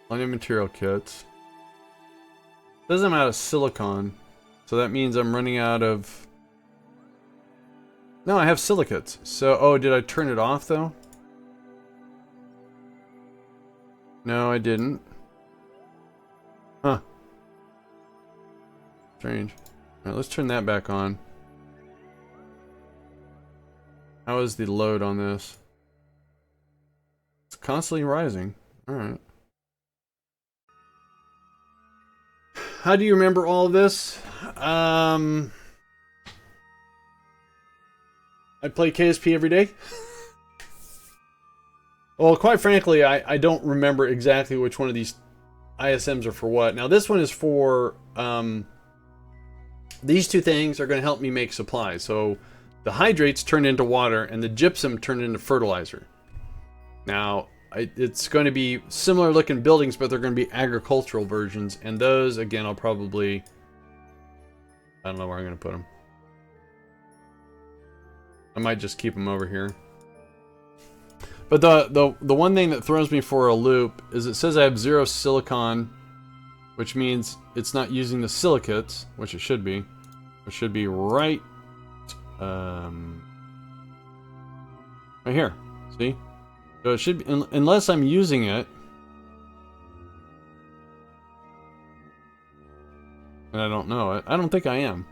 Plenty of material kits. Says I'm out of silicon. So that means I'm running out of... No, I have silicates. So, oh, did I turn it off though? No, I didn't. Huh. Strange. Alright, let's turn that back on. How is the load on this? It's constantly rising. Alright. How do you remember all of this? I play KSP every day. Well, quite frankly, I don't remember exactly which one of these ISMs are for what. Now, this one is for... these two things are going to help me make supplies. So, the hydrates turn into water, and the gypsum turn into fertilizer. Now, it's going to be similar looking buildings, but they're going to be agricultural versions. And those, again, I'll probably... I don't know where I'm going to put them. I might just keep them over here. But the one thing that throws me for a loop is it says I have 0 silicon, which means it's not using the silicates, which it should be. It should be right here. See? So it should be, unless I'm using it. And I don't know it. I don't think I am.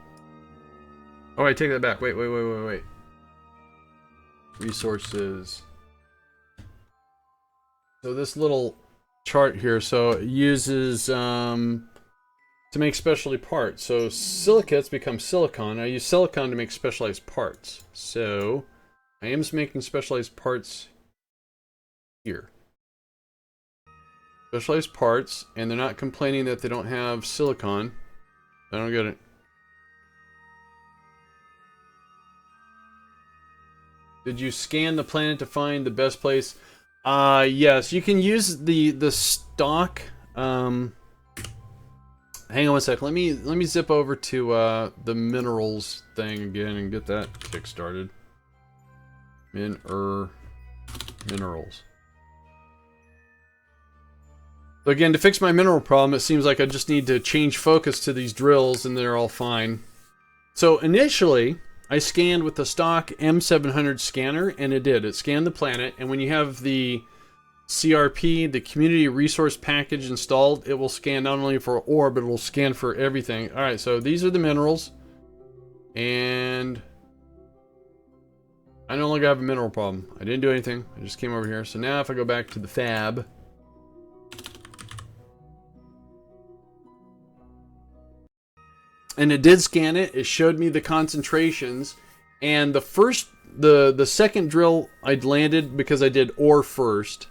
Oh, I take that back. Wait. Resources. So this little chart here, so it uses to make specialty parts. So silicates become silicon. I use silicon to make specialized parts. So I am making specialized parts here. Specialized parts, and they're not complaining that they don't have silicon. I don't get it. Did you scan the planet to find the best place? Yes, you can use the stock. Hang on one sec. Let me zip over to the minerals thing again and get that kick started. Minerals. So again, to fix my mineral problem, it seems like I just need to change focus to these drills and they're all fine. So initially, I scanned with the stock M700 scanner, and it did. It scanned the planet, and when you have the CRP, the Community Resource Package installed, it will scan not only for ore, but it will scan for everything. Alright, so these are the minerals, and I no longer have a mineral problem. I didn't do anything. I just came over here. So now if I go back to the fab, and it did scan it. It showed me the concentrations, and the second drill I'd landed because I did ore first,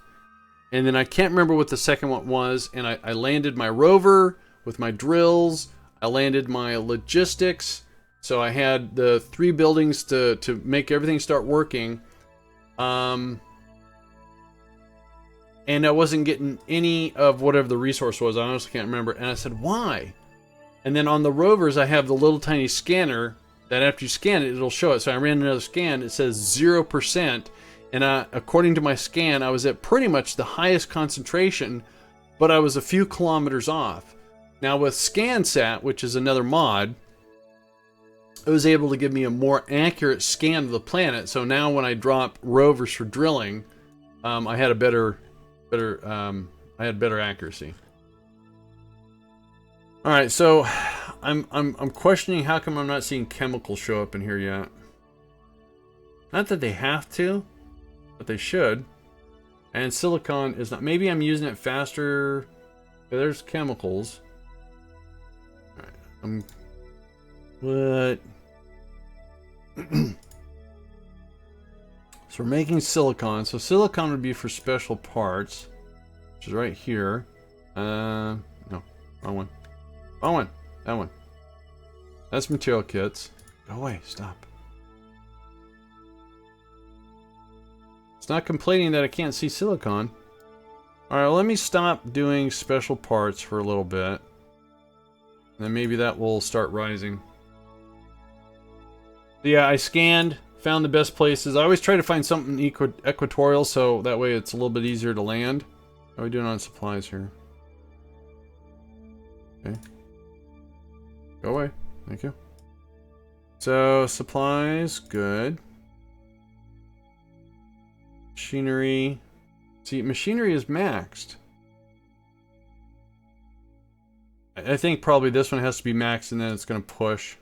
and then I can't remember what the second one was, and I landed my rover with my drills. I landed my logistics. So I had the 3 buildings to make everything start working. And I wasn't getting any of whatever the resource was. I honestly can't remember. And I said, why? And then on the rovers, I have the little tiny scanner that after you scan it, it'll show it. So I ran another scan. It says 0%. And according to my scan, I was at pretty much the highest concentration, but I was a few kilometers off. Now with ScanSat, which is another mod, it was able to give me a more accurate scan of the planet. So now when I drop rovers for drilling, I had a better accuracy. All right, so I'm questioning how come I'm not seeing chemicals show up in here yet. Not that they have to, but they should. And silicon is not. Maybe I'm using it faster. Okay, there's chemicals. All right, what? So we're making silicon. So silicon would be for special parts, which is right here. No, wrong one. Wrong one. That one. That's material kits. Go away. Stop. It's not complaining that I can't see silicon. All right, let me stop doing special parts for a little bit. Then maybe that will start rising. Yeah, I scanned, found the best places. I always try to find something equatorial, so that way it's a little bit easier to land. How are we doing on supplies here? Okay. Go away. Thank you. So, supplies, good. Machinery. See, machinery is maxed. I think probably this one has to be maxed and then it's going to push.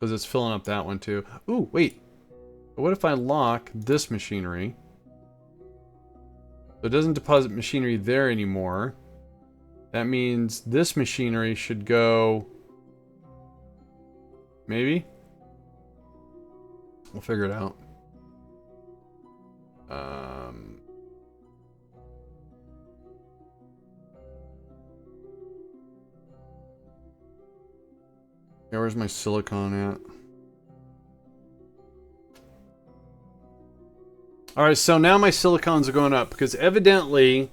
Because it's filling up that one too. Ooh, wait. But what if I lock this machinery? So it doesn't deposit machinery there anymore. That means this machinery should go... Maybe? We'll figure it out. Yeah, where's my silicon at? Alright, so now my silicons are going up because evidently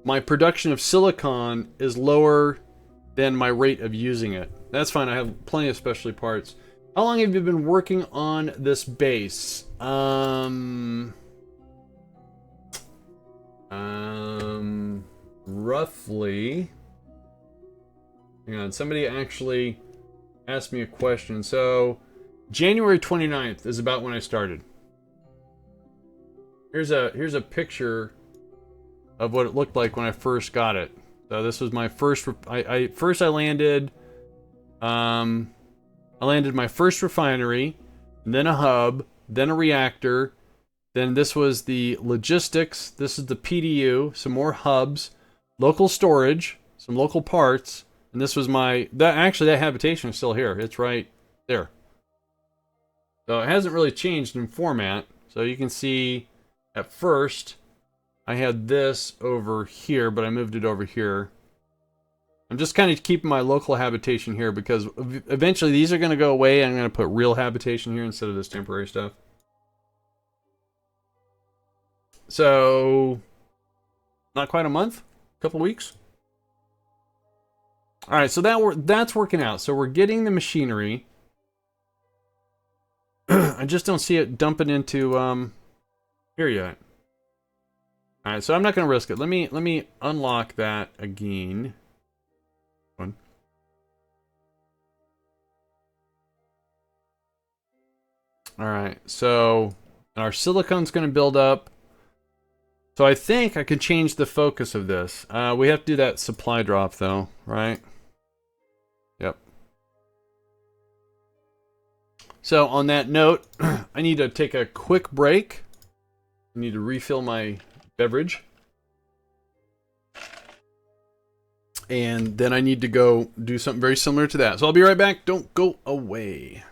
my production of silicon is lower than my rate of using it. That's fine, I have plenty of specialty parts. How long have you been working on this base? Roughly... Hang on, somebody actually asked me a question. So, January 29th is about when I started. Here's a picture of what it looked like when I first got it. So this was my first. I landed. I landed my first refinery, then a hub, then a reactor, then this was the logistics. This is the PDU. Some more hubs, local storage, some local parts, and this was my. That habitation is still here. It's right there. So it hasn't really changed in format. So you can see. At first, I had this over here, but I moved it over here. I'm just kind of keeping my local habitation here because eventually these are going to go away. I'm going to put real habitation here instead of this temporary stuff. So, not quite a month, a couple weeks. All right, so that's working out. So we're getting the machinery. I just don't see it dumping into... here yet. All right, so I'm not going to risk it. Let me unlock that again. One. All right, so our silicon's going to build up. So I think I can change the focus of this. We have to do that supply drop though, right? Yep. So on that note, I need to take a quick break. I need to refill my beverage. And then I need to go do something very similar to that. So I'll be right back. Don't go away.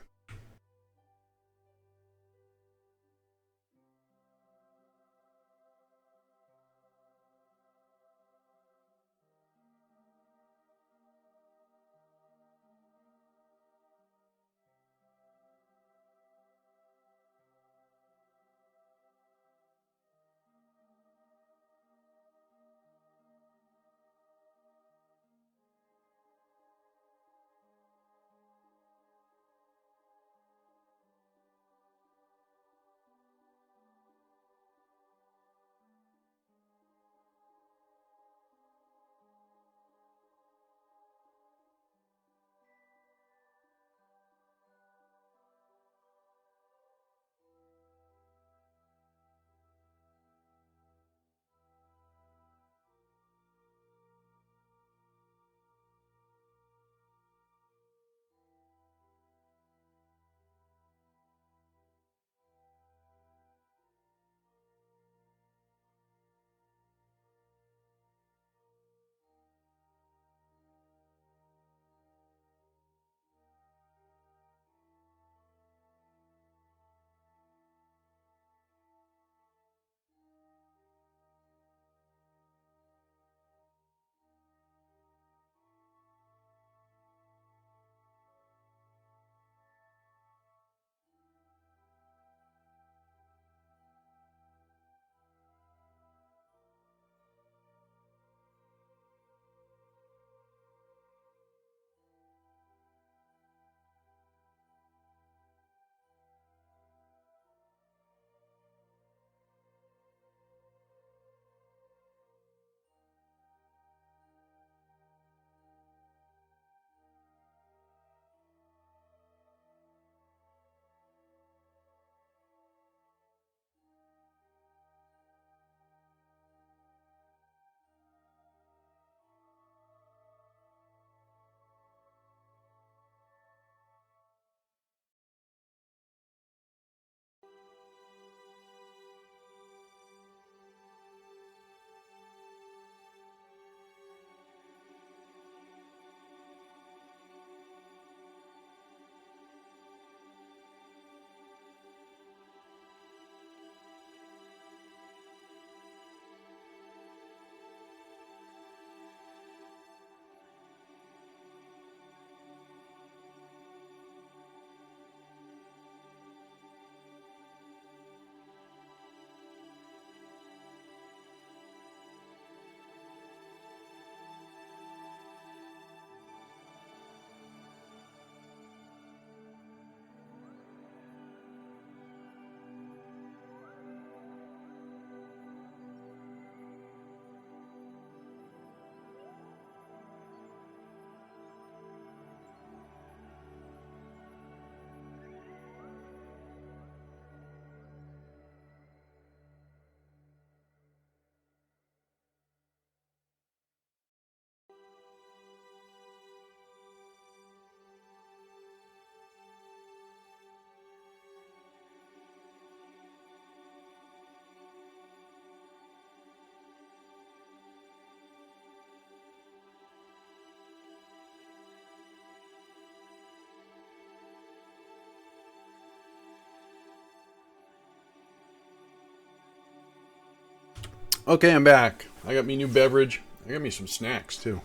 Okay, I'm back. I got me new beverage. I got me some snacks too.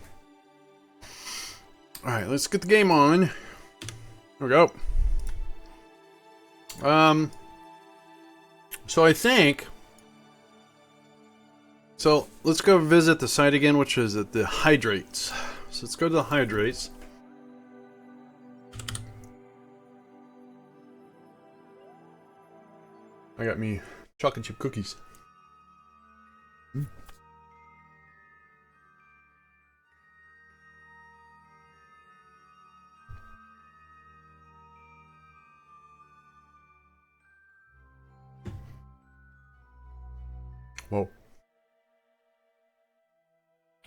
All right, let's get the game on. Here we go. So I think. So let's go visit the site again, which is at the hydrates. So let's go to the hydrates. I got me chocolate chip cookies. Whoa.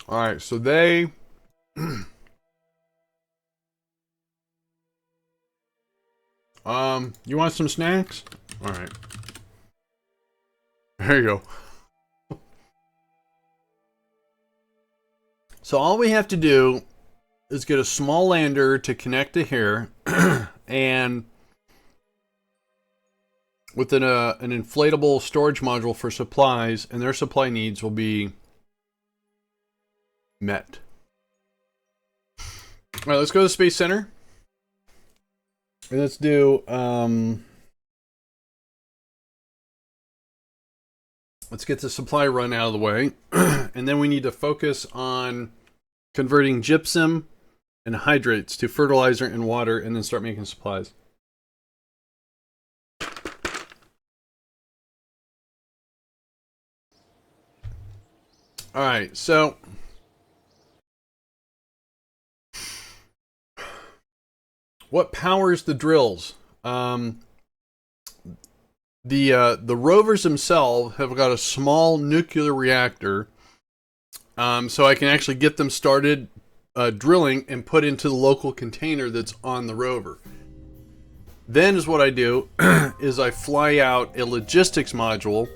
Alright, so they... you want some snacks? Alright. There you go. So all we have to do is get a small lander to connect to here, and with an inflatable storage module for supplies, and their supply needs will be met. All right, let's go to the Space Center. And let's do, let's get the supply run out of the way. And then we need to focus on converting gypsum and hydrates to fertilizer and water, and then start making supplies. All right, so what powers the drills? The rovers themselves have got a small nuclear reactor, so I can actually get them started drilling and put into the local container that's on the rover. Then is what I do is I fly out a logistics module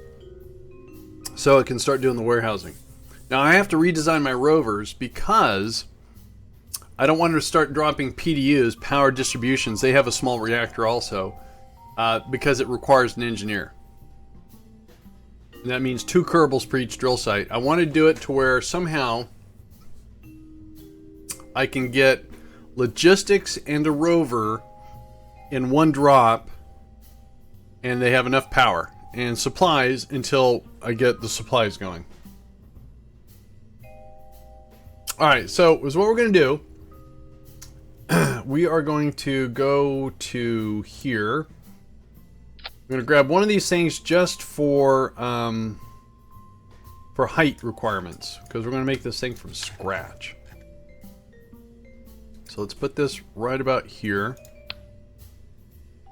so it can start doing the warehousing. Now I have to redesign my rovers because I don't want to start dropping PDUs, power distributions. They have a small reactor also, because it requires an engineer. And that means 2 Kerbals per each drill site. I want to do it to where somehow I can get logistics and a rover in one drop, and they have enough power and supplies until I get the supplies going. Alright, so is what we're going to do. We are going to go to here. I'm going to grab one of these things just for height requirements, because we're going to make this thing from scratch. So let's put this right about here.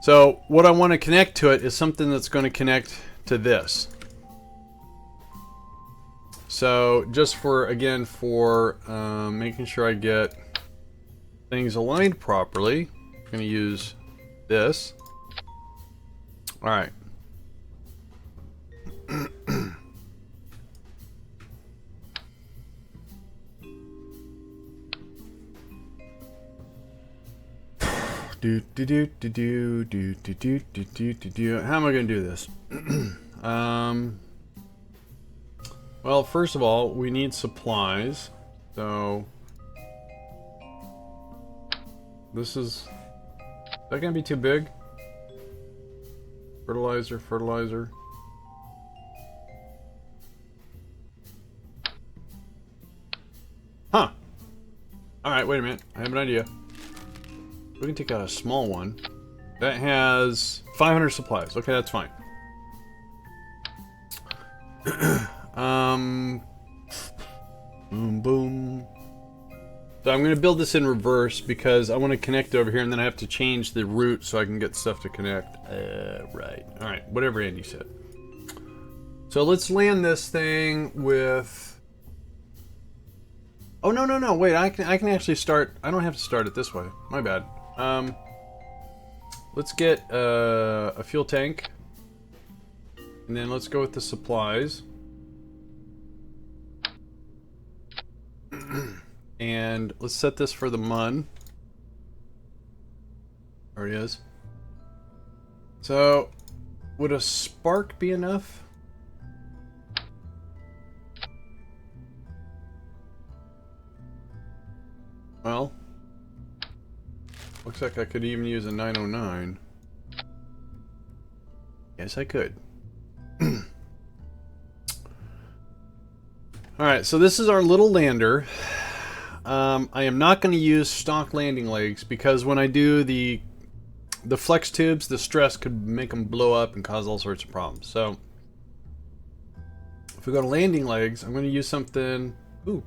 So what I want to connect to it is something that's going to connect to this. So just for, again, for making sure I get things aligned properly, I'm going to use this. All right. How am I going to do this? Well, first of all, we need supplies. So this is that going to be too big? Fertilizer. Huh. Alright, wait a minute. I have an idea. We can take out a small one. That has 500 supplies. Okay, that's fine. Boom. So I'm going to build this in reverse because I want to connect over here, and then I have to change the route so I can get stuff to connect. Right. Alright, whatever Andy said. So let's land this thing with... Oh, no. Wait, I can actually start... I don't have to start it this way. My bad. Let's get a fuel tank. And then let's go with the supplies. And let's set this for the Mun. There it is. So, would a spark be enough? Well, looks like I could even use a 909. Yes, I could. Alright, so this is our little lander. I am not going to use stock landing legs because when I do the flex tubes, the stress could make them blow up and cause all sorts of problems. So, if we go to landing legs, I'm going to use something... Ooh,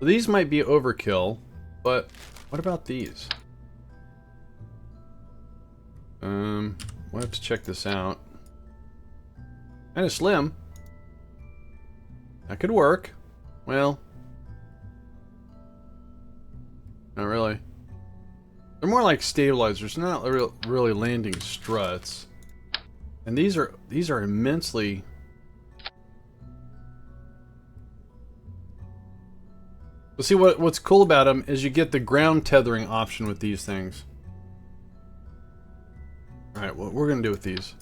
well, these might be overkill, but what about these? We'll have to check this out. Kind of slim. That could work. Well, not really. They're more like stabilizers, not really landing struts. And these are immensely. But see, what's cool about them is you get the ground tethering option with these things. All right, what we're gonna do with these.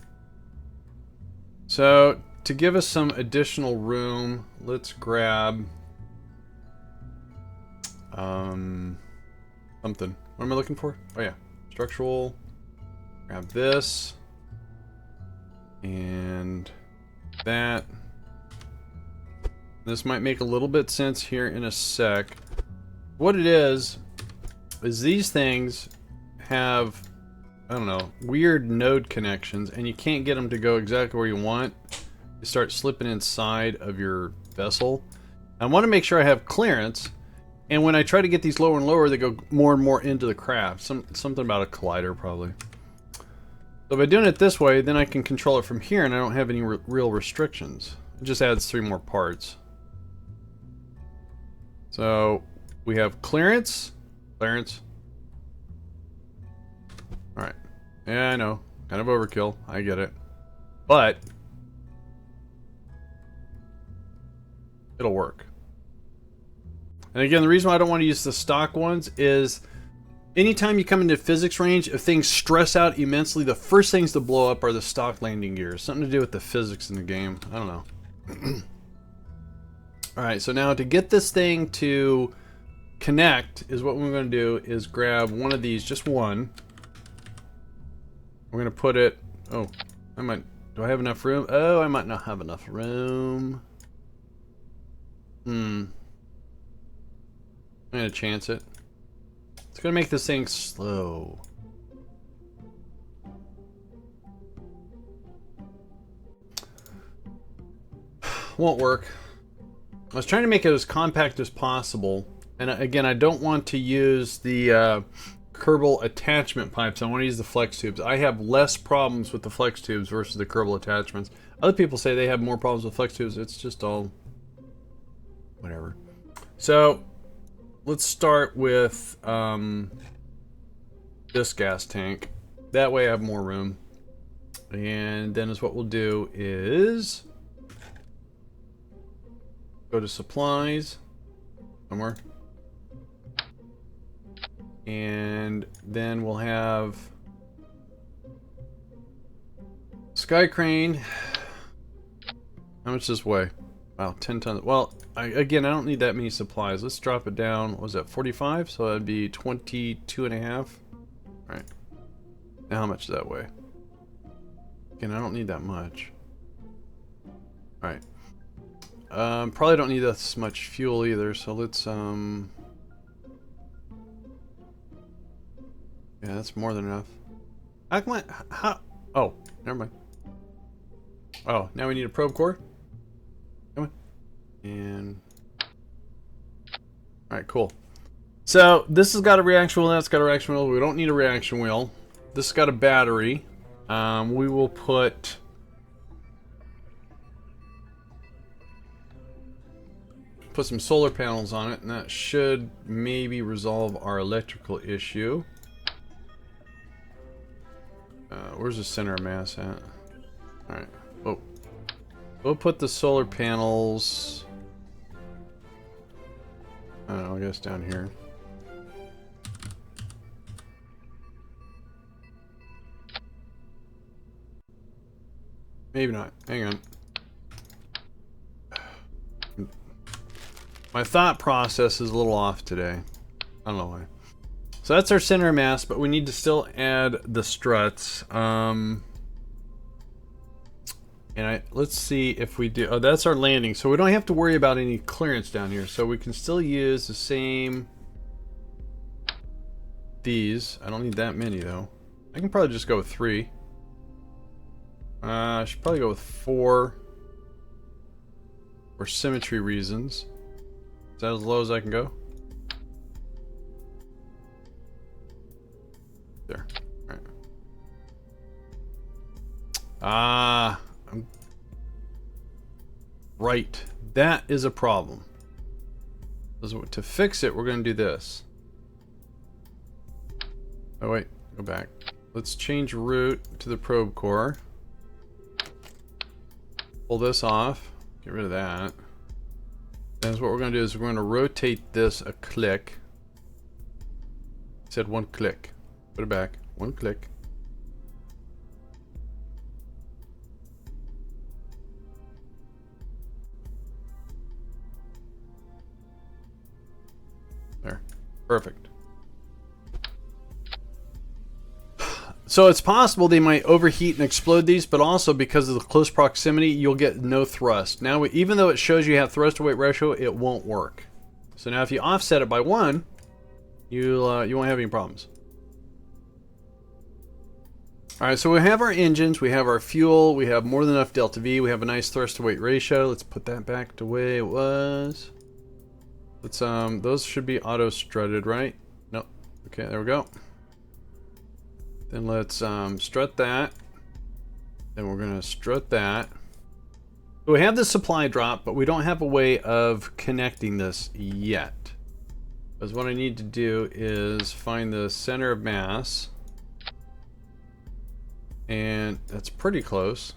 So to give us some additional room, let's grab something. What am I looking for? Oh yeah, structural. Grab this and that. This might make a little bit sense here in a sec. What it is these things have, I don't know, weird node connections, and you can't get them to go exactly where you want. You start slipping inside of your vessel. I want to make sure I have clearance, and when I try to get these lower and lower, they go more and more into the craft. Something about a collider, probably. So by doing it this way, then I can control it from here, and I don't have any real restrictions. It just adds 3 more parts. So we have clearance. Clearance. Alright. Yeah, I know. Kind of overkill. I get it. But it'll work. And again, the reason why I don't want to use the stock ones is anytime you come into physics range, if things stress out immensely, the first things to blow up are the stock landing gears. Something to do with the physics in the game. I don't know. Alright, so now to get this thing to connect is what we're going to do is grab one of these, just one. We're going to put it... Oh, do I have enough room? Oh, I might not have enough room. I'm going to chance it. It's going to make this thing slow. Won't work. I was trying to make it as compact as possible. And again, I don't want to use the Kerbal attachment pipes. I want to use the flex tubes. I have less problems with the flex tubes versus the Kerbal attachments. Other people say they have more problems with flex tubes. It's just all whatever. So let's start with this gas tank. That way I have more room. And then is what we'll do is go to supplies somewhere. And then we'll have sky crane. How much does this weigh? Wow, 10 tons. Well, again, I don't need that many supplies. Let's drop it down. What was that, 45? So that'd be 22 and a half. All right. Now how much does that weigh? Again, I don't need that much. All right. Probably don't need this much fuel either, so let's yeah, that's more than enough. Oh, never mind. Oh, now we need a probe core. Come on. And alright, cool. So this has got a reaction wheel, that's got a reaction wheel. We don't need a reaction wheel. This has got a battery. We will put some solar panels on it, and that should maybe resolve our electrical issue. Where's the center of mass at? Alright. Oh. We'll put the solar panels... I don't know, I guess down here. Maybe not. Hang on. My thought process is a little off today. I don't know why. So that's our center of mass, but we need to still add the struts. And let's see if we do. Oh, that's our landing. So we don't have to worry about any clearance down here. So we can still use the same. These. I don't need that many though. I can probably just go with 3. I should probably go with 4 for symmetry reasons. Is that as low as I can go? There. Alright. I'm right That is a problem. To fix it, we're going to do this. Oh wait, go back. Let's change route to the probe core. Pull this off. Get rid of that. And what we're going to do is we're going to rotate this a click. I said one click. Put it back. One click. There. Perfect. So it's possible they might overheat and explode these, but also because of the close proximity, you'll get no thrust. Now, even though it shows you have thrust to weight ratio, it won't work. So now if you offset it by 1, you won't have any problems. Alright, so we have our engines, we have our fuel, we have more than enough delta V, we have a nice thrust to weight ratio. Let's put that back the way it was. Let's those should be auto strutted, right? Nope. Okay, there we go. Then let's strut that. Then we're gonna strut that. So we have the supply drop, but we don't have a way of connecting this yet. Because what I need to do is find the center of mass. And that's pretty close.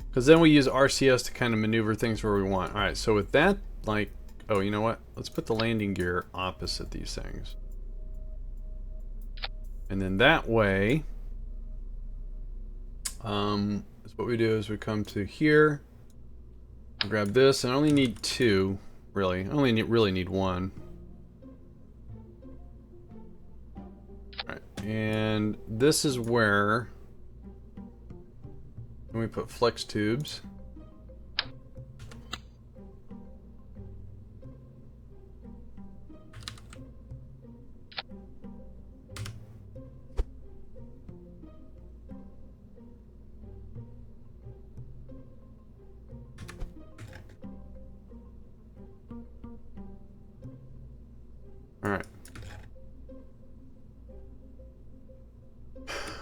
Because then we use RCS to kind of maneuver things where we want. Alright, so with that, like, oh, you know what? Let's put the landing gear opposite these things. And then that way, what we do is we come to here, grab this, and I only need 2, really. I only really need 1. Alright, and this is where we put flex tubes.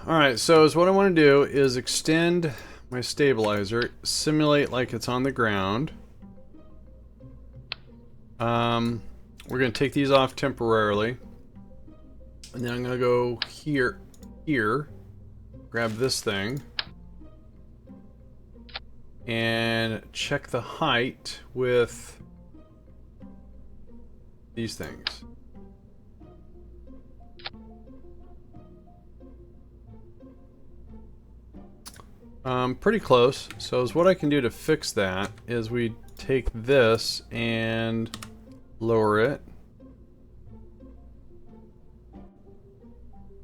Alright, so what I want to do is extend my stabilizer, simulate like it's on the ground. We're going to take these off temporarily. And then I'm going to go here, grab this thing, and check the height with these things. Pretty close. So what I can do to fix that is we take this and lower it.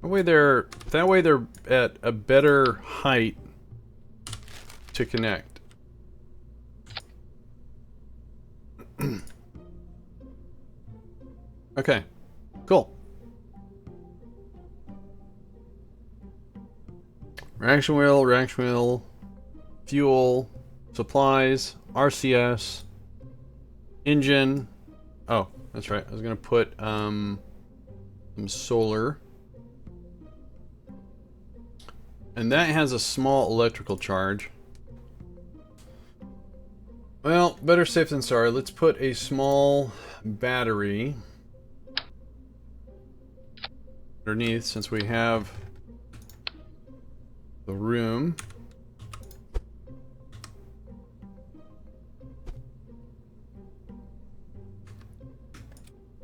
That way they're at a better height to connect. Okay, cool. Reaction wheel, fuel, supplies, RCS, engine. Oh, that's right. I was gonna put some solar. And that has a small electrical charge. Well, better safe than sorry. Let's put a small battery underneath since we have the room.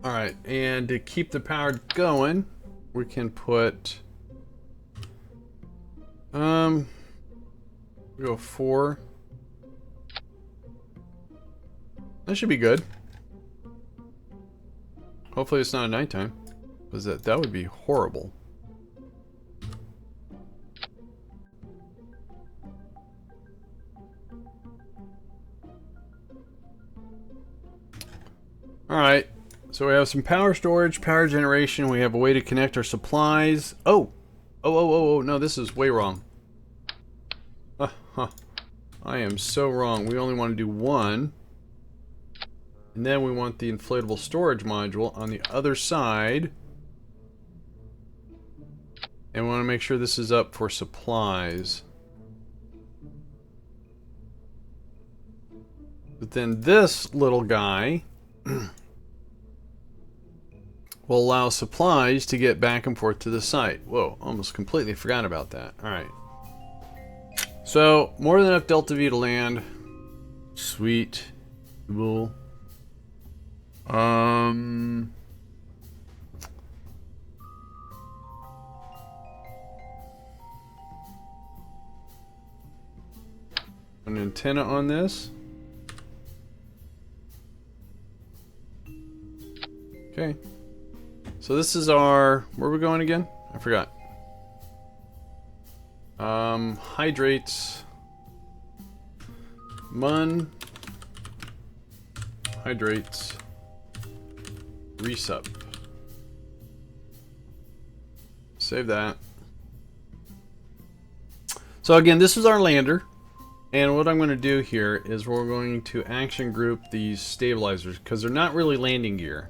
Alright, and to keep the power going, we can put we go 4. That should be good. Hopefully it's not at nighttime, because that would be horrible. Alright, so we have some power storage, power generation, we have a way to connect our supplies. Oh, no, this is way wrong. I am so wrong. We only want to do 1. And then we want the inflatable storage module on the other side. And we want to make sure this is up for supplies. But then this little guy will allow supplies to get back and forth to the site. Whoa, almost completely forgot about that. Alright. So, more than enough Delta V to land. Sweet. Cool. An antenna on this. Okay. So this is our... Where are we going again? I forgot. Hydrates. Mun. Hydrates. Resup. Save that. So again, this is our lander. And what I'm going to do here is we're going to action group these stabilizers because they're not really landing gear.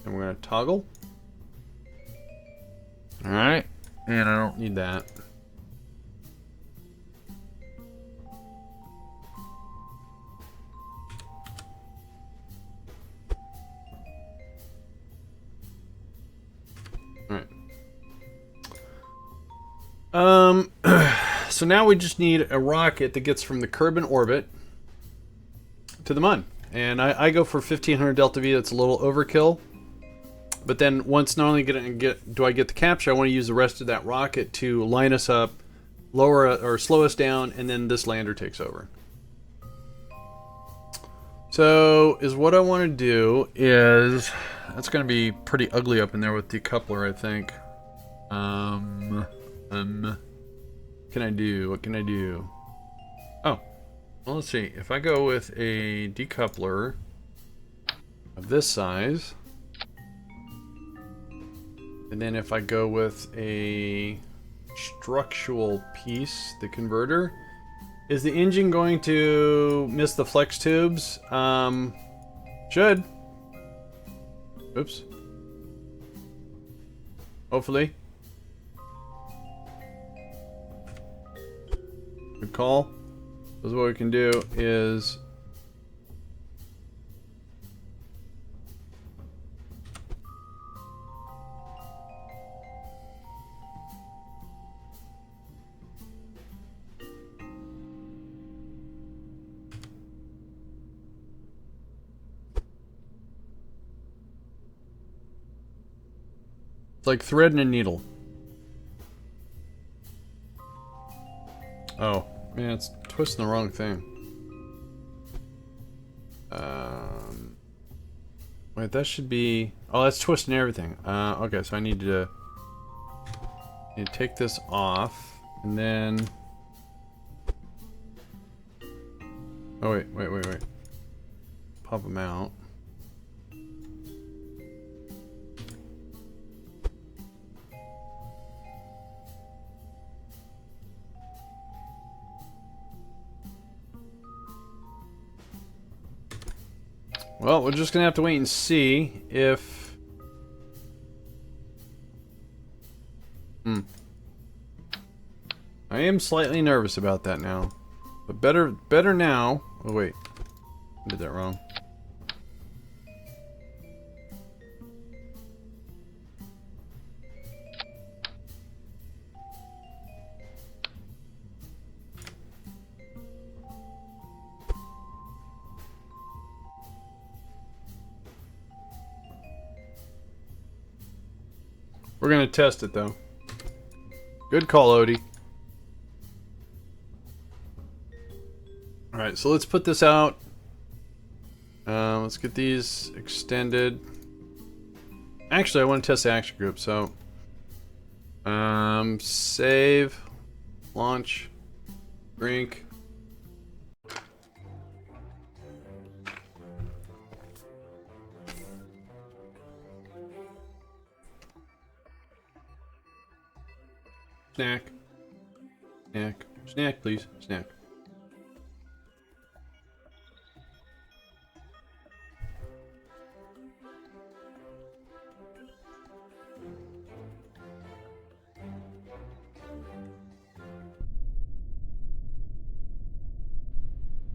And we're going to toggle. Alright. And I don't need that. Alright. So now we just need a rocket that gets from the Kerbal orbit to the Mun. And I go for 1500 Delta V. That's a little overkill. But then once not only do I get the capture, I want to use the rest of that rocket to line us up, lower or slow us down, and then this lander takes over. So is what I want to do is that's going to be pretty ugly up in there with the decoupler, I think. What can I do? What can I do? Oh, well, let's see. If I go with a decoupler of this size, and then if I go with a structural piece, the converter, is the engine going to miss the flex tubes? Should. Oops. Hopefully. Good call. So what we can do is it's like thread and a needle. Oh, man, it's twisting the wrong thing. Wait, that should be... Oh, that's twisting everything. Okay, so I need to take this off, and then... Oh, wait. Pop them out. Well, we're just gonna have to wait and see if... I am slightly nervous about that now. But better now. Oh wait, I did that wrong. We're gonna test it though. Good call, Odie. Alright, so let's put this out. Let's get these extended. Actually, I want to test the action group, so... save. Launch. Drink. Snack. Snack. Snack, please. Snack.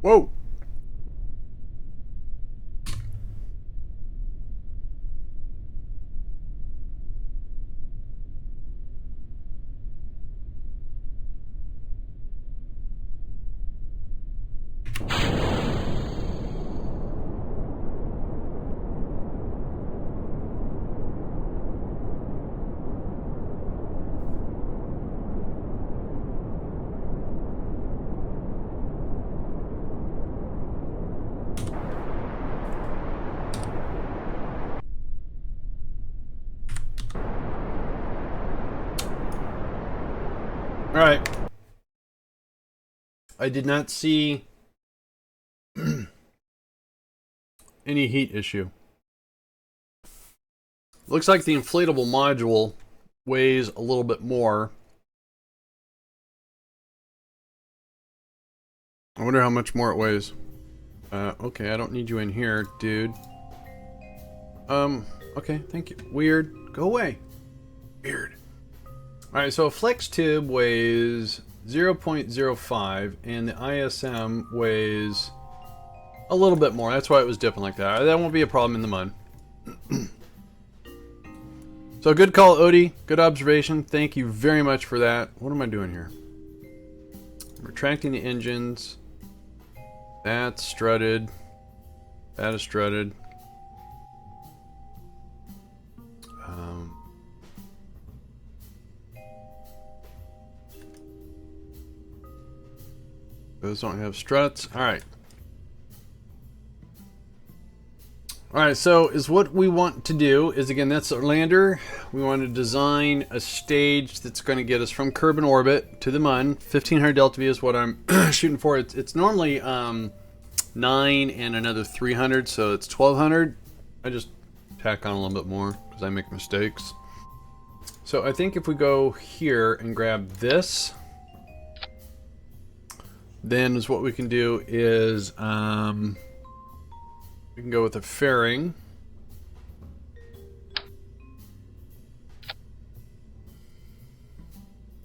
Whoa! Alright. I did not see any heat issue. Looks like the inflatable module weighs a little bit more. I wonder how much more it weighs. Okay, I don't need you in here, dude. Okay, thank you. Weird. Go away. Weird. Alright, so a flex tube weighs 0.05 and the ISM weighs a little bit more. That's why it was dipping like that. That won't be a problem in the mud. So good call, Odie. Good observation. Thank you very much for that. What am I doing here? Retracting the engines. That's strutted. That is strutted. Those don't have struts. Alright. Alright, so is what we want to do is, again, that's our lander. We want to design a stage that's going to get us from Kerbal orbit to the Mun. 1500 delta V is what I'm shooting for. It's normally 9 and another 300, so it's 1200. I just tack on a little bit more because I make mistakes. So I think if we go here and grab this, then is what we can do is we can go with a fairing.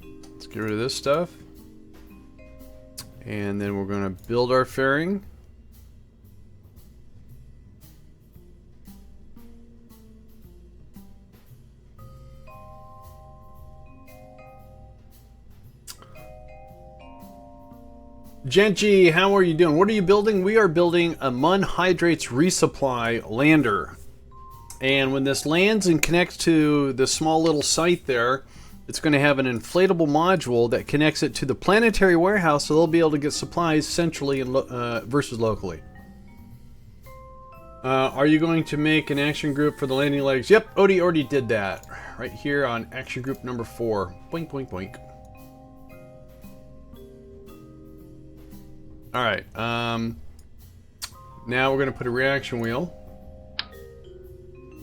Let's get rid of this stuff. And then we're going to build our fairing. Genji, how are you doing? What are you building? We are building a Mun Hydrates resupply lander. And when this lands and connects to the small little site there, it's going to have an inflatable module that connects it to the planetary warehouse, so they'll be able to get supplies centrally and versus locally. Are you going to make an action group for the landing legs? Yep, Odie already did that. Right here on action group number 4. Boink, boink, boink. Alright, now we're going to put a reaction wheel.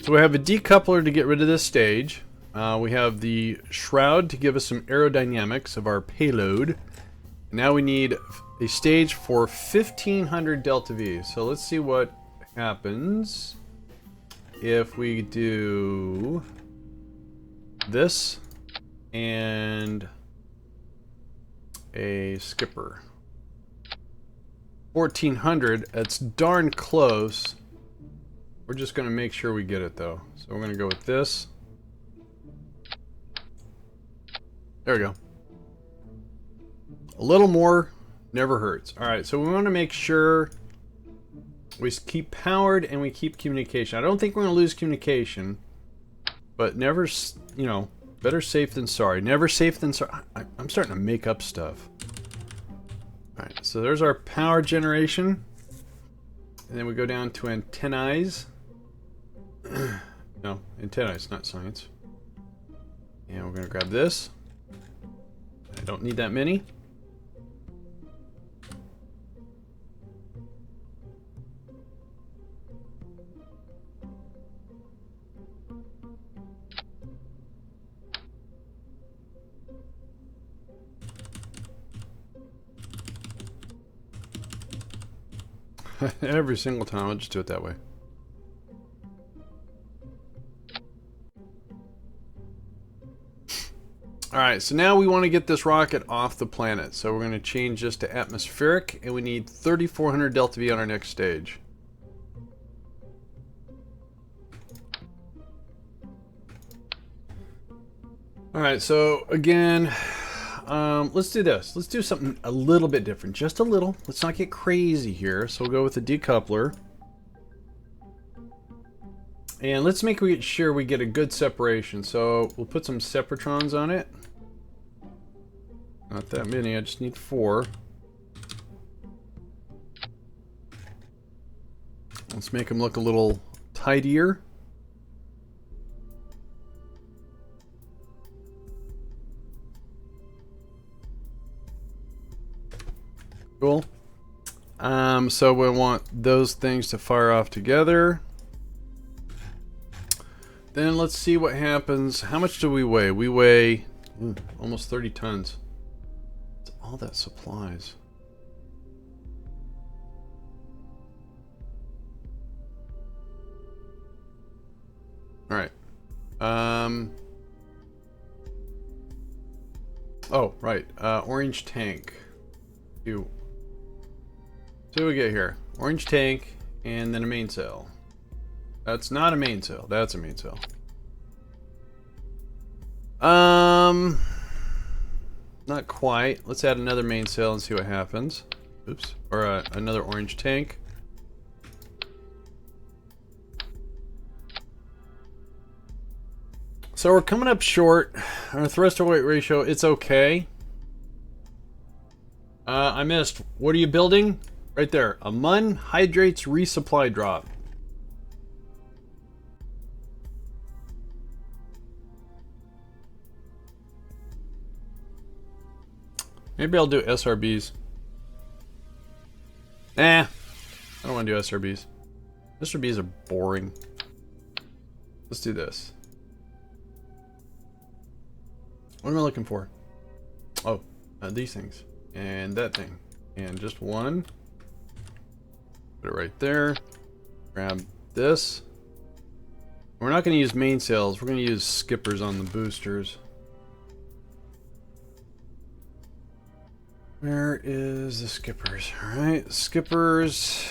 So we have a decoupler to get rid of this stage. We have the shroud to give us some aerodynamics of our payload. Now we need a stage for 1500 delta V. So let's see what happens if we do this and a skipper. 1400, that's darn close. We're just going to make sure we get it though. So we're going to go with this. There we go. A little more never hurts. Alright, so we want to make sure we keep powered and we keep communication. I don't think we're going to lose communication, but never, you know, better safe than sorry. Never safe than sorry. I'm starting to make up stuff. Alright, so there's our power generation. And then we go down to antennae. No, antennae, not science. And we're going to grab this. I don't need that many. Every single time, I'll just do it that way. Alright, so now we want to get this rocket off the planet. So we're going to change this to atmospheric, and we need 3400 delta V on our next stage. Alright, so again, let's do this. Let's do something a little bit different. Just a little. Let's not get crazy here. So we'll go with the decoupler. And let's make sure we get a good separation. So we'll put some separatrons on it. Not that many, I just need 4. Let's make them look a little tidier. Cool. So we want those things to fire off together. Then let's see what happens. How much do we weigh? We weigh almost 30 tons. It's all that supplies. All right. Oh, right. Orange tank. So what do we get here? Orange tank and then a mainsail. That's not a mainsail. That's a mainsail. Not quite. Let's add another mainsail and see what happens. Oops. Or another orange tank. So we're coming up short. Our thrust to weight ratio, it's okay. I missed. What are you building? Right there. A Mun Hydrates resupply drop. Maybe I'll do SRBs. Nah. I don't want to do SRBs. SRBs are boring. Let's do this. What am I looking for? Oh, these things. And that thing. And just one. Put it right there. Grab this. We're not going to use mainsails. We're going to use skippers on the boosters. Where is the skippers? Alright, skippers.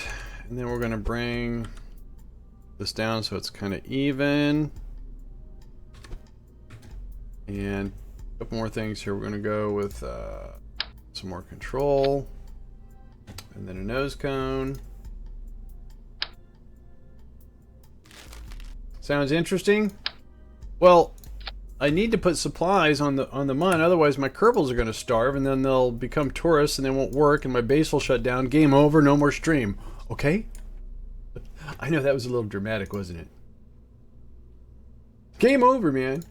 And then we're going to bring this down so it's kind of even. And a couple more things here. We're going to go with some more control. And then a nose cone. Sounds interesting. Well, I need to put supplies on the Mun, otherwise my Kerbals are going to starve, and then they'll become tourists, and they won't work, and my base will shut down. Game over, no more stream. Okay? I know that was a little dramatic, wasn't it? Game over, man.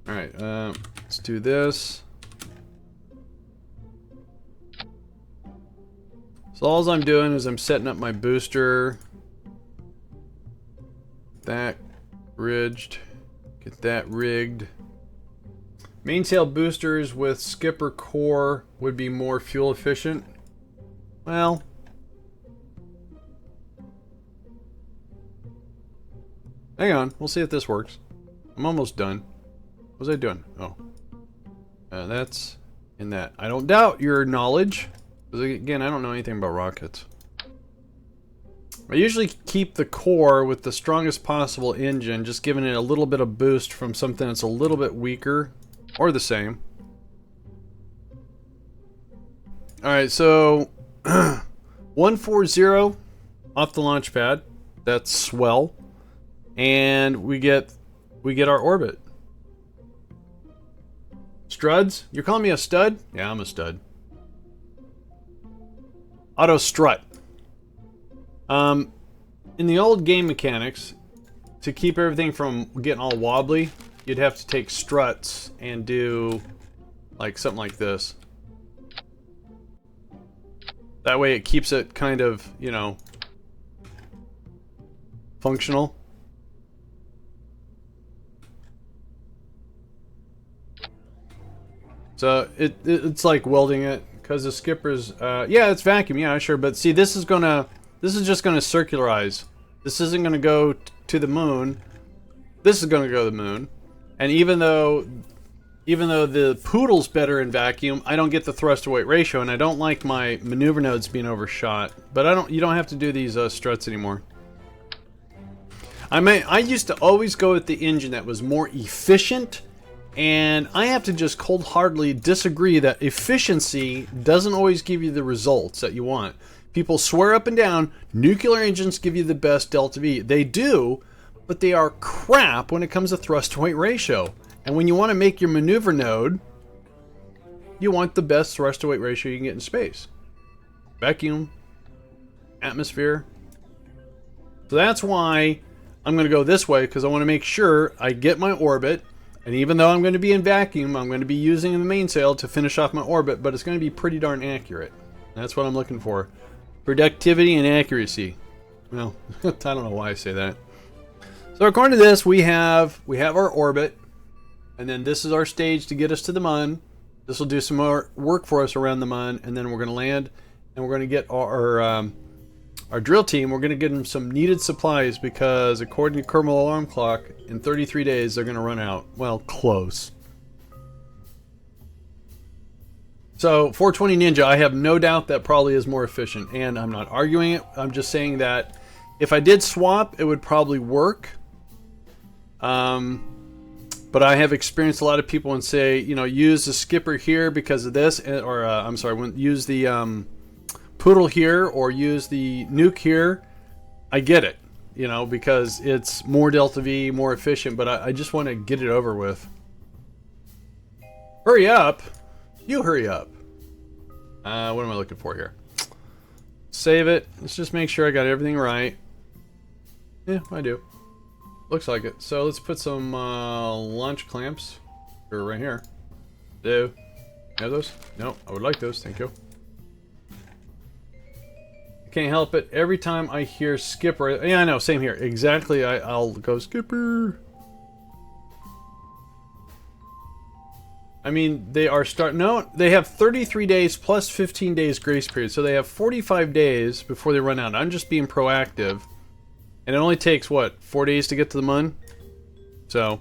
All right, let's do this. So all I'm doing is I'm setting up my booster. That ridged. Get that rigged. Mainsail boosters with skipper core would be more fuel efficient. Well, hang on, we'll see if this works. I'm almost done. What was I doing? Oh, that's in that. I don't doubt your knowledge, because again, I don't know anything about rockets. I usually keep the core with the strongest possible engine, just giving it a little bit of boost from something that's a little bit weaker, or the same. Alright, so 140 off the launch pad. That's swell. And we get our orbit. Struds? You're calling me a stud? Yeah, I'm a stud. Auto strut. In the old game mechanics, to keep everything from getting all wobbly, you'd have to take struts and do like something like this. That way it keeps it kind of, you know, functional. So it's like welding it, because the skippers, yeah, it's vacuum, yeah, sure, but see, this is just gonna circularize. This isn't gonna go to the moon. This is gonna go to the moon. And even though the poodle's better in vacuum, I don't get the thrust to weight ratio, and I don't like my maneuver nodes being overshot. But you don't have to do these struts anymore. I used to always go with the engine that was more efficient, and I have to just cold-heartedly disagree that efficiency doesn't always give you the results that you want. People swear up and down, nuclear engines give you the best delta V. They do, but they are crap when it comes to thrust to weight ratio. And when you want to make your maneuver node, you want the best thrust to weight ratio you can get in space. Vacuum, atmosphere. So that's why I'm going to go this way, because I want to make sure I get my orbit. And even though I'm going to be in vacuum, I'm going to be using the mainsail to finish off my orbit, but it's going to be pretty darn accurate. That's what I'm looking for. Productivity and accuracy. Well, I don't know why I say that. So according to this, we have our orbit, and then this is our stage to get us to the Mun. This will do some more work for us around the Mun, and then we're going to land, and we're going to get our drill team. We're going to get them some needed supplies because according to Kerbal Alarm Clock, in 33 days they're going to run out. Well, close. So 420 Ninja, I have no doubt that probably is more efficient, and I'm not arguing it. I'm just saying that if I did swap, it would probably work. But I have experienced a lot of people and say, you know, use the skipper here because of this, or I'm sorry, use the poodle here or use the nuke here. I get it, you know, because it's more Delta V, more efficient, but I just want to get it over with. Hurry up. You hurry up. What am I looking for here? Save it. Let's just make sure I got everything right. Yeah, I do. Looks like it. So let's put some launch clamps. They're right here. Do. You have those? No, I would like those. Thank you. I can't help it. Every time I hear skipper. Yeah, I know. Same here. Exactly. I'll go skipper. I mean, they are no, they have 33 days plus 15 days grace period. So they have 45 days before they run out. I'm just being proactive. And it only takes, what, 4 days to get to the Mun? So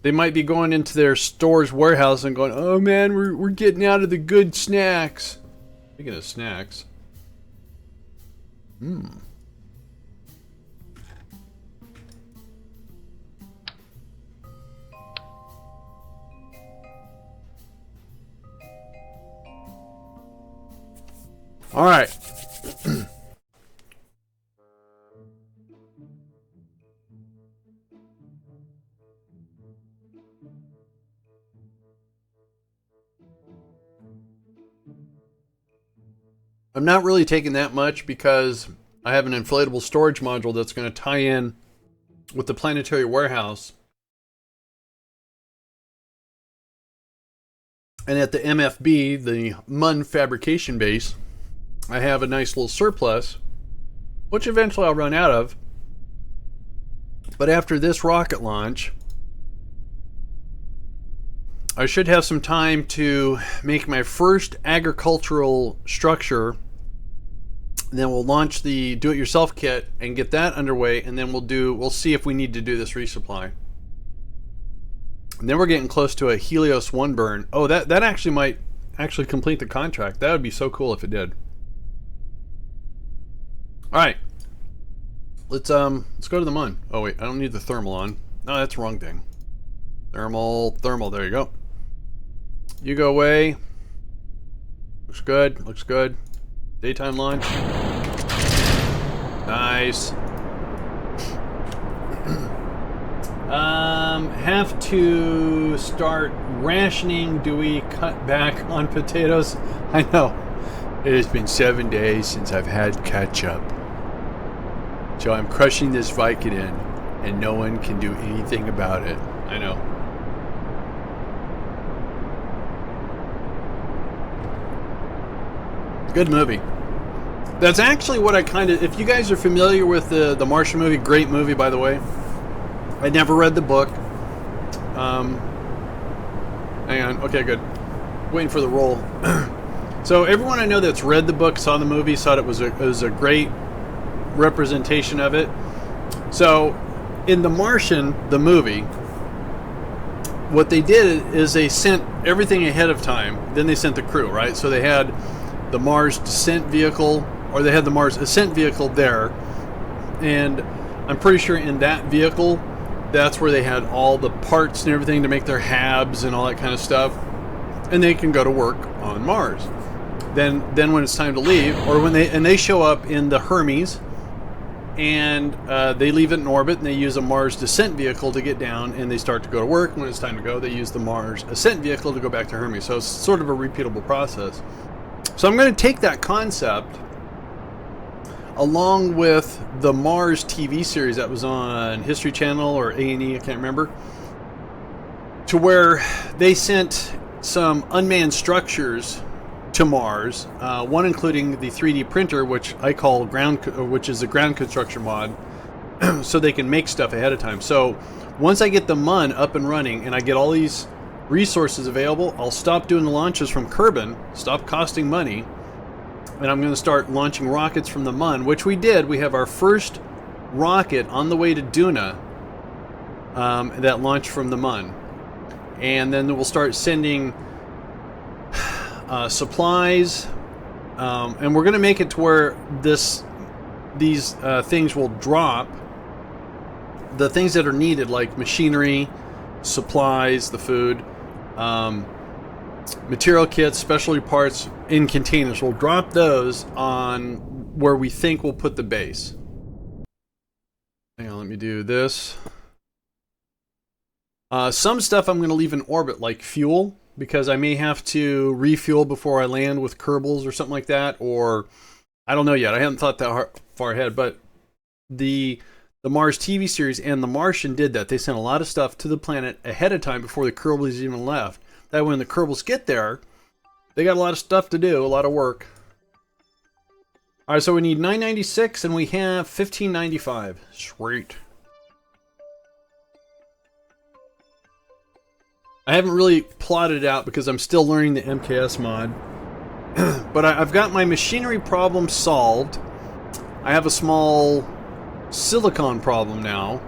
they might be going into their store's warehouse and going, oh man, we're getting out of the good snacks. Speaking of snacks. All right. I'm not really taking that much because I have an inflatable storage module that's going to tie in with the planetary warehouse. And at the MFB, the Mun fabrication base, I have a nice little surplus, which eventually I'll run out of. But after this rocket launch, I should have some time to make my first agricultural structure. Then we'll launch the do-it-yourself kit and get that underway, and then we'll see if we need to do this resupply. And then we're getting close to a Helios 1 burn. Oh, that actually might actually complete the contract. That would be so cool if it did. All right, let's go to the Mun. Oh wait, I don't need the thermal on. No, that's the wrong thing. Thermal. There you go. You go away. Looks good. Looks good. Daytime launch. Nice. Have to start rationing. Do we cut back on potatoes? I know. It has been 7 days since I've had ketchup. So I'm crushing this Vicodin, and no one can do anything about it. I know. Good movie. That's actually what I kind of... If you guys are familiar with the Martian movie, great movie, by the way. I never read the book. Hang on. Okay, good. Waiting for the roll. So everyone I know that's read the book, saw the movie, thought it was a great representation of it. So in The Martian, the movie, what they did is they sent everything ahead of time. Then they sent the crew, right? So they had the Mars descent vehicle, or they had the Mars ascent vehicle there. And I'm pretty sure in that vehicle, that's where they had all the parts and everything to make their HABs and all that kind of stuff. And they can go to work on Mars. Then when it's time to leave, or when they show up in the Hermes, and they leave it in orbit, and they use a Mars descent vehicle to get down, and they start to go to work. When it's time to go, they use the Mars ascent vehicle to go back to Hermes. So it's sort of a repeatable process. So I'm going to take that concept along with the Mars TV series that was on History Channel or A&E, I can't remember, to where they sent some unmanned structures to Mars. One including the 3D printer, which I call which is a ground construction mod, so they can make stuff ahead of time. So once I get the Mun up and running and I get all these resources available, I'll stop doing the launches from Kerbin, stop costing money, and I'm going to start launching rockets from the Mun, which we did. We have our first rocket on the way to Duna that launched from the Mun. And then we'll start sending supplies, and we're going to make it to where these things will drop the things that are needed, like machinery, supplies, the food, material kits, specialty parts in containers. We'll drop those on where we think we'll put the base. Hang on, let me do this. Some stuff I'm going to leave in orbit, like fuel, because I may have to refuel before I land with Kerbals or something like that, or I don't know yet. I haven't thought that far ahead, but the Mars TV series and The Martian did that. They sent a lot of stuff to the planet ahead of time before the Kerbals even left. That when the Kerbals get there, they got a lot of stuff to do, a lot of work. All right, so we need 996 and we have 1595. Sweet. I haven't really plotted it out because I'm still learning the MKS mod. But I've got my machinery problem solved. I have a small silicon problem now.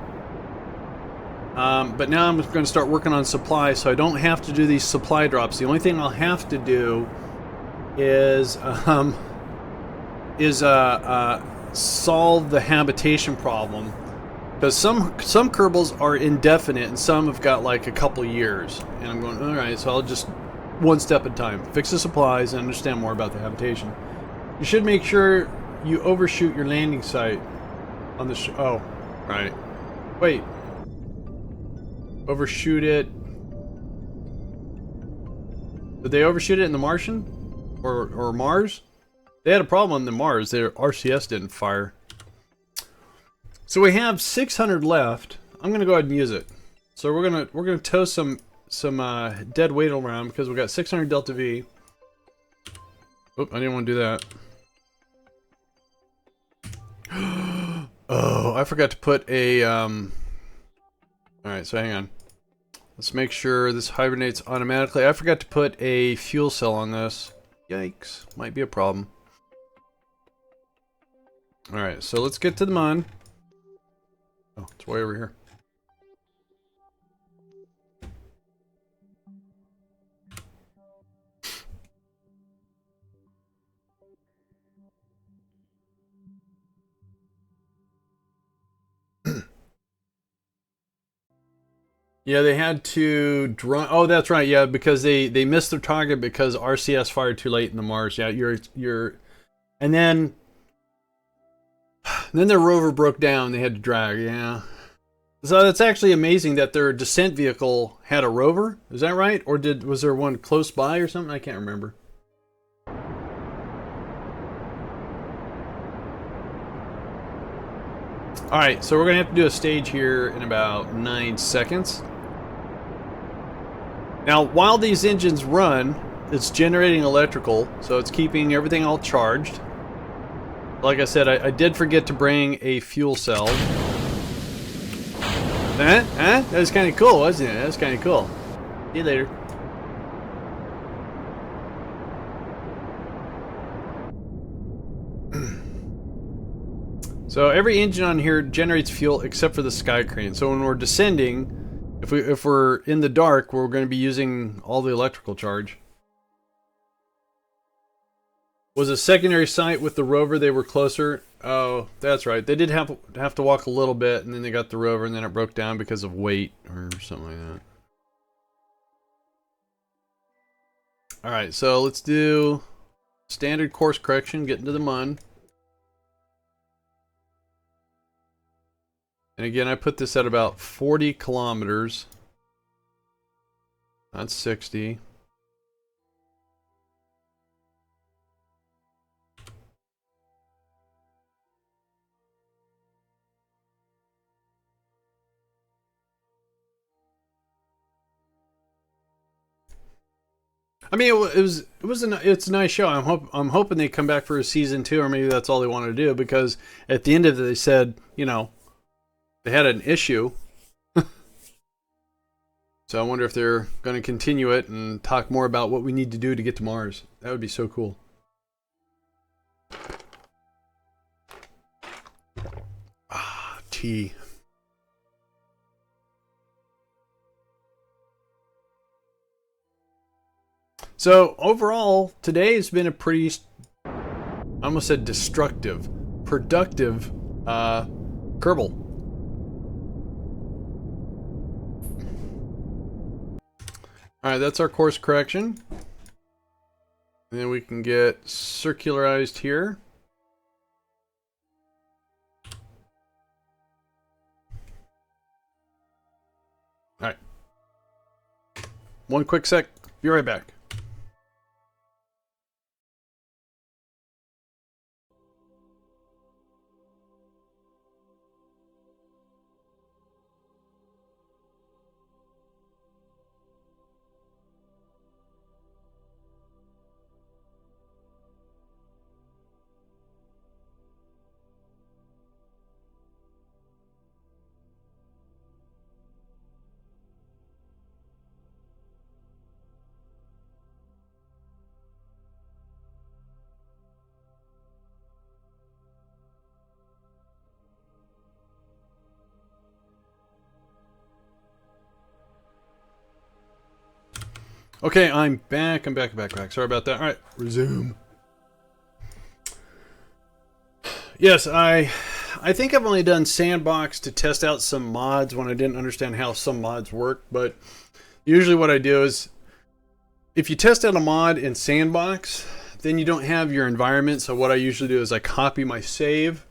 But now I'm going to start working on supply, so I don't have to do these supply drops. The only thing I'll have to do is solve the habitation problem. Because some Kerbals are indefinite and some have got like a couple years. And I'm going, alright, so I'll just one step at a time. Fix the supplies and understand more about the habitation. You should make sure you overshoot your landing site on the oh, right. Wait. Overshoot it. Did they overshoot it in the Martian? Or Mars? They had a problem on the Mars. Their RCS didn't fire. So we have 600 left. I'm gonna go ahead and use it. So we're gonna tow some dead weight around because we got 600 Delta V. Oop, I didn't want to do that. Oh, I forgot to put a Alright, so hang on. Let's make sure this hibernates automatically. I forgot to put a fuel cell on this. Yikes, might be a problem. Alright, so let's get to the Mun. Oh, it's way over here. Yeah, they had to draw. Oh, that's right. Yeah, because they missed their target because RCS fired too late in the Mars. Yeah, you're, and then their rover broke down. They had to drag. Yeah. So it's actually amazing that their descent vehicle had a rover. Is that right? Or was there one close by or something? I can't remember. All right, so we're gonna have to do a stage here in about 9 seconds. Now, while these engines run, it's generating electrical, so it's keeping everything all charged. Like I said, I did forget to bring a fuel cell. Huh? That was kind of cool, wasn't it? That was kind of cool. See you later. So every engine on here generates fuel except for the sky crane. So when we're descending, if we're in the dark, we're going to be using all the electrical charge. Was a secondary site with the rover, they were closer. Oh, that's right. They did have to walk a little bit, and then they got the rover, and then it broke down because of weight or something like that. All right, so let's do standard course correction, get into the Mun. And again, I put this at about 40 kilometers. That's 60. I mean, it's a nice show. I'm hoping they come back for a season 2, or maybe that's all they want to do, because at the end of it they said, you know, they had an issue. So I wonder if they're going to continue it and talk more about what we need to do to get to Mars. That would be so cool. Ah, tea. So overall, today has been a pretty, I almost said destructive, productive Kerbal. Alright, that's our course correction. And then we can get circularized here. Alright. One quick sec. Be right back. Okay, I'm back. I'm back. Sorry about that. All right, resume. Yes, I think I've only done Sandbox to test out some mods when I didn't understand how some mods work. But usually what I do is, if you test out a mod in Sandbox, then you don't have your environment. So what I usually do is I copy my save,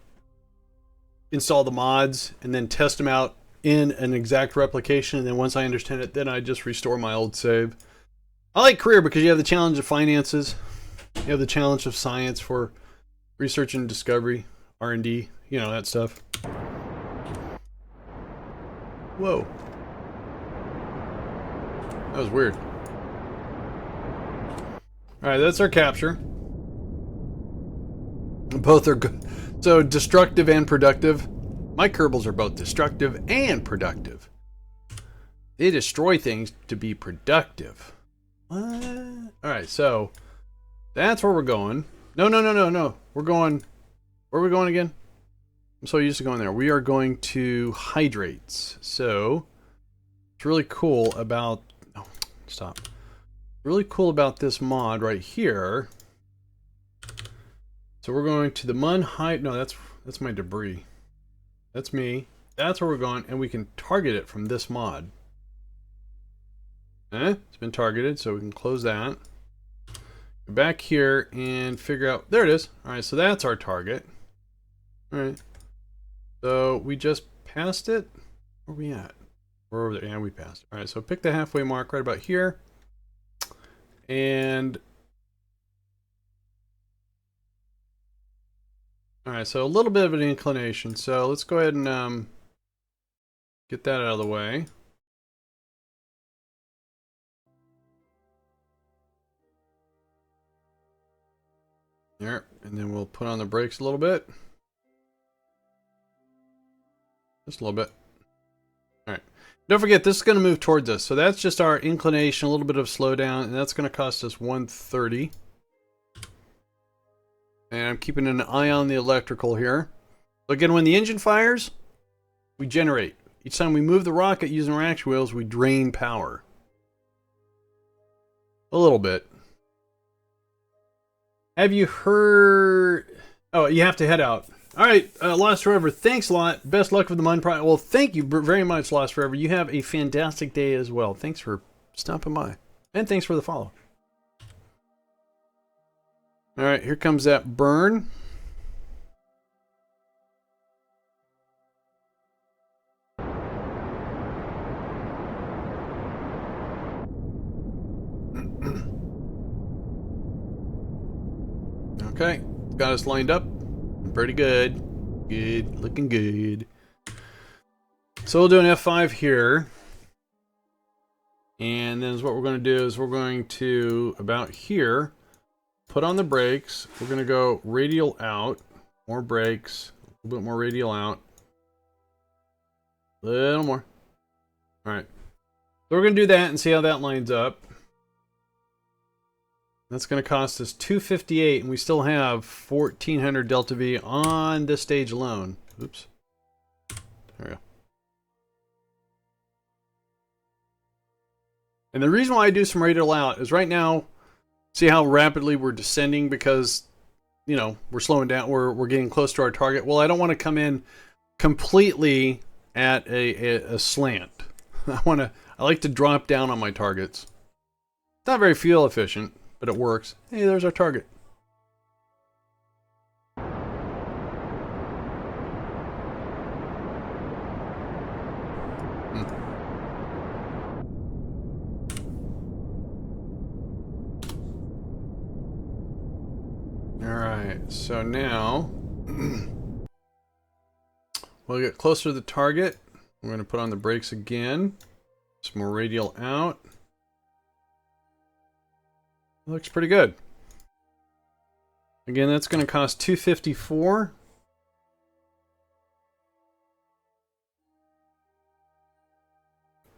install the mods, and then test them out in an exact replication. And then once I understand it, then I just restore my old save. I like career because you have the challenge of finances, you have the challenge of science for research and discovery, R&D, you know, that stuff. Whoa. That was weird. Alright, that's our capture. Both are good. So, destructive and productive. My Kerbals are both destructive and productive. They destroy things to be productive. What? Alright, so that's where we're going. No. We're going... Where are we going again? I'm so used to going there. We are going to hydrates. So, it's really cool about... Oh, stop. Really cool about this mod right here. So we're going to the Mun Hyd... No, that's my debris. That's me. That's where we're going, and we can target it from this mod. It's been targeted, so we can close that. Go back here and figure out... There it is. Alright, so that's our target. Alright. So we just passed it. Where are we at? We're over there. Yeah, we passed it. Alright, so pick the halfway mark right about here. And... Alright, so a little bit of an inclination. So let's go ahead and get that out of the way. There, and then we'll put on the brakes a little bit. Just a little bit. Alright. Don't forget, this is going to move towards us. So that's just our inclination, a little bit of slowdown, and that's going to cost us 130. And I'm keeping an eye on the electrical here. So again, when the engine fires, we generate. Each time we move the rocket using our action wheels, we drain power. A little bit. Have you heard... Oh, you have to head out. Alright, Lost Forever, thanks a lot. Best luck with the Mun Project. Well, thank you very much, Lost Forever. You have a fantastic day as well. Thanks for stopping by. And thanks for the follow. Alright, here comes that burn. Okay, got us lined up. Pretty good. Good, looking good. So we'll do an F5 here. And then what we're going to do is we're going to, about here, put on the brakes. We're going to go radial out, more brakes, a little bit more radial out. A little more. All right. So we're going to do that and see how that lines up. That's going to cost us $258, and we still have 1,400 delta V on this stage alone. Oops. There we go. And the reason why I do some radial out is right now, see how rapidly we're descending because, you know, we're slowing down. We're getting close to our target. Well, I don't want to come in completely at a slant. I like to drop down on my targets. It's not very fuel efficient, but it works. Hey, there's our target. Alright, so now we'll get closer to the target. We're going to put on the brakes again. Some more radial out. Looks pretty good. Again, that's going to cost $254.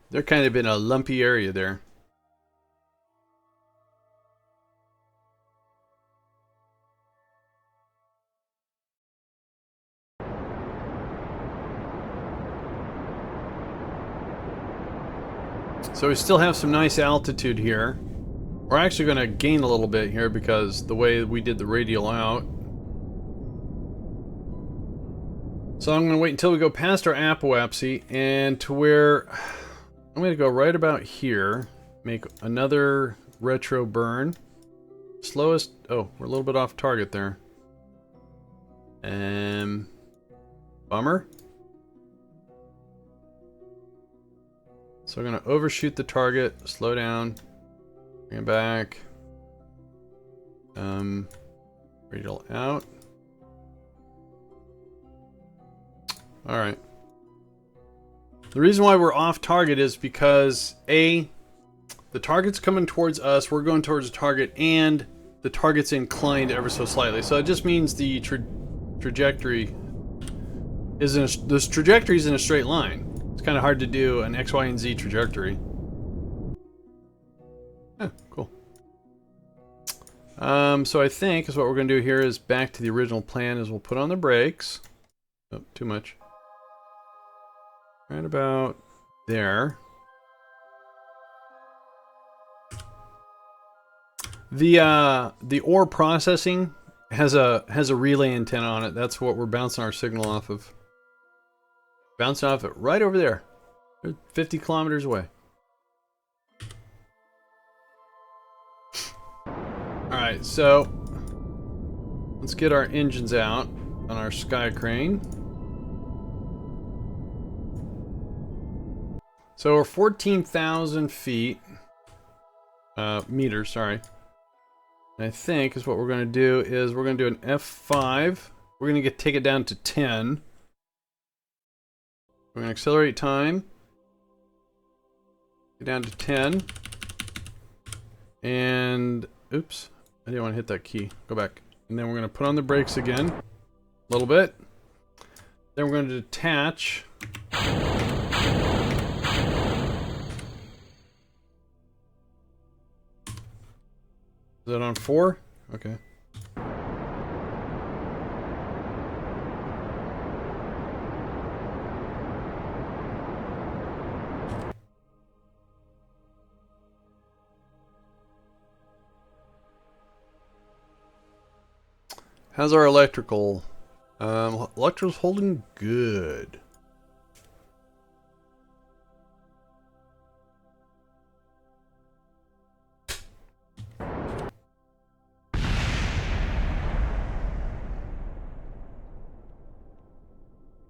They're kind of in a lumpy area there. So we still have some nice altitude here. We're actually going to gain a little bit here because the way we did the radial out. So I'm going to wait until we go past our apoapsy and to where I'm going to go right about here. Make another retro burn. Slowest. Oh, we're a little bit off target there. Bummer. So we're going to overshoot the target, slow down, bring it back, radial out. All right. The reason why we're off target is because the target's coming towards us, we're going towards the target, and the target's inclined ever so slightly. So it just means the trajectory is this trajectory is in a straight line. It's kind of hard to do an X, Y, and Z trajectory. Oh, cool. So I think is what we're going to do here is back to the original plan is we'll put on the brakes. Oh, too much. Right about there. The ore processing has a relay antenna on it. That's what we're bouncing our signal off of. Bouncing off it right over there. 50 kilometers away. Alright, so let's get our engines out on our sky crane. So we're 14,000 feet. Meters, sorry. I think is what we're going to do is we're going to do an F5. We're going to take it down to 10. We're going to accelerate time. Get down to 10. And, oops, I didn't want to hit that key. Go back. And then we're going to put on the brakes again. A little bit. Then we're going to detach. Is that on 4? Okay. How's our electrical? Electrical's holding good.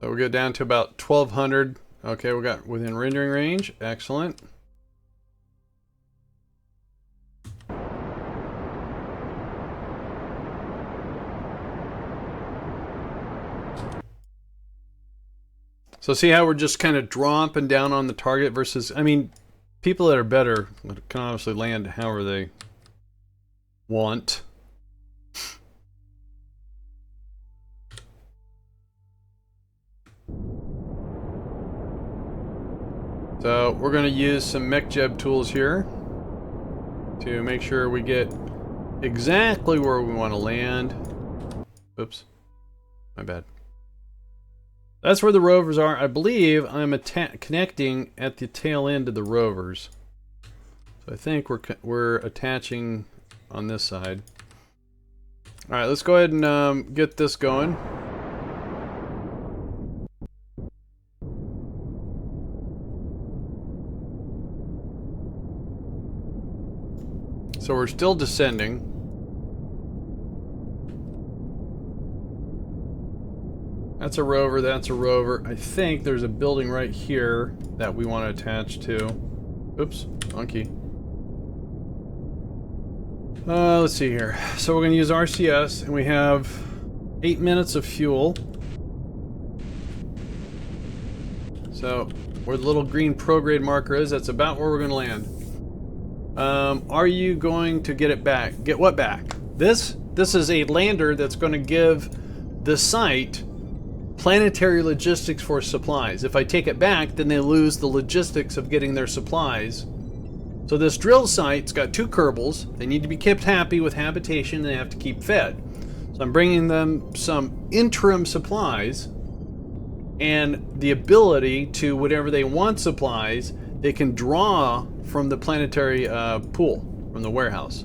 So we get down to about 1200. Okay, we got within rendering range. Excellent. So see how we're just kind of dropping down on the target versus, I mean, people that are better can obviously land however they want. So we're going to use some mech-jeb tools here to make sure we get exactly where we want to land. Oops, my bad. That's where the rovers are. I believe I'm connecting at the tail end of the rovers. So I think we're attaching on this side. All right, let's go ahead and get this going. So we're still descending. That's a rover, that's a rover. I think there's a building right here that we want to attach to. Oops, monkey. Let's see here. So we're going to use RCS, and we have 8 minutes of fuel. So where the little green prograde marker is, that's about where we're going to land. Are you going to get it back? Get what back? This is a lander that's going to give the site planetary logistics for supplies. If I take it back, then they lose the logistics of getting their supplies. So this drill site's got 2 Kerbals. They need to be kept happy with habitation, and they have to keep fed. So I'm bringing them some interim supplies and the ability to, whenever they want supplies, they can draw from the planetary pool, from the warehouse.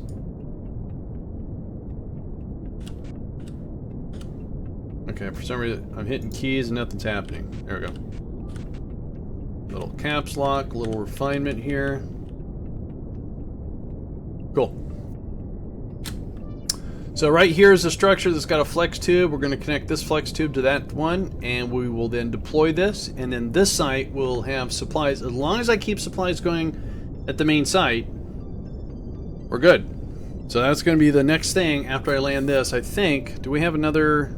Okay, for some reason I'm hitting keys and nothing's happening. There we go. Little caps lock, little refinement here. Cool. So right here is a structure that's got a flex tube. We're going to connect this flex tube to that one, and we will then deploy this, and then this site will have supplies. As long as I keep supplies going at the main site, we're good. So that's going to be the next thing after I land this, I think. Do we have another...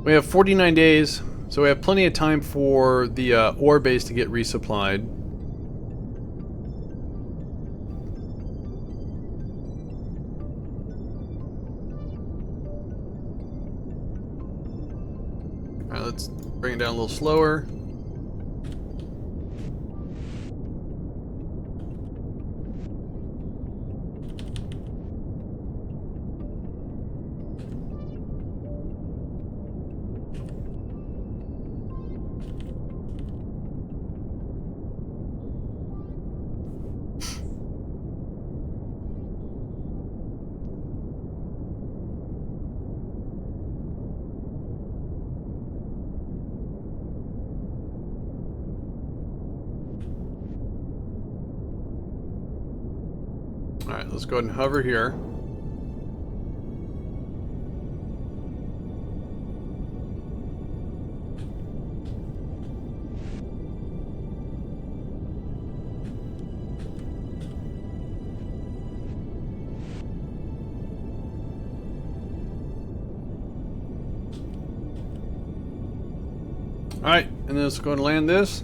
We have 49 days, so we have plenty of time for the ore base to get resupplied. Alright, let's bring it down a little slower. Alright, let's go ahead and hover here. Alright, and then let's go and land this.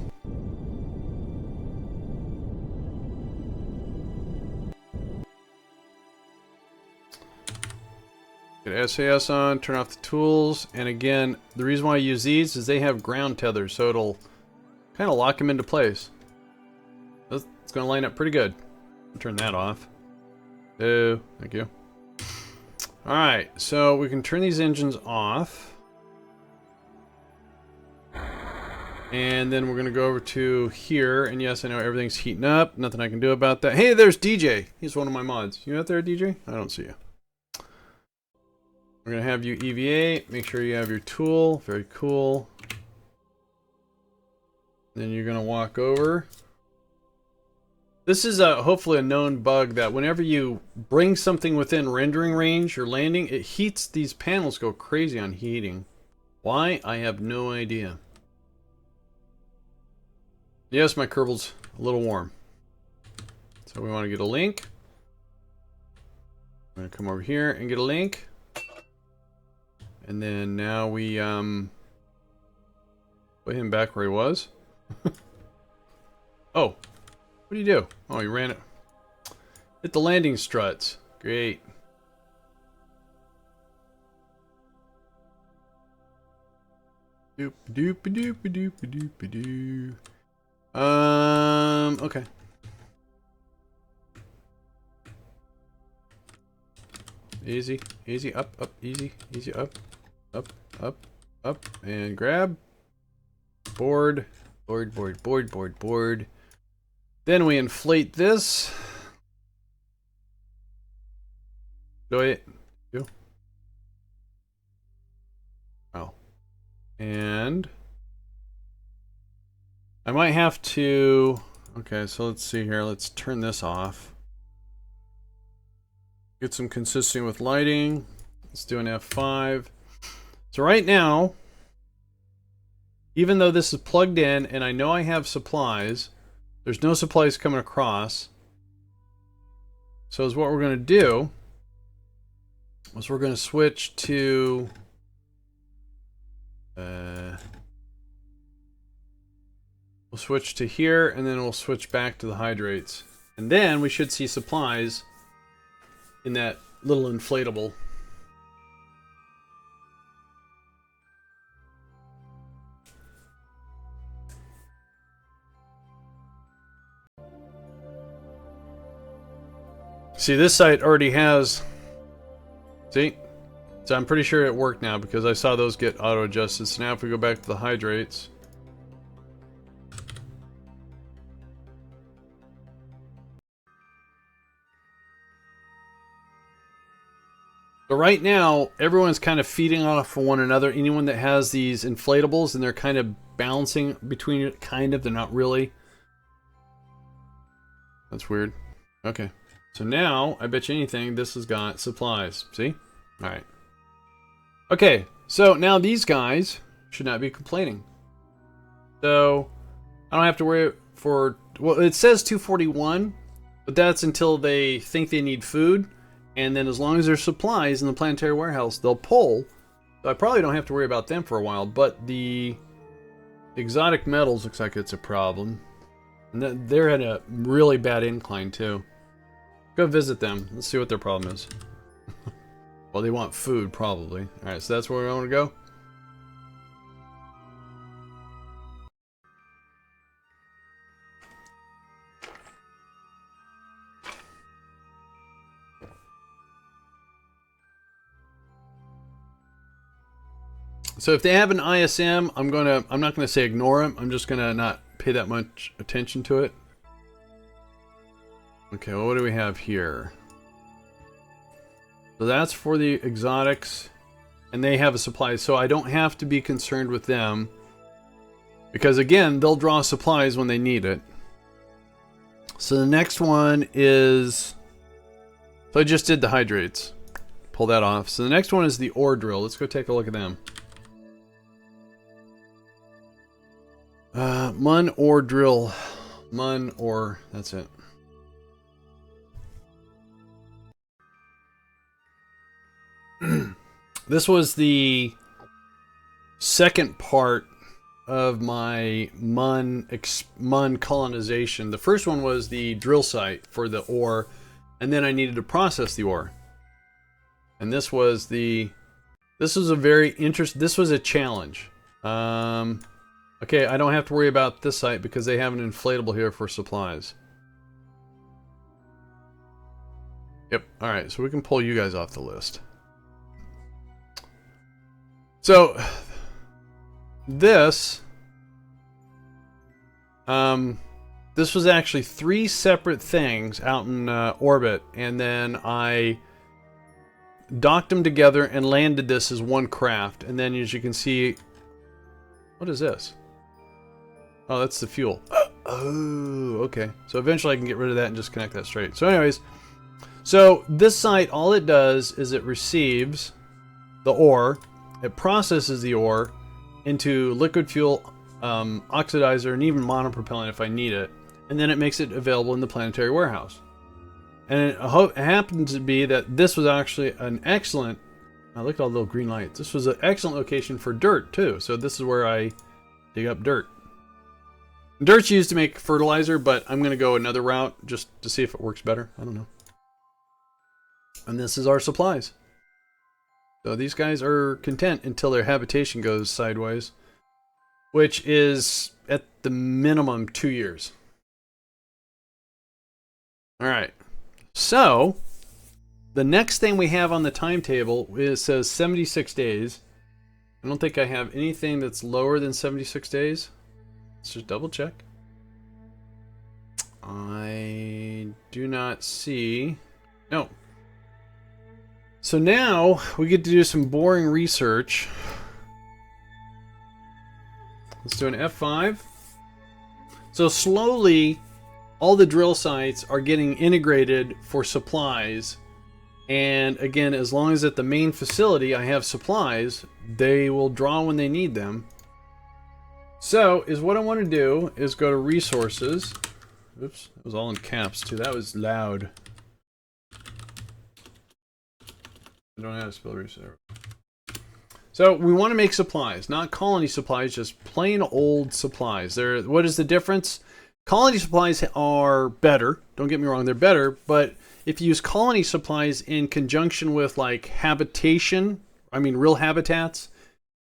Get SAS on, turn off the tools, and again, the reason why I use these is they have ground tethers, so it'll kind of lock them into place. It's going to line up pretty good. I'll turn that off. Oh, thank you. Alright, so we can turn these engines off. And then we're going to go over to here, and yes, I know everything's heating up. Nothing I can do about that. Hey, there's DJ. He's one of my mods. You out there, DJ? I don't see you. We're going to have you EVA. Make sure you have your tool. Very cool. Then you're going to walk over. This is hopefully a known bug that whenever you bring something within rendering range or landing, it heats. These panels go crazy on heating. Why? I have no idea. Yes, my Kerbal's a little warm. So we want to get a link. I'm going to come over here and get a link. And then now we put him back where he was. Oh, what do you do? Oh, you ran it. Hit the landing struts. Great. Doop doop doop doop doop doop. Okay. Easy, easy, up, up, easy, easy, up, up, up, up, and grab. Board, board, board, board, board, board. Then we inflate this. Do it. Go. Oh. And I might have to... Okay, so let's see here. Let's turn this off. Get some consistency with lighting. Let's do an F5. So right now, even though this is plugged in and I know I have supplies, there's no supplies coming across. So is what we're going to do is we're going to switch to we'll switch to here, and then we'll switch back to the hydrates. And then we should see supplies in that little inflatable. See, this site already has... See? So I'm pretty sure it worked now because I saw those get auto-adjusted. So now if we go back to the hydrates... So right now, everyone's kind of feeding off of one another. Anyone that has these inflatables and they're kind of bouncing between it, kind of, they're not really. That's weird. Okay. So now, I bet you anything, this has got supplies. See? Alright. Okay, so now these guys should not be complaining. So, I don't have to worry for... Well, it says 241, but that's until they think they need food. And then as long as there's supplies in the planetary warehouse, they'll pull. So I probably don't have to worry about them for a while. But the exotic metals looks like it's a problem. And they're at a really bad incline too. Go visit them. Let's see what their problem is. Well, they want food probably. Alright, so that's where we want to go. So if they have an ISM, I'm not gonna say ignore them. I'm just gonna not pay that much attention to it. Okay, well, what do we have here? So that's for the exotics, and they have a supply, so I don't have to be concerned with them because again, they'll draw supplies when they need it. So the next one is, so I just did the hydrates. Pull that off. So the next one is the ore drill. Let's go take a look at them. Mun ore drill. Mun ore, that's it. This was the second part of my Mun colonization. The first one was the drill site for the ore, and then I needed to process the ore. And this was a very interesting, this was a challenge. Okay, I don't have to worry about this site because they have an inflatable here for supplies. Yep, alright, so we can pull you guys off the list. So, this was actually 3 separate things out in orbit, and then I docked them together and landed this as one craft. And then as you can see, what is this? Oh, that's the fuel. Oh, okay. So eventually I can get rid of that and just connect that straight. So anyways, so this site, all it does is it receives the ore, it processes the ore into liquid fuel, oxidizer, and even monopropellant if I need it, and then it makes it available in the planetary warehouse. And it happened to be that this was actually an excellent, look at all the little green lights. This was an excellent location for dirt too. So this is where I dig up dirt. Dirt's used to make fertilizer, but I'm going to go another route just to see if it works better. I don't know. And this is our supplies. So these guys are content until their habitation goes sideways, which is at the minimum 2 years. All right. So the next thing we have on the timetable is says 76 days. I don't think I have anything that's lower than 76 days. Let's just double check. I do not see. No. So now we get to do some boring research. Let's do an F5. So slowly, all the drill sites are getting integrated for supplies. And again, as long as at the main facility I have supplies, they will draw when they need them. So, what I want to do is go to resources. Oops, it was all in caps too. That was loud. I don't know how to spell resources. So we want to make supplies, not colony supplies, just plain old supplies. What is the difference? Colony supplies are better. Don't get me wrong, they're better. But if you use colony supplies in conjunction with like habitation, I mean real habitats,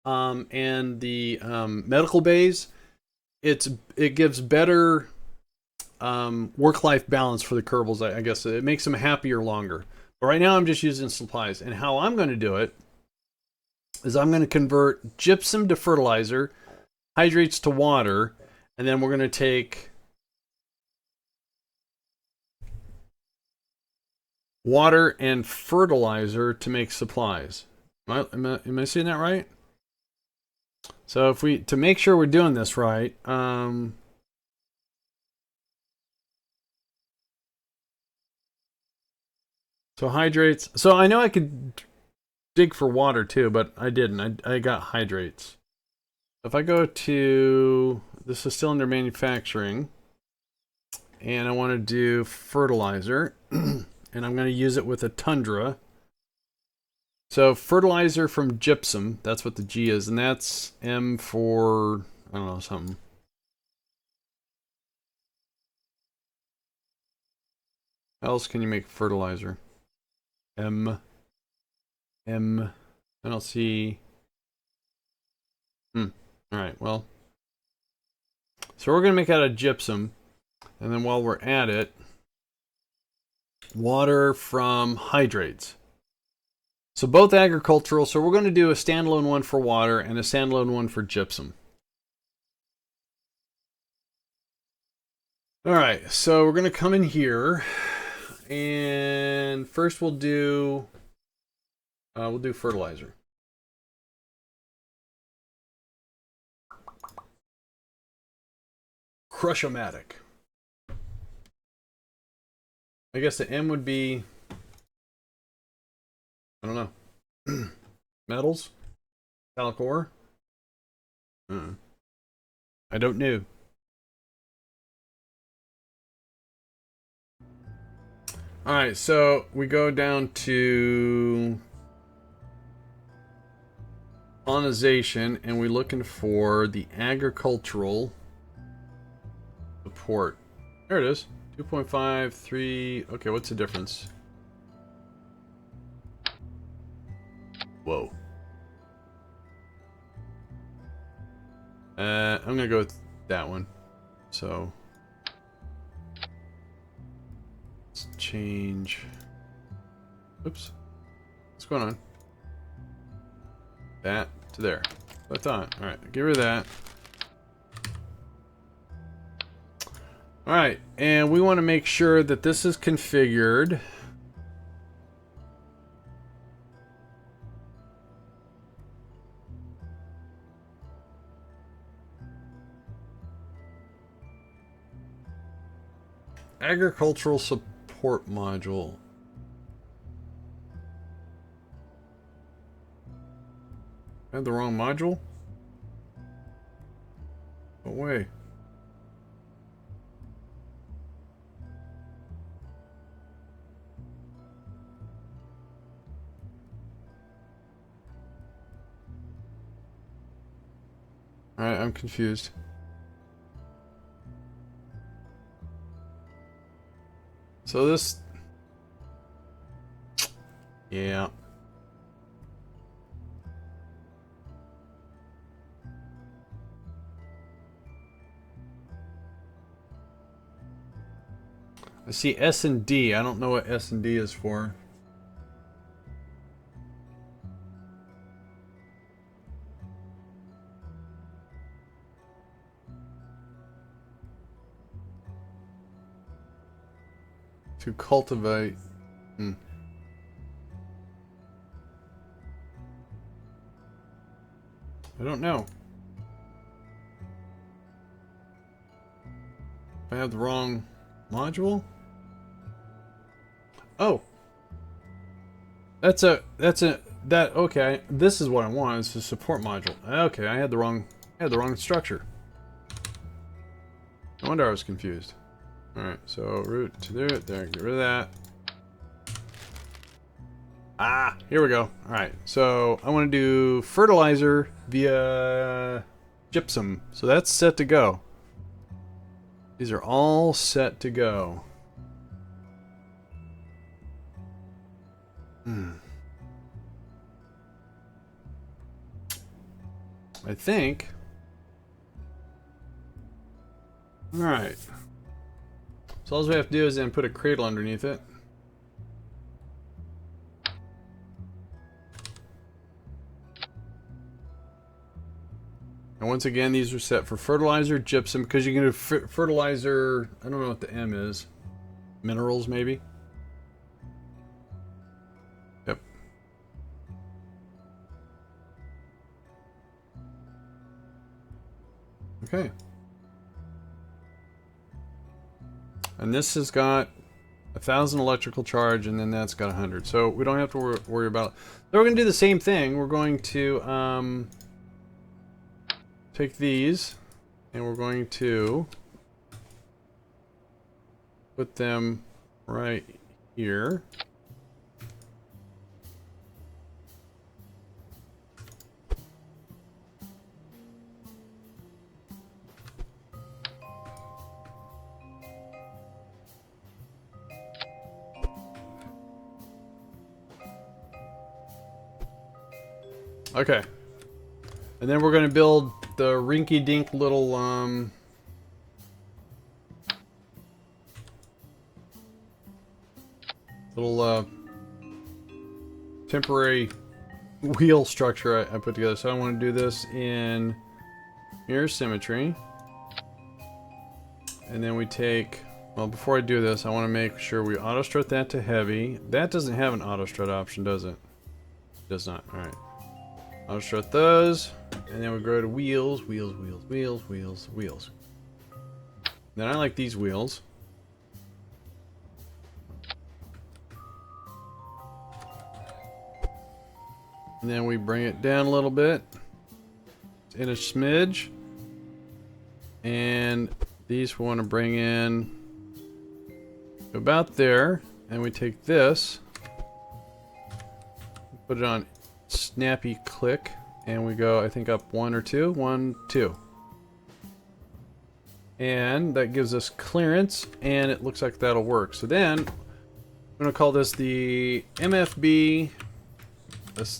and the medical bays, it gives better work-life balance for the Kerbals. I guess it makes them happier longer. But right now I'm just using supplies, and how I'm going to do it is I'm going to convert gypsum to fertilizer, hydrates to water, and then we're going to take water and fertilizer to make supplies. Am I seeing that right? So to make sure we're doing this right, so hydrates. So I know I could dig for water too, but I didn't. I got hydrates. If I go to, this is still under manufacturing, and I want to do fertilizer, and I'm going to use it with a tundra. So fertilizer from gypsum, that's what the G is, and that's M for, I don't know, something. How else can you make fertilizer? I don't see. Alright, well. So we're going to make out of gypsum. And then while we're at it, water from hydrates. So both agricultural. So we're going to do a standalone one for water and a standalone one for gypsum. Alright, so we're going to come in here. And first we'll do fertilizer. Crush-o-matic. I guess the M would be, I don't know, metals, metallic ore. I don't know. All right, so we go down to colonization, and we're looking for the agricultural support. There it is. 2.53. Okay, what's the difference? Whoa. I'm gonna go with that one. So let's change. Oops. What's going on? That to there. I thought. All right, get rid of that. All right, and we want to make sure that this is configured. Agricultural support module. I had the wrong module? No way. Alright, I'm confused. So this... Yeah. I see S and D. I don't know what S and D is for. To cultivate. I don't know. If I have the wrong module? Oh. Okay, this is what I want, is the support module. Okay, I had the wrong structure. No wonder I was confused. Alright, so root to do it, there, get rid of that. Ah, here we go. Alright, so I want to do fertilizer via gypsum. So that's set to go. These are all set to go. I think. Alright. So all we have to do is then put a cradle underneath it. And once again, these are set for fertilizer, gypsum, because you can do fertilizer, I don't know what the M is. Minerals, maybe? Yep. Okay. And this has got 1,000 electrical charge, and then that's got 100. So we don't have to worry about it. So we're going to do the same thing. We're going to take these, and we're going to put them right here. Okay. And then we're going to build the rinky-dink little, temporary wheel structure I put together. So I want to do this in mirror symmetry. And then we take, well, before I do this, I want to make sure we auto strut that to heavy. That doesn't have an auto strut option, does it? It does not. All right. Auto strut those, and then we go to wheels, wheels, wheels, wheels, wheels, wheels. Then I like these wheels. And then we bring it down a little bit, in a smidge. And these we want to bring in about there, and we take this, put it on snappy click, and we go, I think, up 1 or 2. 1, 2. And that gives us clearance, and it looks like that'll work. So then, I'm going to call this the MFB.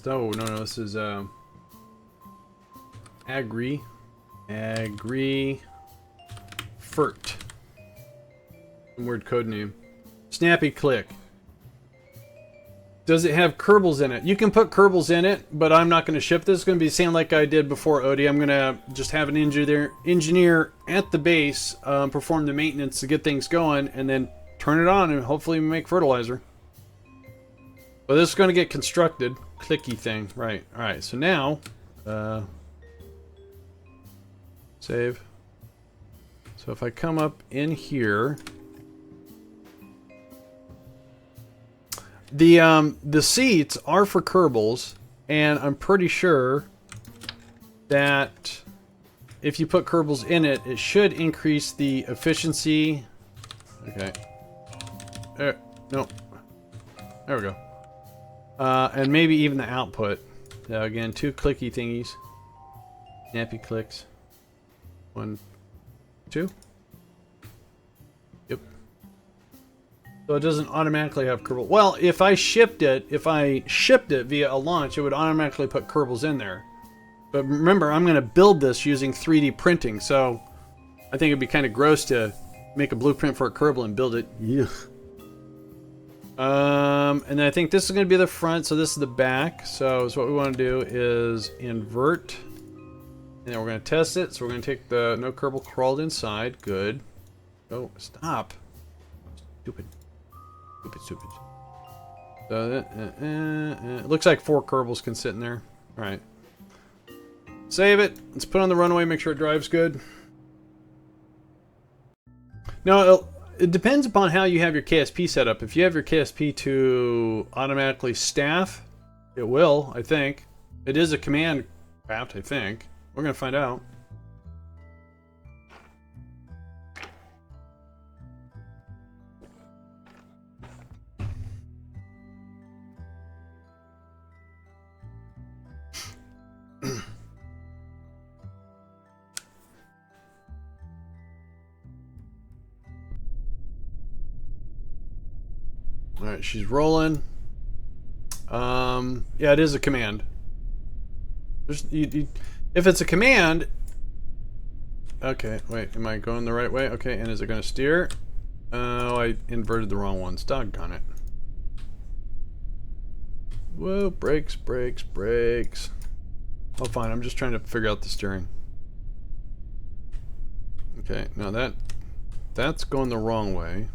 Oh, no, this is Agri Fert. Weird code name. Snappy click. Does it have Kerbals in it? You can put Kerbals in it, but I'm not going to ship this. It's going to be the same like I did before, Odie. I'm going to just have an engineer at the base perform the maintenance to get things going, and then turn it on and hopefully make fertilizer. But this is going to get constructed. Clicky thing. Right. Alright, so now... save. So if I come up in here... The seats are for Kerbals, and I'm pretty sure that if you put Kerbals in it, it should increase the efficiency. Okay. No. There we go. And maybe even the output. Again, 2 clicky thingies. Snappy clicks. 1, 2. Yep. So it doesn't automatically have Kerbal. Well, if I shipped it via a launch, it would automatically put Kerbals in there. But remember, I'm going to build this using 3D printing, so I think it'd be kind of gross to make a blueprint for a Kerbal and build it. Yeah. And then I think this is going to be the front, so this is the back. So what we want to do is invert, and then we're going to test it. So we're going to take the no Kerbal crawled inside. Good. Oh, stop. Stupid. Stupid. So it looks like 4 Kerbals can sit in there. All right. Save it. Let's put on the runway. Make sure it drives good. Now it depends upon how you have your KSP set up. If you have your KSP to automatically staff, it will. I think it is a command craft. I think we're gonna find out. All right, she's rolling. Yeah, it is a command. If it's a command, okay. Wait, am I going the right way? Okay, and is it going to steer? Oh, I inverted the wrong ones. Doggone it. Whoa, brakes. Oh, fine. I'm just trying to figure out the steering. Okay, now that's going the wrong way.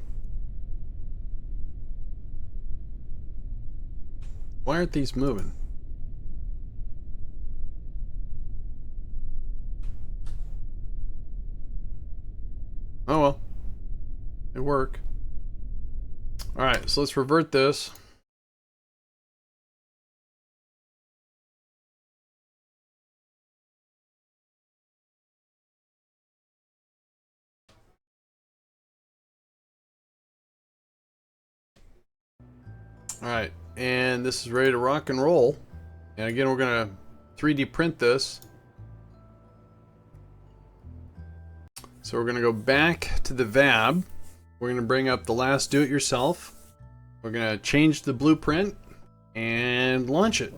Why aren't these moving? Oh well. It worked. Alright, so let's revert this. Alright, and this is ready to rock and roll. And again, we're going to 3D print this. So we're going to go back to the VAB. We're going to bring up the last do-it-yourself. We're going to change the blueprint and launch it.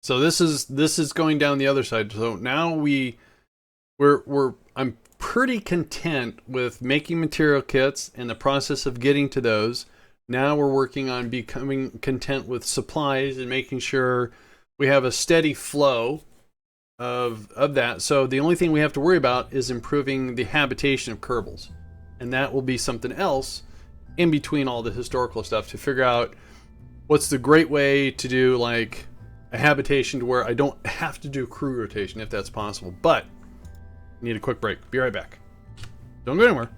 So this is going down the other side. So now I'm pretty content with making material kits and the process of getting to those. Now we're working on becoming content with supplies and making sure we have a steady flow of that. So the only thing we have to worry about is improving the habitation of Kerbals. And that will be something else in between all the historical stuff to figure out what's the great way to do like a habitation to where I don't have to do crew rotation if that's possible. But I need a quick break. Be right back. Don't go anywhere.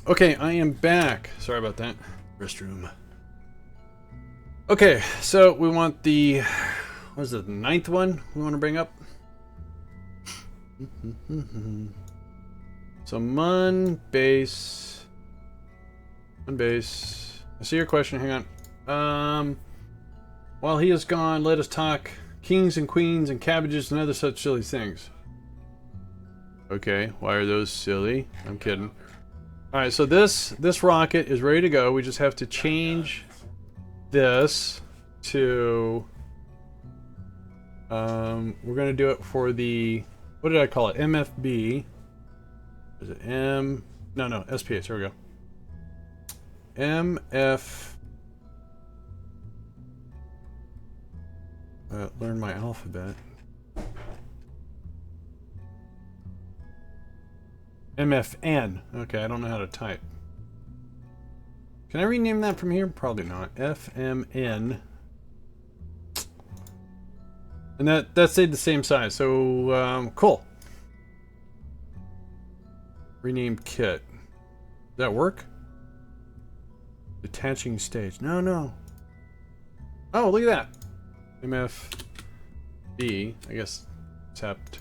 Okay, I am back. Sorry about that. Restroom. Okay, so we want the, what is it, the 9th one we want to bring up? So Mun Base. Mun Base. I see your question, hang on. While he is gone, let us talk kings and queens and cabbages and other such silly things. Okay, why are those silly? I'm kidding. Alright, so this rocket is ready to go. We just have to change this to we're gonna do it for the, what did I call it? MFB. Is it M? No, SPH, here we go. MF, learn my alphabet. MFN. Okay, I don't know how to type. Can I rename that from here? Probably not. FMN. And that stayed the same size. So, cool. Rename kit. Does that work? Detaching stage. No. Oh, look at that. MFB. I guess except.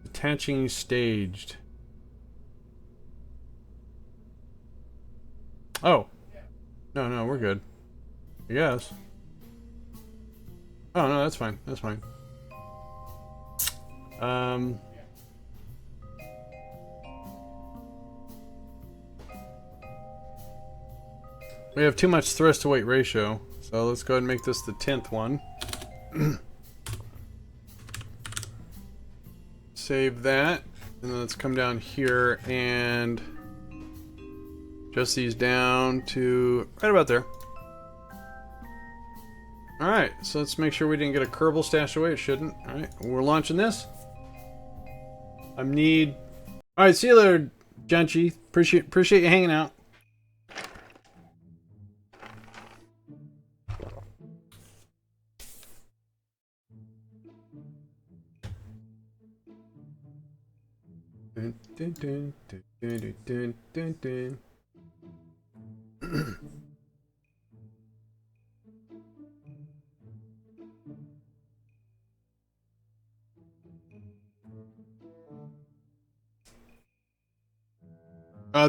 Detaching staged. Oh. No, we're good. I guess. Oh, no, that's fine. That's fine. We have too much thrust to weight ratio, so let's go ahead and make this the 10th one. Save that, and then let's come down here and adjust these down to right about there. Alright, so let's make sure we didn't get a Kerbal stashed away. It shouldn't. Alright, we're launching this. Alright, see you later, Genchi. Appreciate you hanging out.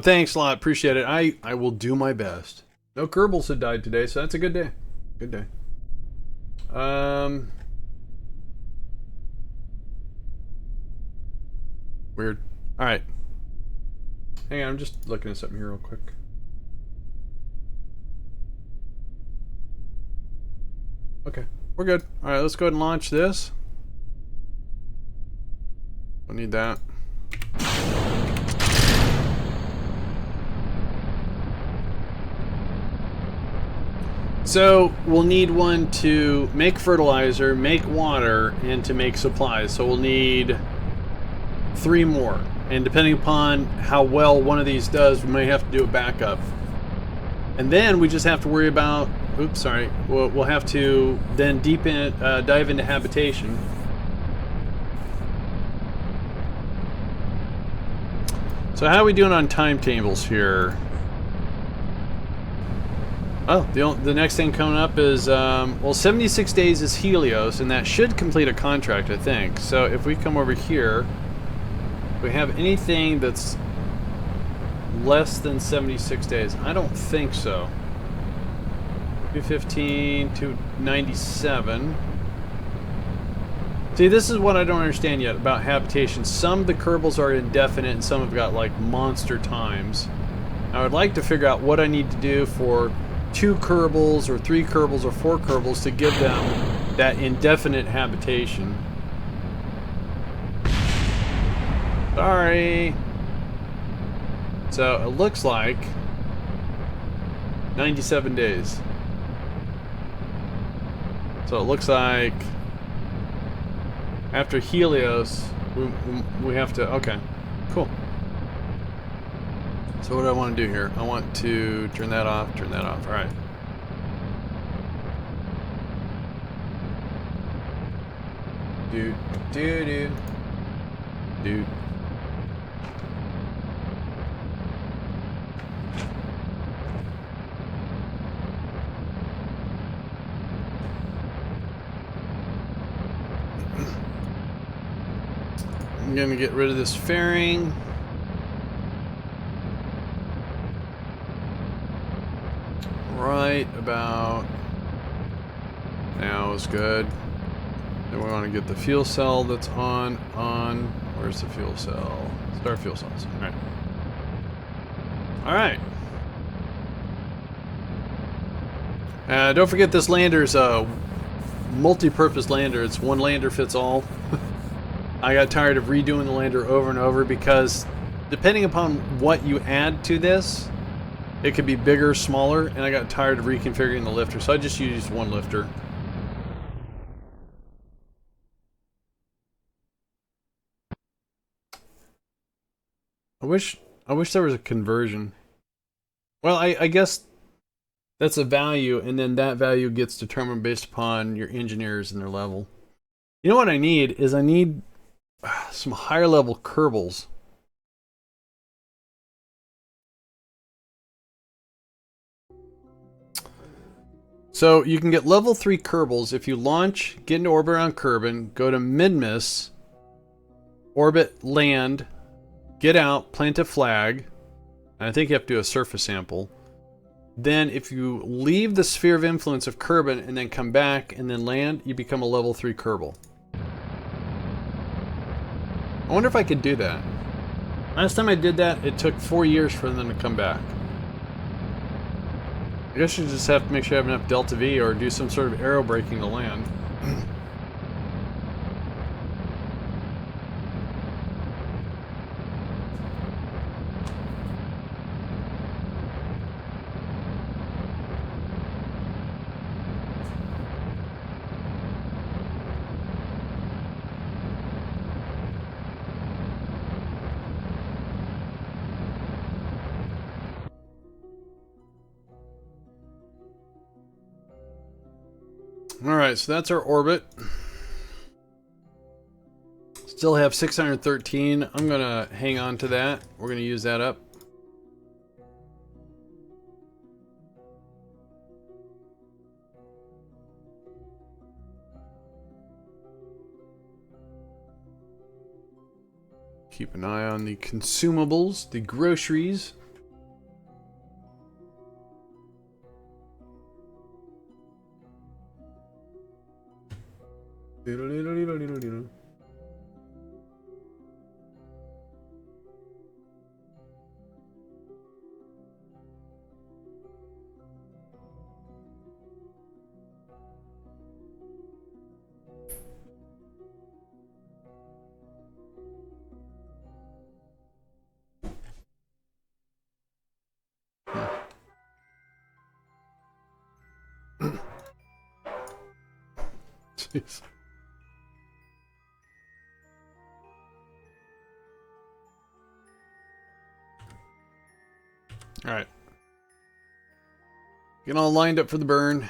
Thanks a lot. Appreciate it. I will do my best. No Kerbals had died today, so that's a good day. Good day. Weird. Alright. Hang on, I'm just looking at something here real quick. Okay, we're good. Alright, let's go ahead and launch this. Don't need that. So we'll need one to make fertilizer, make water, and to make supplies. So we'll need 3 more. And depending upon how well one of these does, we may have to do a backup. And then we just have to worry about, oops, sorry, we'll have to then dive into habitation. So how are we doing on timetables here? Oh, the next thing coming up is, well, 76 days is Helios, and that should complete a contract, I think. So if we come over here, if we have anything that's less than 76 days. I don't think so. 215 to 97. See, this is what I don't understand yet about habitation. Some of the Kerbals are indefinite and some have got like monster times. I would like to figure out what I need to do for 2 Kerbals or 3 Kerbals or 4 Kerbals to give them that indefinite habitation. Sorry. So it looks like 97 days. So it looks like after Helios, we have to, okay, cool. So what do I want to do here? I want to turn that off, all right. Doot, doo doo. Doot. I'm gonna get rid of this fairing. Right about now is good. Then we want to get the fuel cell that's on. Where's the fuel cell? Start fuel cells. All right. All right. Don't forget this lander's a multi-purpose lander. It's one lander fits all. I got tired of redoing the lander over and over because depending upon what you add to this, it could be bigger, smaller, and I got tired of reconfiguring the lifter, so I just used one lifter. I wish there was a conversion. Well, I guess that's a value, and then that value gets determined based upon your engineers and their level. You know what I need is I need some higher level Kerbals. So you can get level 3 Kerbals if you launch, get into orbit around Kerbin, go to Minmus, orbit, land, get out, plant a flag, and I think you have to do a surface sample. Then if you leave the sphere of influence of Kerbin and then come back and then land, you become a level 3 Kerbal. I wonder if I could do that. Last time I did that, it took 4 years for them to come back. I guess you just have to make sure you have enough Delta V or do some sort of aero braking to land. Alright, so that's our orbit. Still have 613. I'm going to hang on to that. We're going to use that up. Keep an eye on the consumables, the groceries. Jeez. Alright. Getting all lined up for the burn.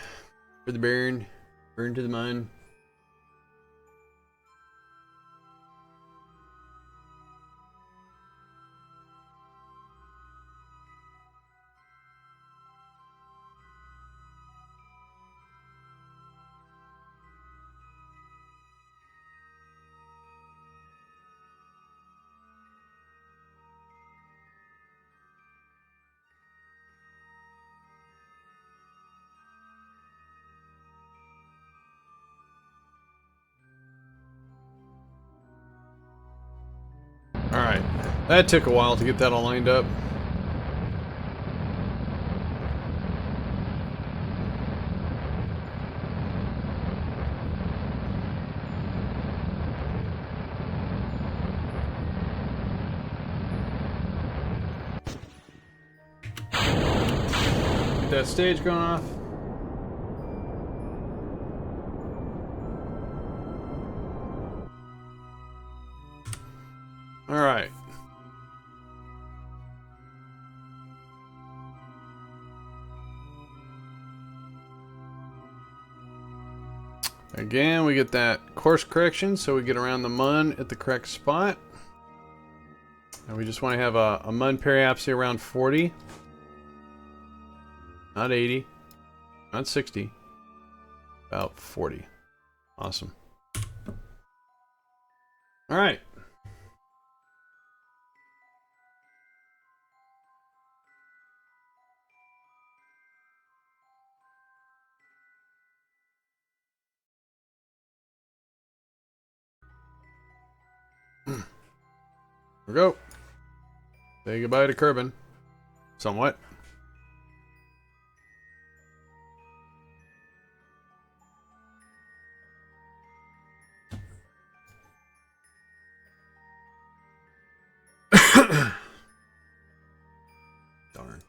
For the burn. Burn to the mine. Alright. That took a while to get that all lined up. Get that stage going off. Alright. I Again, we get that course correction, so we get around the Mun at the correct spot. And we just want to have a Mun periapsy around 40. Not 80. Not 60. About 40. Awesome. Alright. Here we go. Say goodbye to Kerbin. Somewhat. Darn.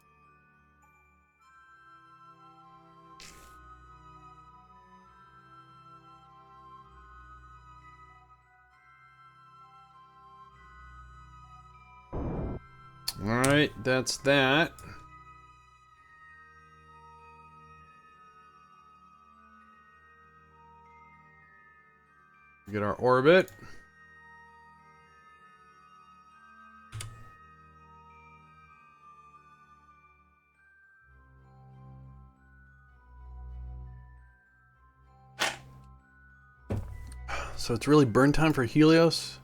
Alright, that's that. Get our orbit. So it's really burn time for Helios?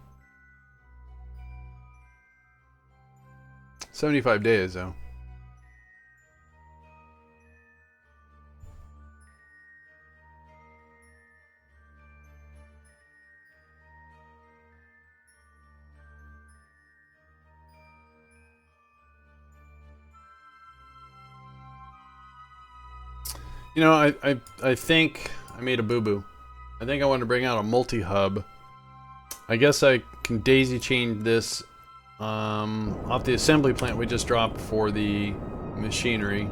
75 days, though. You know, I think I made a boo-boo. I think I want to bring out a multi-hub. I guess I can daisy chain this off the assembly plant we just dropped for the machinery.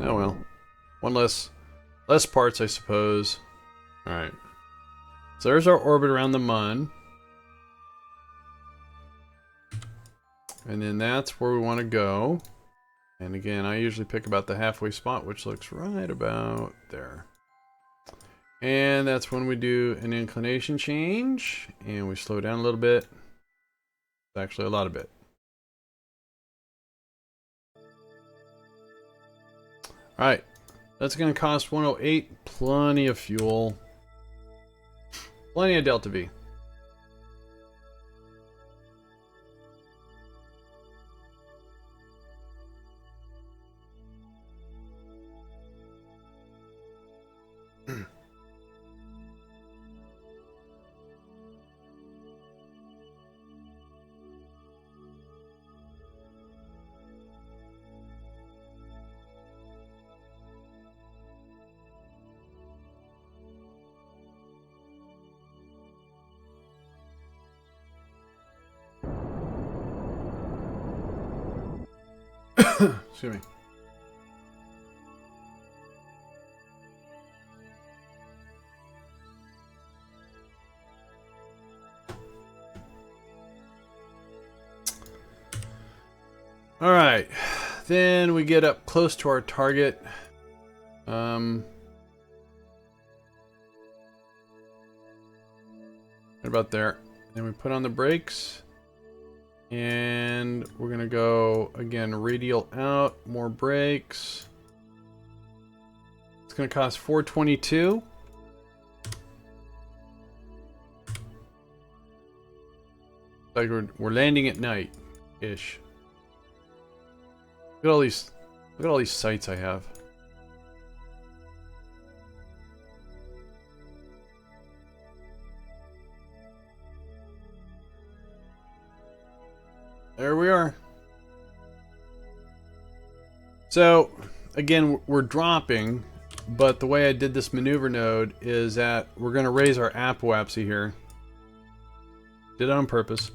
Oh well. One less parts, I suppose. Alright. So there's our orbit around the Mun. And then that's where we want to go. And again, I usually pick about the halfway spot, which looks right about there. And that's when we do an inclination change. And we slow down a little bit. Actually, a lot of bit. Alright. That's going to cost 108. Plenty of fuel. Plenty of Delta V. Excuse me. All right, then we get up close to our target. Right about there. Then we put on the brakes. And we're gonna go again radial out, more brakes. It's gonna cost 422. Like we're landing at night ish. Look at all these sites I have. There we are. So, again, we're dropping, but the way I did this maneuver node is that we're going to raise our apoapsy here. Did it on purpose.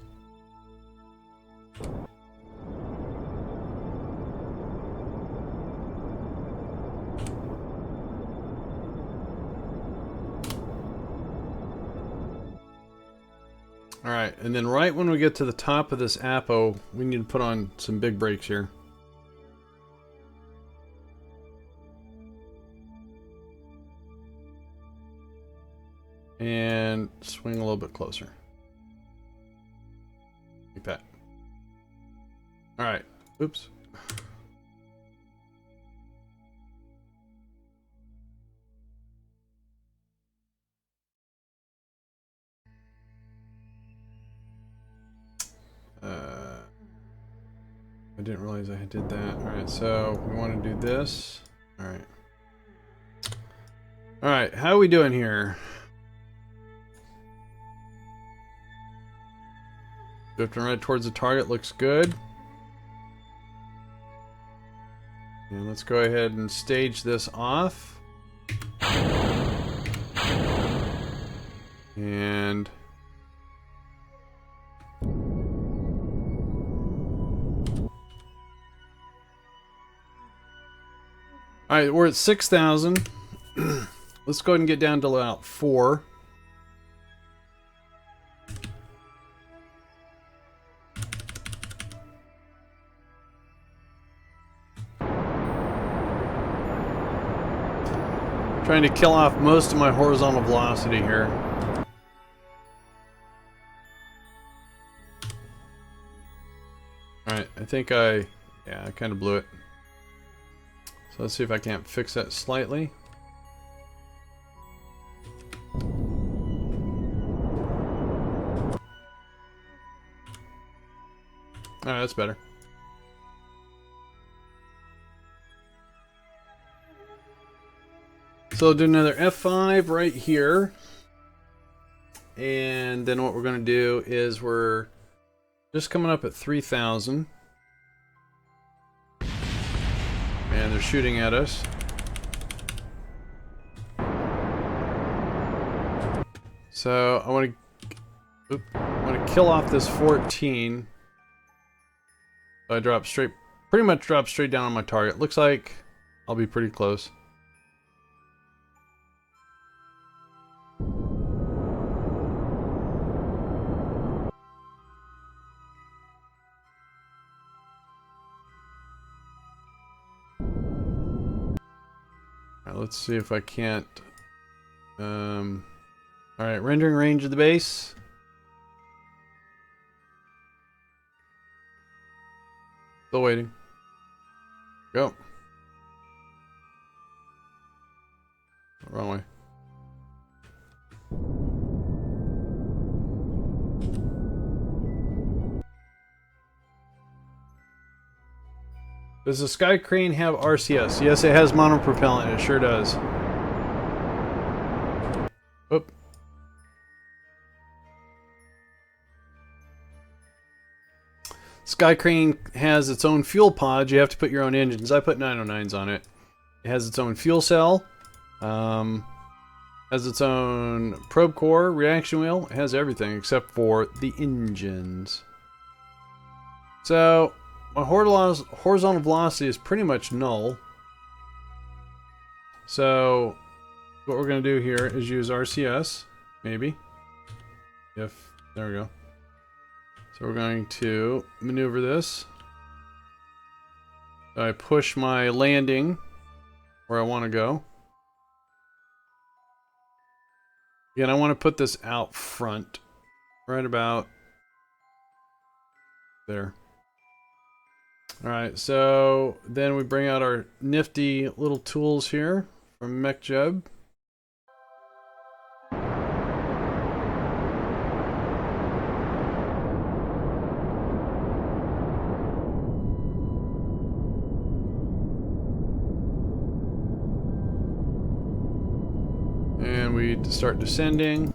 Alright, and then right when we get to the top of this apo, we need to put on some big brakes here. And swing a little bit closer. Like that. Alright. Oops. I didn't realize I did that. Alright, so we want to do this. Alright. Alright, how are we doing here? Drifting right towards the target looks good. And let's go ahead and stage this off. And alright, we're at 6,000. Let's go ahead and get down to about 4. Trying to kill off most of my horizontal velocity here. Alright, I think I kind of blew it. So let's see if I can't fix that slightly. Alright, that's better. So I'll do another F5 right here. And then what we're going to do is we're just coming up at 3,000. And they're shooting at us. So I want to kill off this 14. So I drop straight, pretty much drop straight down on my target. Looks like I'll be pretty close. Let's see if I can't. Alright, rendering range of the base. Still waiting. Go. Wrong way. Does the Sky Crane have RCS? Yes, it has monopropellant. It sure does. Oop. Sky Crane has its own fuel pod. You have to put your own engines. I put 909s on it. It has its own fuel cell. Has its own probe core, reaction wheel. It has everything except for the engines. So my horizontal velocity is pretty much null. So what we're going to do here is use RCS, maybe. There we go. So we're going to maneuver this. I push my landing where I want to go. Again, I want to put this out front, right about there. Alright, so then we bring out our nifty little tools here from MechJub. And we start descending.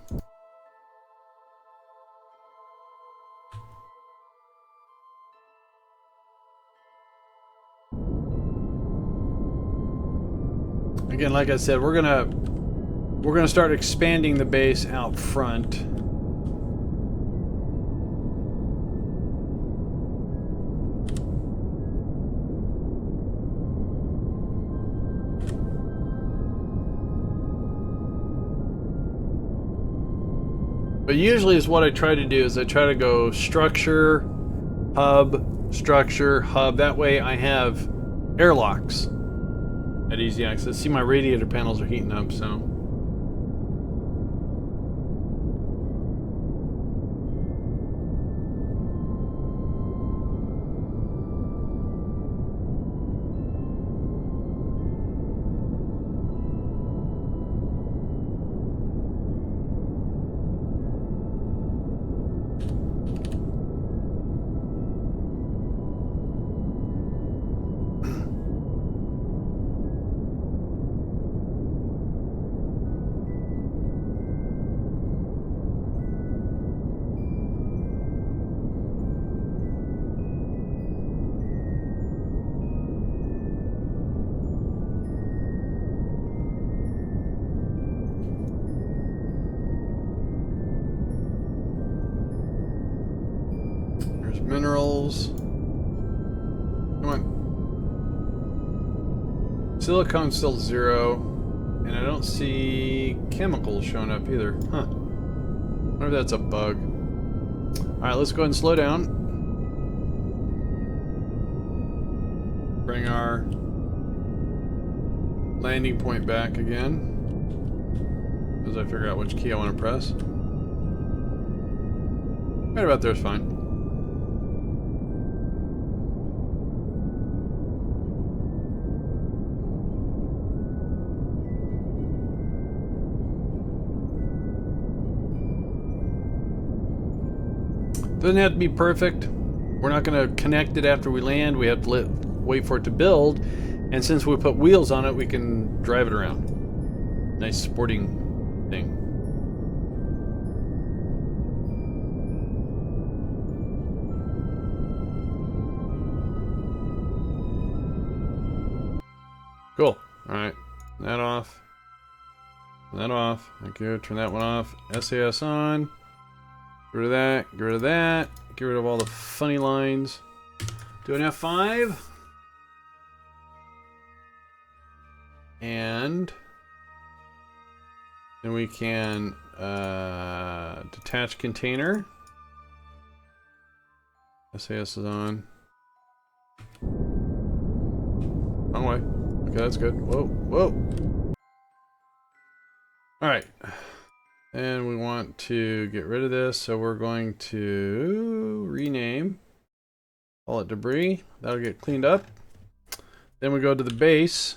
Again, like I said, we're gonna start expanding the base out front. But usually is what I try to do is I try to go structure, hub, structure, hub. That way I have airlocks at easy access. See, my radiator panels are heating up, so. Minerals. Come on. Silicon's still 0. And I don't see chemicals showing up either. Huh. I wonder if that's a bug. Alright, let's go ahead and slow down. Bring our landing point back again. As I figure out which key I want to press. Right about there is fine. Doesn't have to be perfect. We're not going to connect it after we land. We have to wait for it to build. And since we put wheels on it, we can drive it around. Nice sporting thing. Cool. Alright. That off. That off. Thank you. Turn that one off. SAS on. Get rid of that. Get rid of that. Get rid of all the funny lines. Do an F5. And then we can detach container. SAS is on. Wrong way. Okay, that's good. Whoa, whoa. Alright. And we want to get rid of this, so we're going to rename. Call it debris. That'll get cleaned up. Then we go to the base.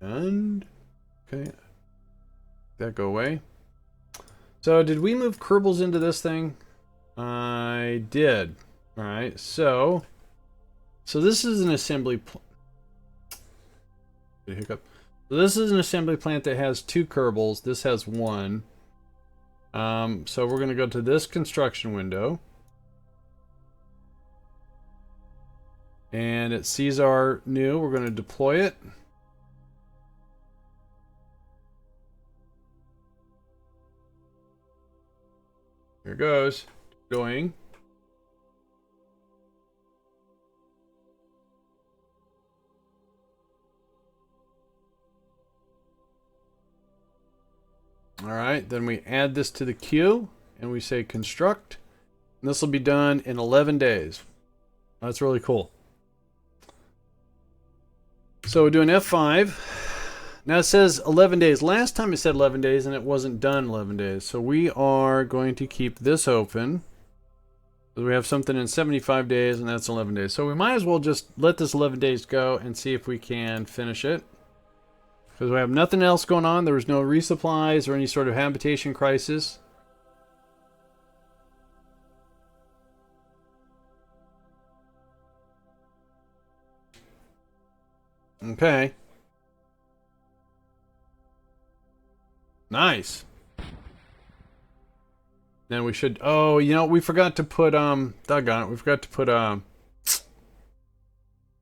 And okay. That go away. So did we move Kerbals into this thing? I did. Alright, so this is an assembly hiccup. So this is an assembly plant that has 2 Kerbals. This has 1. So we're going to go to this construction window. And it sees our new. We're going to deploy it. Here goes. Going. Alright, then we add this to the queue and we say construct. And this will be done in 11 days. That's really cool. So we're doing F5. Now it says 11 days. Last time it said 11 days and it wasn't done 11 days. So we are going to keep this open. We have something in 75 days and that's 11 days. So we might as well just let this 11 days go and see if we can finish it. Because we have nothing else going on. There was no resupplies or any sort of habitation crisis. Okay. Nice. Then we should, oh, you know, we forgot to put, doggone it, we forgot to put,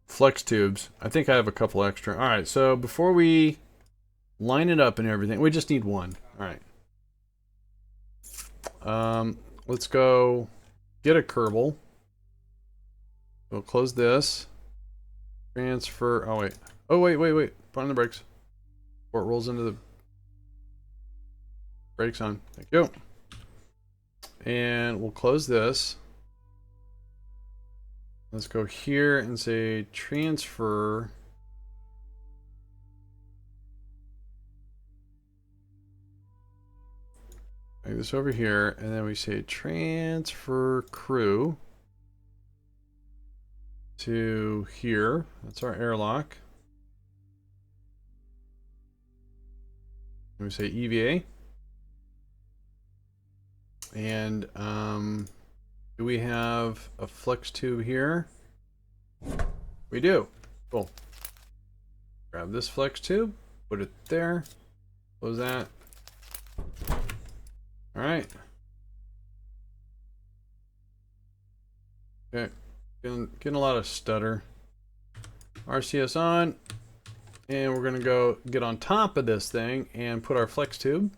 flex tubes. I think I have a couple extra. Alright, so before we line it up and everything, we just need 1. Alright. Let's go get a Kerbal. We'll close this. Transfer, oh wait. Oh wait. Put on the brakes. Before it rolls into the brakes on. Thank you. And we'll close this. Let's go here and say transfer. Bring this over here, and then we say transfer crew to here. That's our airlock. And we say EVA. And do we have a flex tube here? We do. Cool. Grab this flex tube, put it there, close that. All right. Okay, getting a lot of stutter. RCS on, and we're gonna go get on top of this thing and put our flex tube.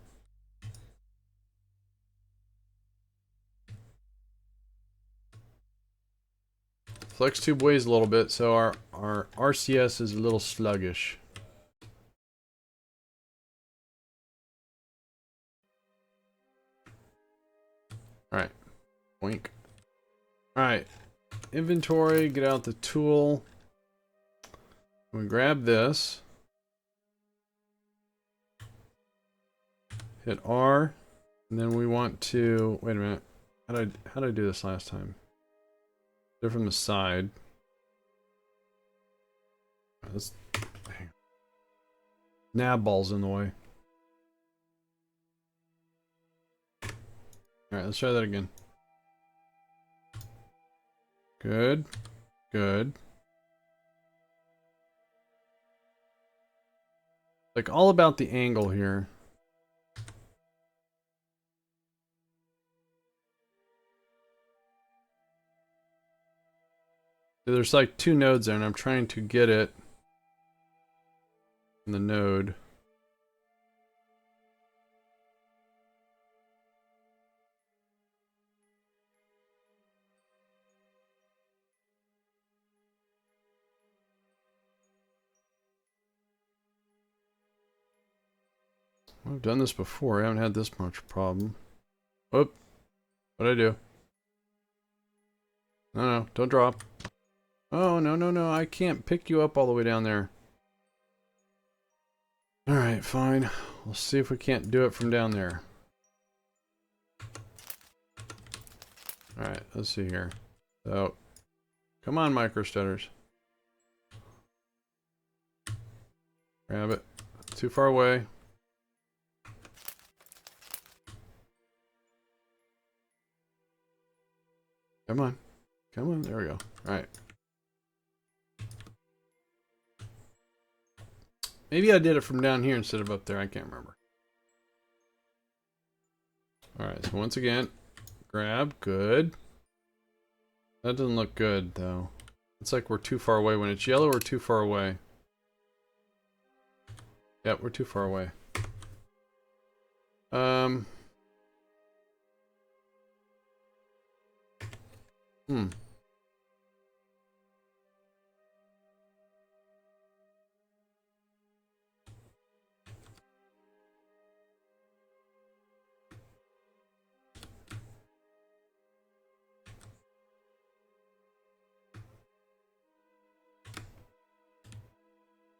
flex tube weighs a little bit, so our RCS is a little sluggish. Alright. Wink. Alright. Inventory, get out the tool. We grab this. Hit R. And then we want to... Wait a minute. How did I do this last time? They're from the side. Let's... Nav ball's in the way. Alright, let's try that again. Good. Good. Like, all about the angle here. There's like 2 nodes there, and I'm trying to get it in the node. I've done this before. I haven't had this much problem. Whoop. What'd I do? No, don't drop. Oh, no. I can't pick you up all the way down there. Alright, fine. We'll see if we can't do it from down there. Alright, let's see here. So, come on, microstutters. Grab it. Too far away. Come on. Come on. There we go. Alright. Maybe I did it from down here instead of up there. I can't remember. Alright, so once again, grab. Good. That doesn't look good, though. It's like we're too far away. When it's yellow, we're too far away. Yep, we're too far away.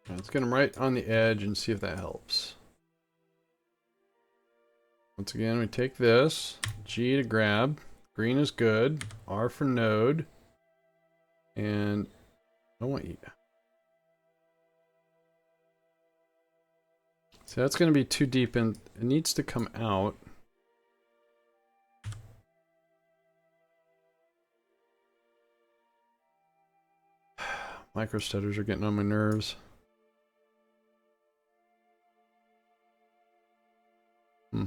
Let's get them right on the edge and see if that helps. Once again, we take this. G to grab. Green is good. R for node. And I want you. So that's going to be too deep in. It needs to come out. Microstutters are getting on my nerves. I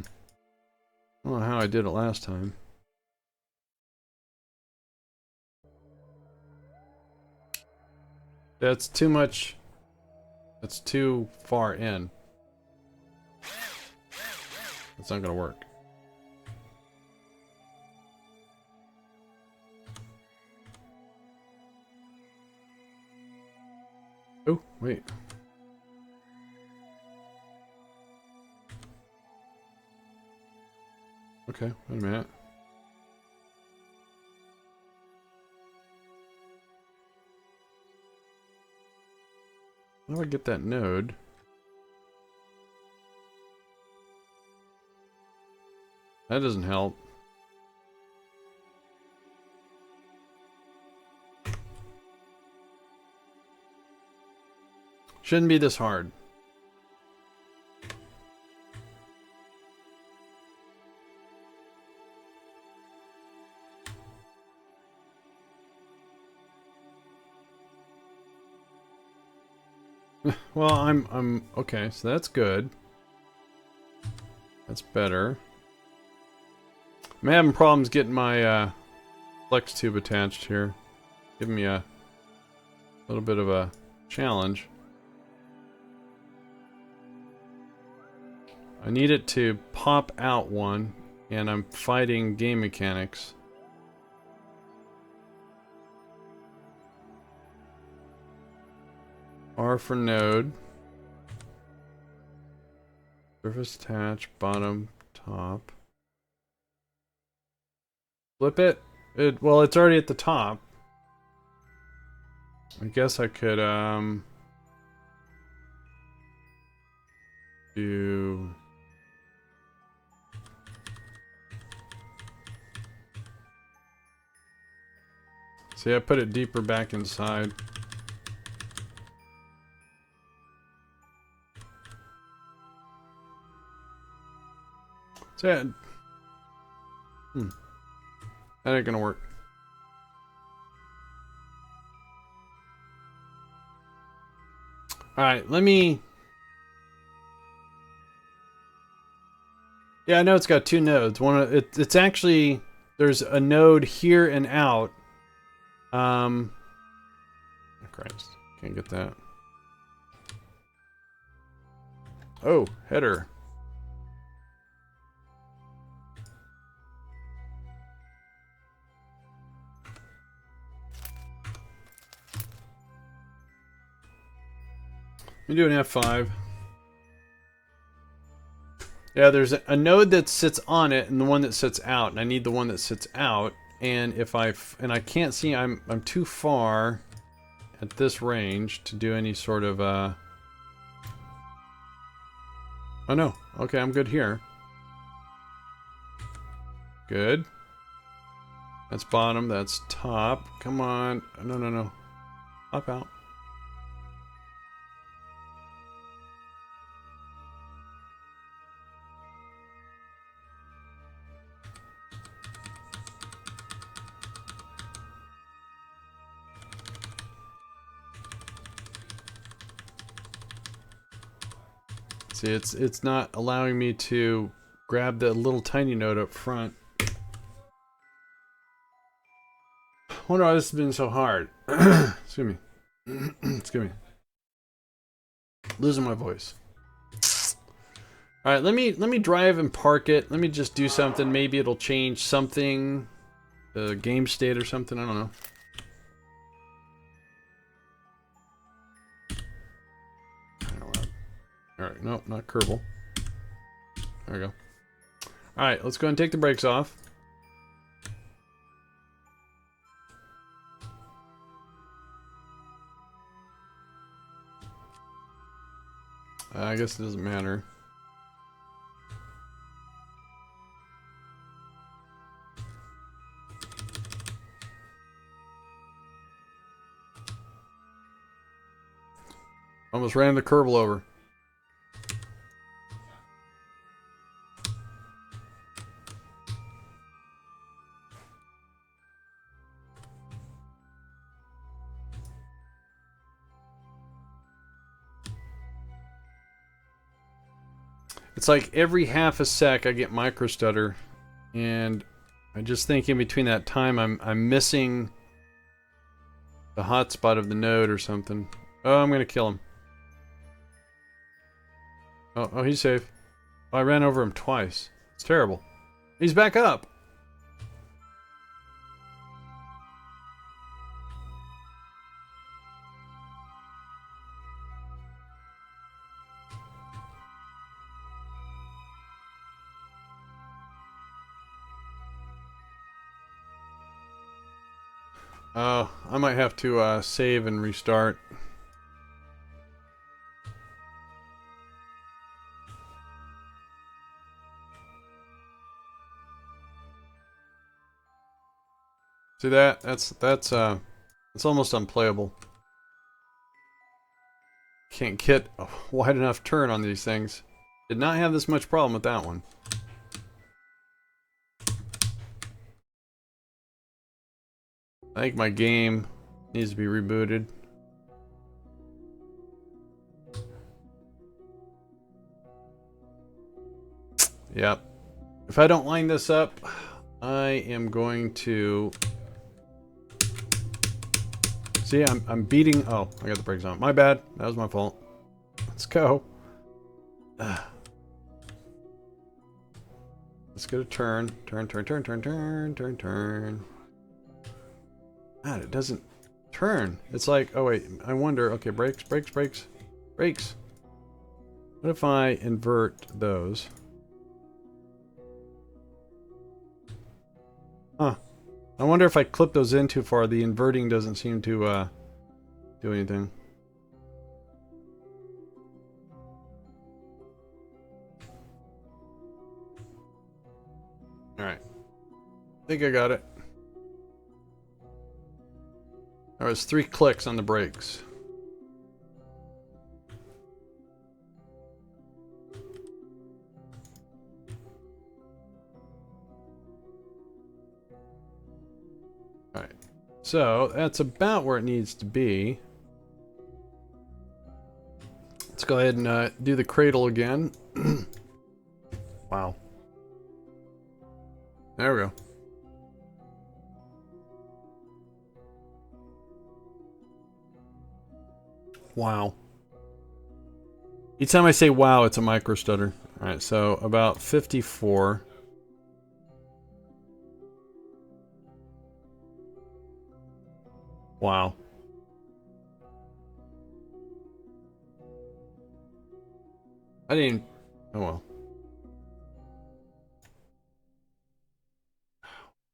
don't know how I did it last time. That's too much. That's too far in. It's not gonna work. Oh, wait. Okay, wait a minute. How do I get that node? That doesn't help. Shouldn't be this hard. Well, I'm okay, so that's good. That's better. I'm having problems getting my flex tube attached here. Giving me a little bit of a challenge. I need it to pop out one, and I'm fighting game mechanics. R for node. Surface attach, bottom, top. Flip it. Well, it's already at the top. I guess I could do. See, I put it deeper back inside. That ain't gonna work. Alright, let me... Yeah, I know it's got two nodes. It's actually... There's a node here and out. Oh, Christ. Can't get that. Oh, header. Let me do an F5. Yeah, there's a node that sits on it and the one that sits out, and I need the one that sits out. And if I can't see, I'm too far at this range to do any sort of oh no, okay, I'm good here. Good. That's bottom, that's top. Come on, no. Up out. See, it's not allowing me to grab the little tiny node up front. I wonder why this has been so hard. Excuse me. Excuse me. Losing my voice. All right, let me drive and park it. Let me just do something. Maybe it'll change something, the game state or something. I don't know. All right, nope, not Kerbal. There we go. All right, let's go and take the brakes off. I guess it doesn't matter. Almost ran the Kerbal over. It's like every half a sec I get micro stutter, and I just think in between that time I'm missing the hotspot of the node or something. Oh, I'm gonna kill him. Oh, he's safe. Oh, I ran over him twice. It's terrible. He's back up. Oh, I might have to save and restart. See that? That's almost unplayable. Can't get a wide enough turn on these things. Did not have this much problem with that one. I think my game needs to be rebooted. Yep. If I don't line this up, I am going to... See, I'm beating... Oh, I got the brakes on. My bad. That was my fault. Let's go. Let's get a turn. Turn. God, it doesn't turn. It's like, oh wait, I wonder, okay, brakes, brakes, brakes, brakes. What if I invert those? Huh. I wonder if I clip those in too far, the inverting doesn't seem to do anything. Alright. I think I got it. There was 3 clicks on the brakes. Alright. So, that's about where it needs to be. Let's go ahead and do the cradle again. Wow. There we go. Wow. Each time I say wow, it's a micro stutter. Alright, so about 54. Wow. I didn't... Oh well.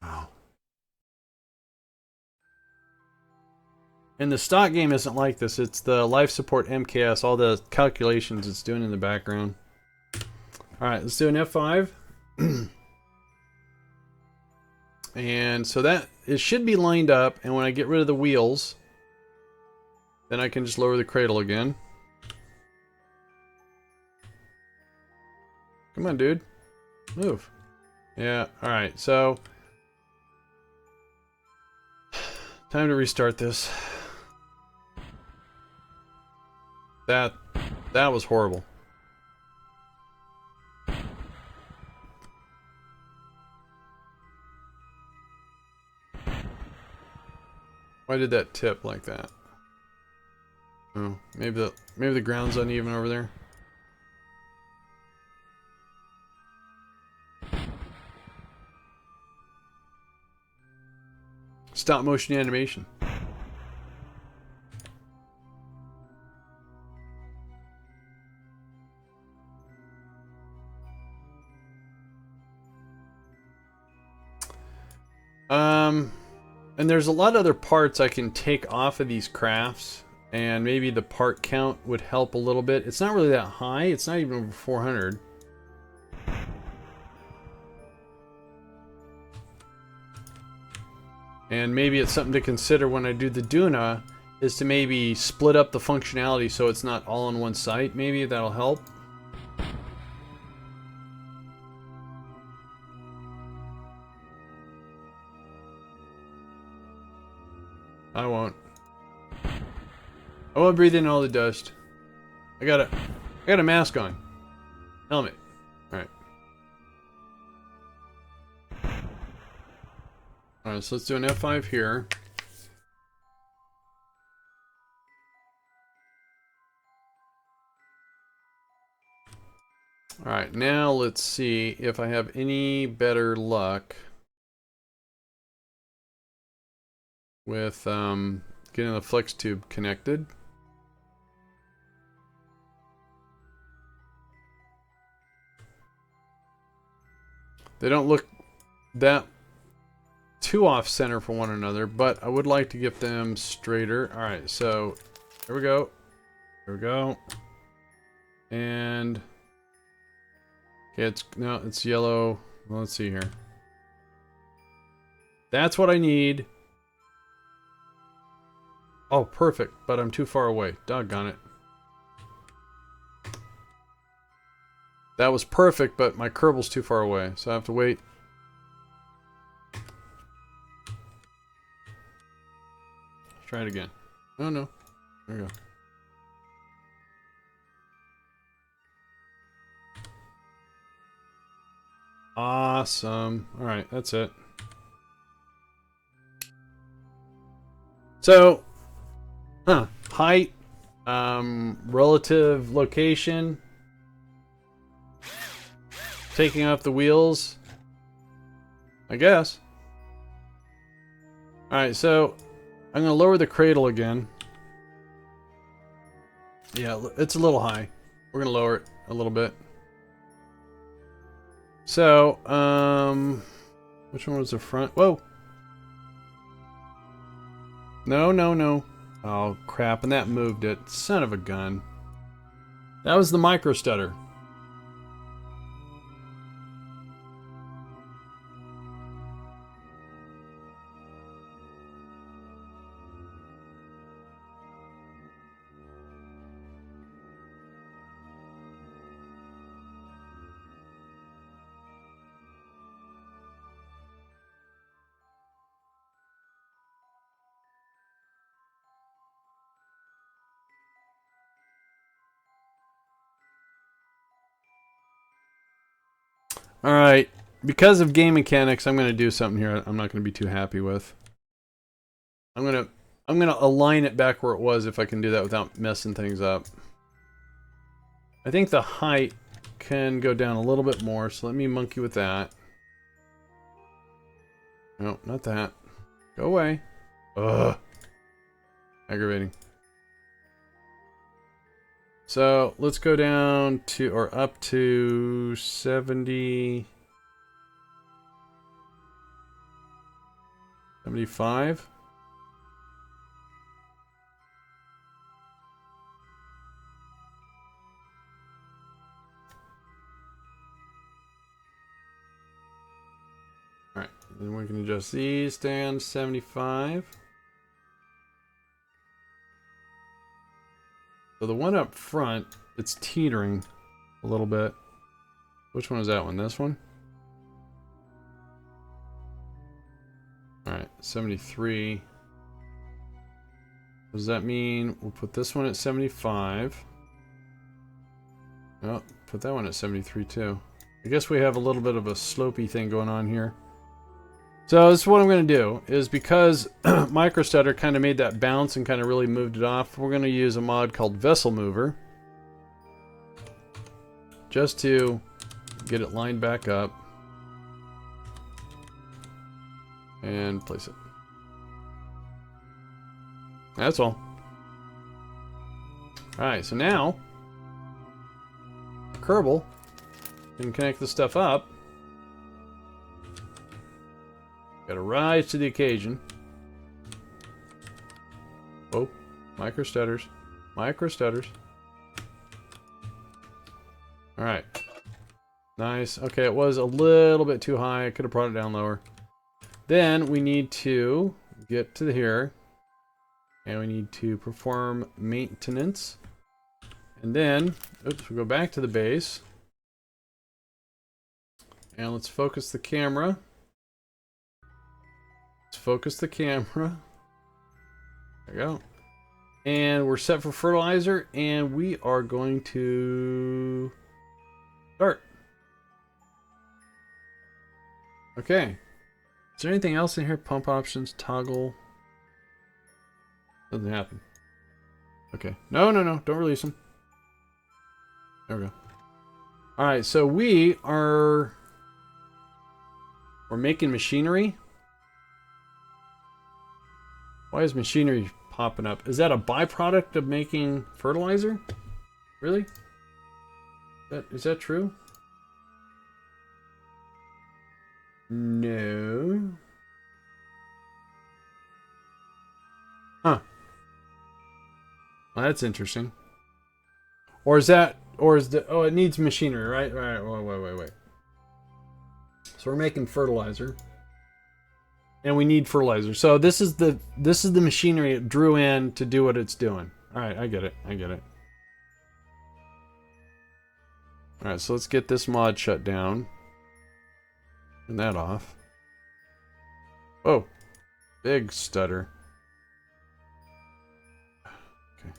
Wow. And the stock game isn't like this. It's the life support MKS, all the calculations it's doing in the background. Alright, let's do an F5. And so that, it should be lined up, and when I get rid of the wheels, then I can just lower the cradle again. Come on, dude. Move. Yeah, alright, so... time to restart this. That was horrible. Why did that tip like that? Oh, maybe the ground's uneven over there. Stop motion animation. And there's a lot of other parts I can take off of these crafts, and maybe the part count would help a little bit. It's not really that high. It's not even over 400. And maybe it's something to consider when I do the Duna, is to maybe split up the functionality so it's not all on one site. Maybe that'll help. I won't. I won't breathe in all the dust. I got a mask on. Helmet. Alright. Alright, so let's do an F5 here. Alright, now let's see if I have any better luck with getting the flex tube connected. They don't look that too off center for one another, but I would like to get them straighter. Alright, so here we go. Here we go. And okay, it's yellow. Well, let's see here. That's what I need. Oh, perfect, but I'm too far away. Doggone it. That was perfect, but my Kerbal's too far away, so I have to wait. Let's try it again. Oh no. There we go. Awesome. Alright, that's it. So, height, relative location, taking off the wheels, I guess. Alright, so I'm gonna lower the cradle again. Yeah, it's a little high. We're gonna lower it a little bit. So, which one was the front? Whoa! No, no, no. Oh, crap, and that moved it. Son of a gun. That was the micro stutter. Alright, because of game mechanics, I'm going to do something here I'm not going to be too happy with. I'm going to align it back where it was if I can do that without messing things up. I think the height can go down a little bit more, so let me monkey with that. No, not that. Go away. Ugh. Aggravating. So let's go down to, or up to 70, 75. All right, then we can adjust these down to 75. So the one up front, it's teetering a little bit. Which one is that one? This one? Alright, 73. What does that mean? We'll put this one at 75. Oh, put that one at 73 too. I guess we have a little bit of a slopey thing going on here. So this is what I'm going to do, is because MicroStutter kind of made that bounce and kind of really moved it off, we're going to use a mod called Vessel Mover. Just to get it lined back up. And place it. That's all. Alright, so now Kerbal can connect this stuff up. Gotta rise to the occasion. Oh, micro stutters. Micro stutters. Alright. Nice. Okay, it was a little bit too high. I could have brought it down lower. Then we need to get to here. And we need to perform maintenance. And then, oops, we go back to the base. And let's focus the camera. Let's focus the camera. There we go. And we're set for fertilizer, and we are going to start. Okay. Is there anything else in here? Pump options, toggle. Doesn't happen. Okay. No, no, no. Don't release them. There we go. Alright, so we're making machinery. Why is machinery popping up? Is that a byproduct of making fertilizer? Really? Is that true? No. Huh. Well, that's interesting. Or is that, or is the, oh, it needs machinery, right? Right, wait. So we're making fertilizer. And we need fertilizer. So this is the machinery it drew in to do what it's doing. Alright, I get it. Alright, so let's get this mod shut down. Turn that off. Oh, big stutter. Okay.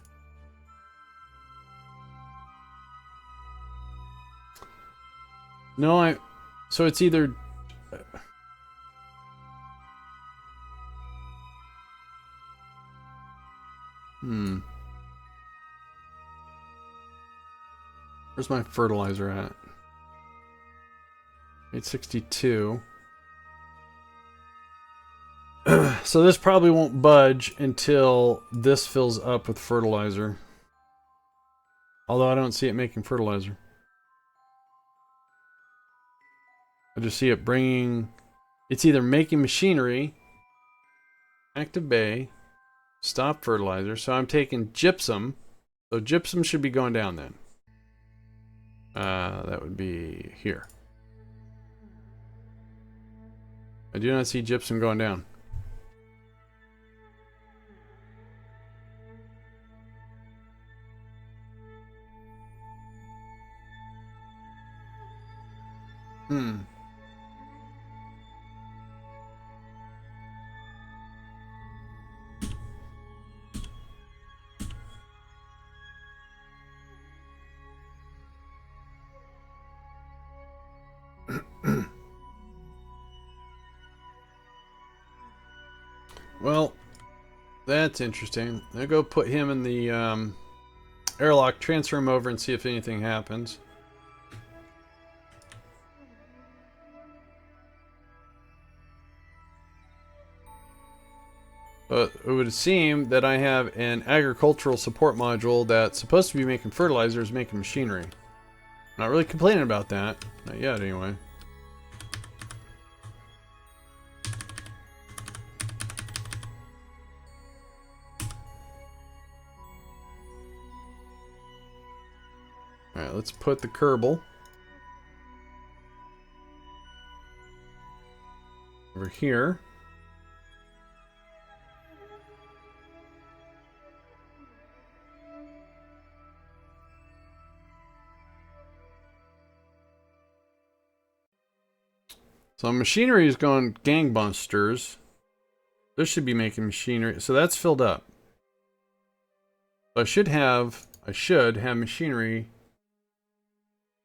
No, so it's either... Where's my fertilizer at? 862. So this probably won't budge until this fills up with fertilizer. Although I don't see it making fertilizer. I just see it bringing... It's either making machinery, active bay, stop fertilizer. So I'm taking gypsum. So gypsum should be going down then. That would be here. I do not see gypsum going down. Well, that's interesting. I'll go put him in the airlock, transfer him over, and see if anything happens. But it would seem that I have an agricultural support module that's supposed to be making fertilizers, making machinery. Not really complaining about that. Not yet, anyway. Alright, let's put the Kerbal over here. So machinery is going gangbusters. This should be making machinery. So that's filled up. So I should have machinery.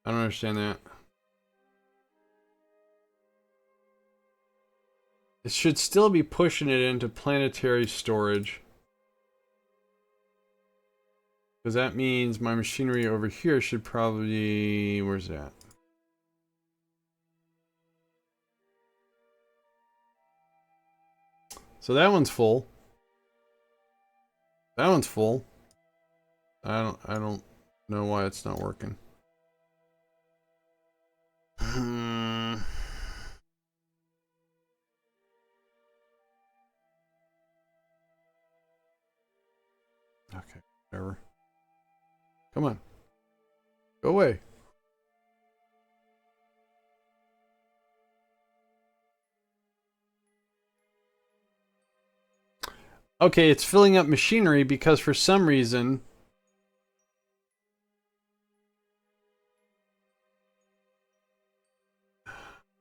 I don't understand that. It should still be pushing it into planetary storage. Because that means my machinery over here should probably... Where's that? So that one's full. That one's full. I don't know why it's not working. Okay, whatever. Come on. Go away. Okay, it's filling up machinery because for some reason...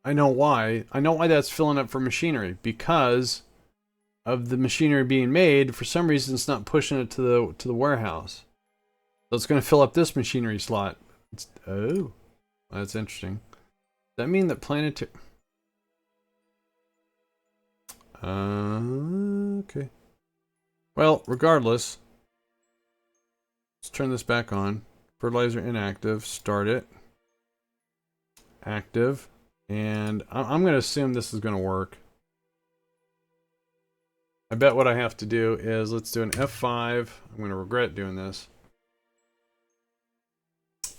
I know why. I know why that's filling up for machinery. Because of the machinery being made, for some reason it's not pushing it to the warehouse. So it's going to fill up this machinery slot. Oh, that's interesting. Does that mean that planetary... Okay. Well, regardless, let's turn this back on. Fertilizer inactive. Start it. Active. And I'm going to assume this is going to work. I bet what I have to do is, let's do an F5. I'm going to regret doing this.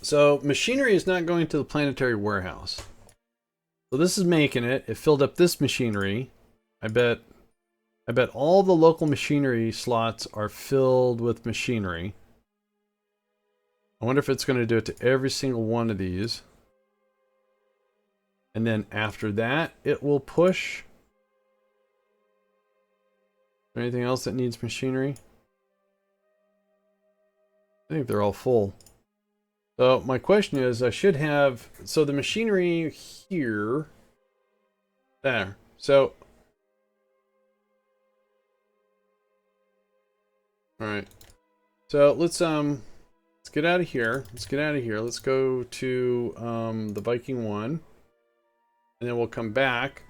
So, machinery is not going to the planetary warehouse. So this is making it. It filled up this machinery. I bet all the local machinery slots are filled with machinery. I wonder if it's going to do it to every single one of these. And then after that, it will push. Is there anything else that needs machinery? I think they're all full. So my question is, I should have, so the machinery here, there. So, all right. So let's get out of here. Let's get out of here. Let's go to the Viking one, and then we'll come back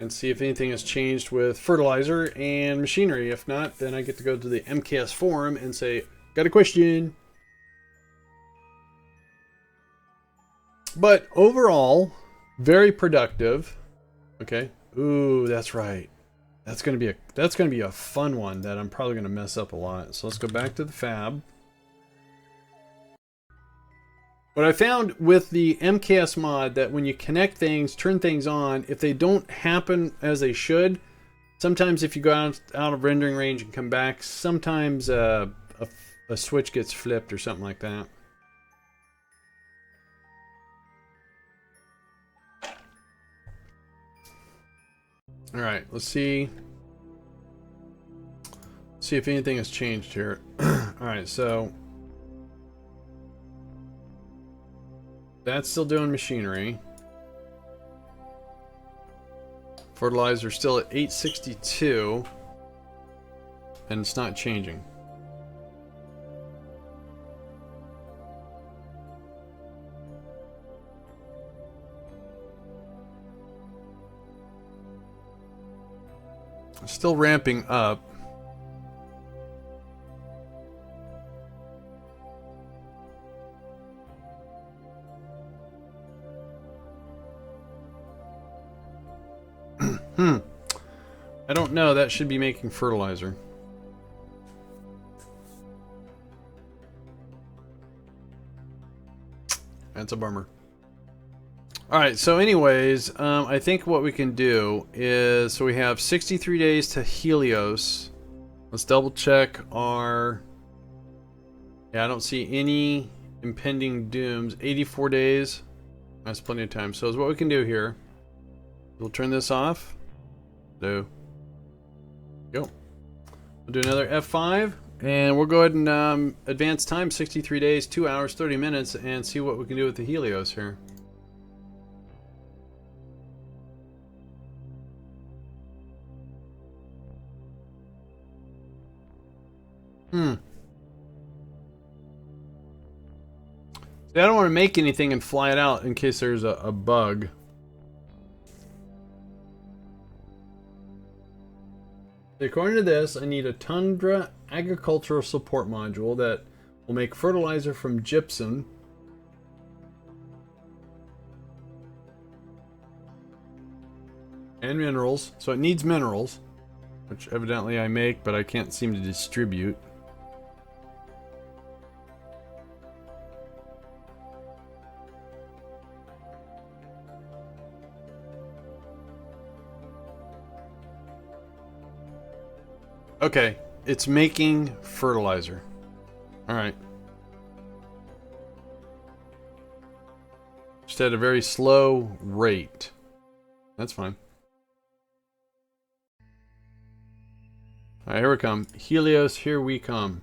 and see if anything has changed with fertilizer and machinery. If not, then I get to go to the MKS forum and say, got a question. But overall, very productive. Okay. Ooh, that's right. That's gonna be a fun one that I'm probably gonna mess up a lot. So let's go back to the fab. What I found with the MKS mod, that when you connect things, turn things on, if they don't happen as they should, sometimes if you go out of rendering range and come back, sometimes a switch gets flipped or something like that. All right, let's see. See if anything has changed here. All right, so that's still doing machinery. Fertilizer still at 862, and it's not changing. It's still ramping up. I don't know. That should be making fertilizer. That's a bummer. Alright, so anyways, I think what we can do is, so we have 63 days to Helios. Let's double check our... Yeah, I don't see any impending dooms. 84 days. That's plenty of time. So what we can do here, we'll turn this off. Go. We'll do another F5, and we'll go ahead and advance time 63 days, 2 hours, 30 minutes, and see what we can do with the Helios here. See, I don't want to make anything and fly it out in case there's a bug. According to this, I need a Tundra agricultural support module that will make fertilizer from gypsum. And minerals. So it needs minerals, which evidently I make, but I can't seem to distribute. Okay, it's making fertilizer. Alright. Just at a very slow rate. That's fine. Alright, here we come. Helios, here we come.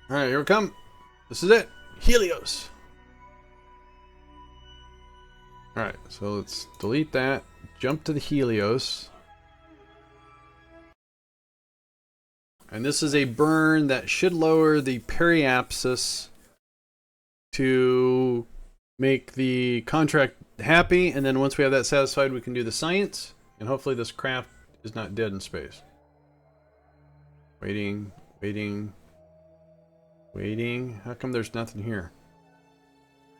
Alright, here we come. This is it. Helios. Alright, so let's delete that. Jump to the Helios. And this is a burn that should lower the periapsis to make the contract happy. And then once we have that satisfied, we can do the science. And hopefully this craft is not dead in space. Waiting, waiting. Waiting. How come there's nothing here?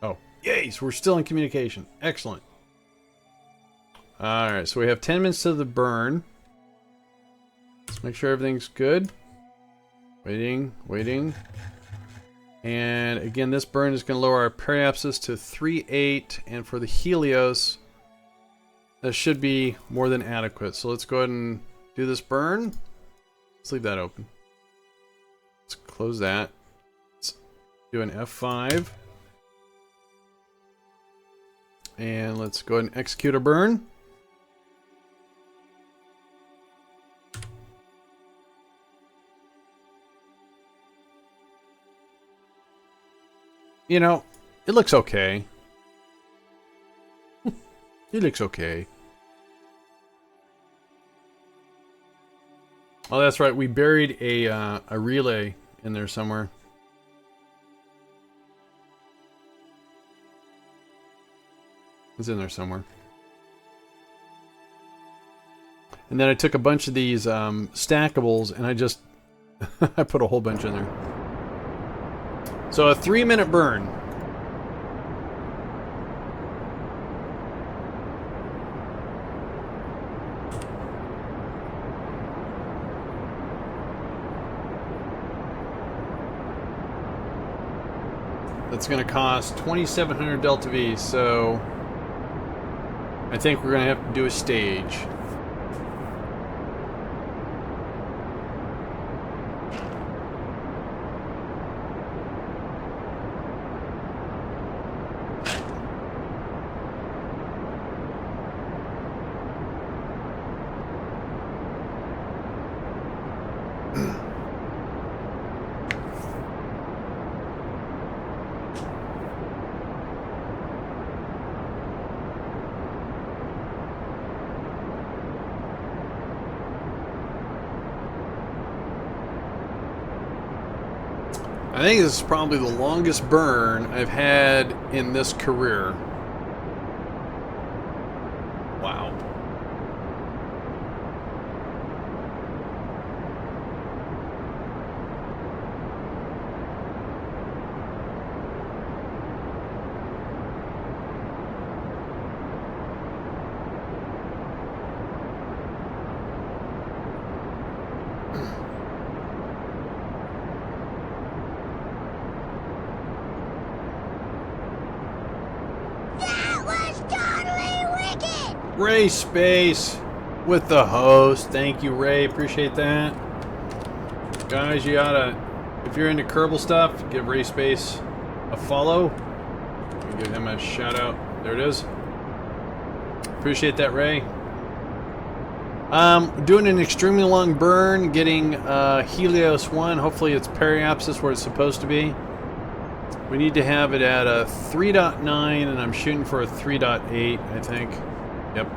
Oh, yay! So we're still in communication. Excellent. Alright, so we have 10 minutes to the burn. Let's make sure everything's good. Waiting, waiting. And again, this burn is going to lower our periapsis to 3.8. And for the Helios, that should be more than adequate. So let's go ahead and do this burn. Let's leave that open. Let's close that. Do an F5. And let's go ahead and execute a burn. You know, it looks okay. It looks okay. Oh, that's right. We buried a relay in there somewhere. It's in there somewhere. And then I took a bunch of these stackables and I just I put a whole bunch in there. So a 3-minute burn. That's going to cost 2,700 Delta V, so I think we're going to have to do a stage. I think this is probably the longest burn I've had in this career. Wow. That was totally wicked! Ray Space with the host. Thank you, Ray. Appreciate that. Guys, you gotta, if you're into Kerbal stuff, give Ray Space a follow. Give him a shout out. There it is. Appreciate that, Ray. Doing an extremely long burn, getting Helios 1. Hopefully it's periapsis where it's supposed to be. We need to have it at a 3.9, and I'm shooting for a 3.8, I think. Yep.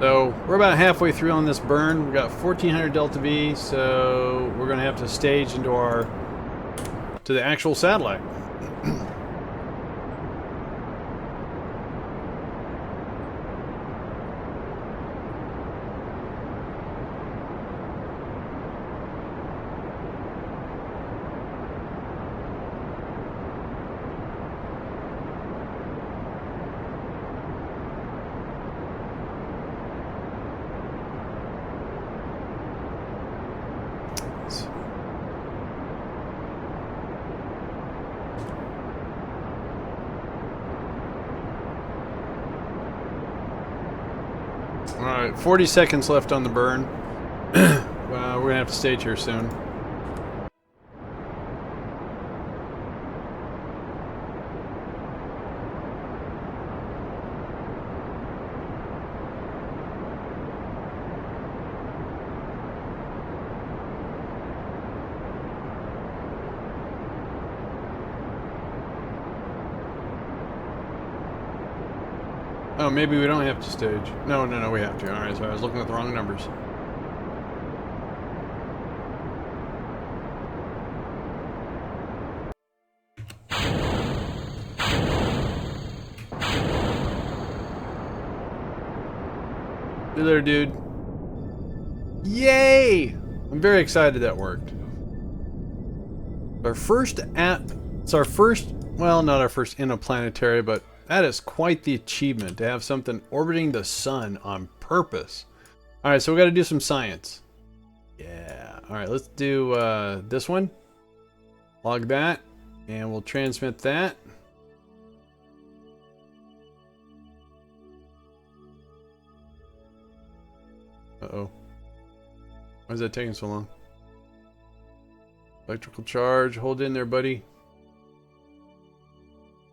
So we're about halfway through on this burn. We got 1,400 Delta V, so we're gonna have to stage into our to the actual satellite. Alright, 40 seconds left on the burn. We're gonna have to stage here soon. Oh, maybe we don't have to stage. No, we have to. Alright, so I was looking at the wrong numbers. Hey there, dude. Yay! I'm very excited that worked. It's our first, well, not our first interplanetary, but that is quite the achievement to have something orbiting the sun on purpose. Alright, so we got to do some science. Yeah. Alright, let's do this one. Log that. And we'll transmit that. Uh-oh. Why is that taking so long? Electrical charge. Hold in there, buddy.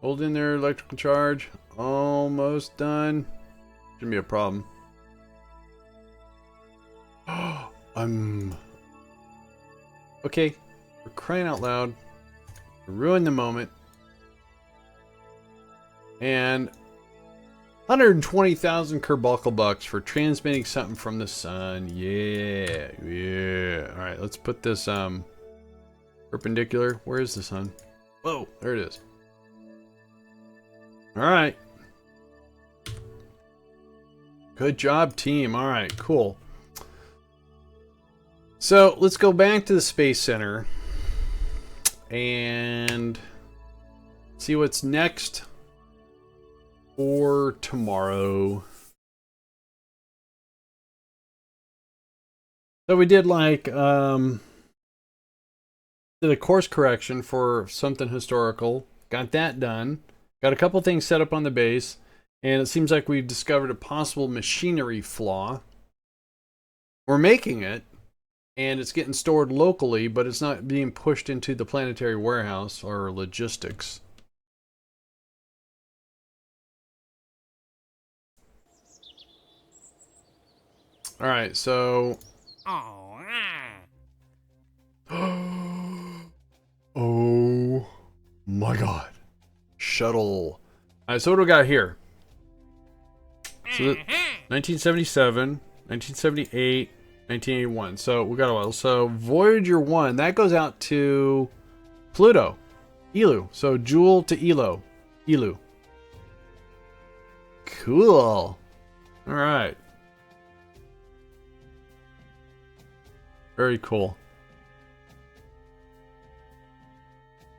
Hold in there, electrical charge. Almost done. Shouldn't be a problem. Okay. We're crying out loud. Ruin the moment. And 120,000 Kerbal bucks for transmitting something from the sun. Yeah, yeah. All right, let's put this perpendicular. Where is the sun? Whoa, there it is. All right. Good job, team. All right, cool. So let's go back to the Space Center and see what's next for tomorrow. So we did like did a course correction for something historical. Got that done. Got a couple things set up on the base, and it seems like we've discovered a possible machinery flaw. We're making it, and it's getting stored locally, but it's not being pushed into the planetary warehouse or logistics. All right, so. Oh my God. Shuttle. All right, so what do we got here? So 1977, 1978, 1981. So we got a while. So Voyager 1, that goes out to Pluto. Elu. So Joule to Elu. Cool. All right. Very cool.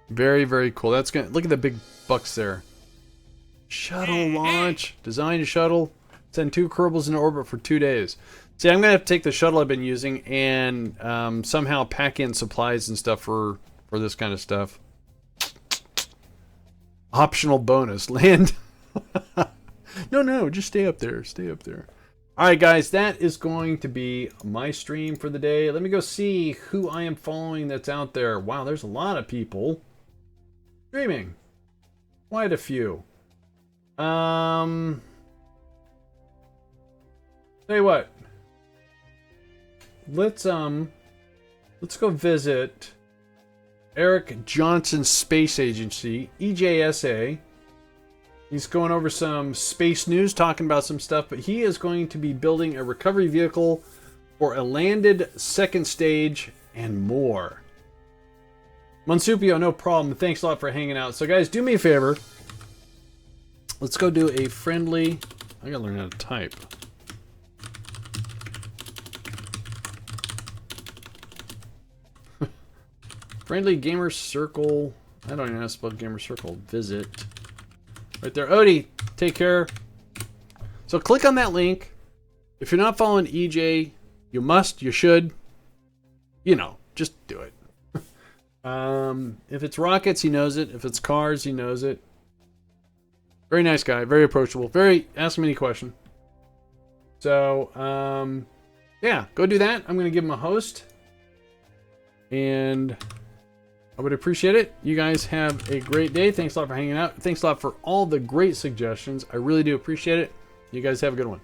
Very, very cool. That's gonna look at the big bucks there. Shuttle launch. Design a shuttle. Send 2 Kerbals into orbit for 2 days. See, I'm gonna have to take the shuttle I've been using and somehow pack in supplies and stuff for this kind of stuff. Optional bonus. Land. No, just stay up there. Stay up there. Alright guys, that is going to be my stream for the day. Let me go see who I am following that's out there. Wow, there's a lot of people streaming. Quite a few. Tell you what. Let's go visit Eric Johnson's Space Agency, EJSA. He's going over some space news, talking about some stuff, but he is going to be building a recovery vehicle for a landed second stage and more. Monsupio, no problem. Thanks a lot for hanging out. So guys, do me a favor. Let's go do a friendly... I gotta learn how to type. Friendly Gamer Circle. I don't even know how to spell Gamer Circle. Visit. Right there. Odie, take care. So click on that link. If you're not following EJ, you must, you should. You know, just do it. If it's rockets, he knows it. If it's cars, he knows it. Very nice guy. Very approachable. Ask him any question. So, yeah, go do that. I'm going to give him a host. And I would appreciate it. You guys have a great day. Thanks a lot for hanging out. Thanks a lot for all the great suggestions. I really do appreciate it. You guys have a good one.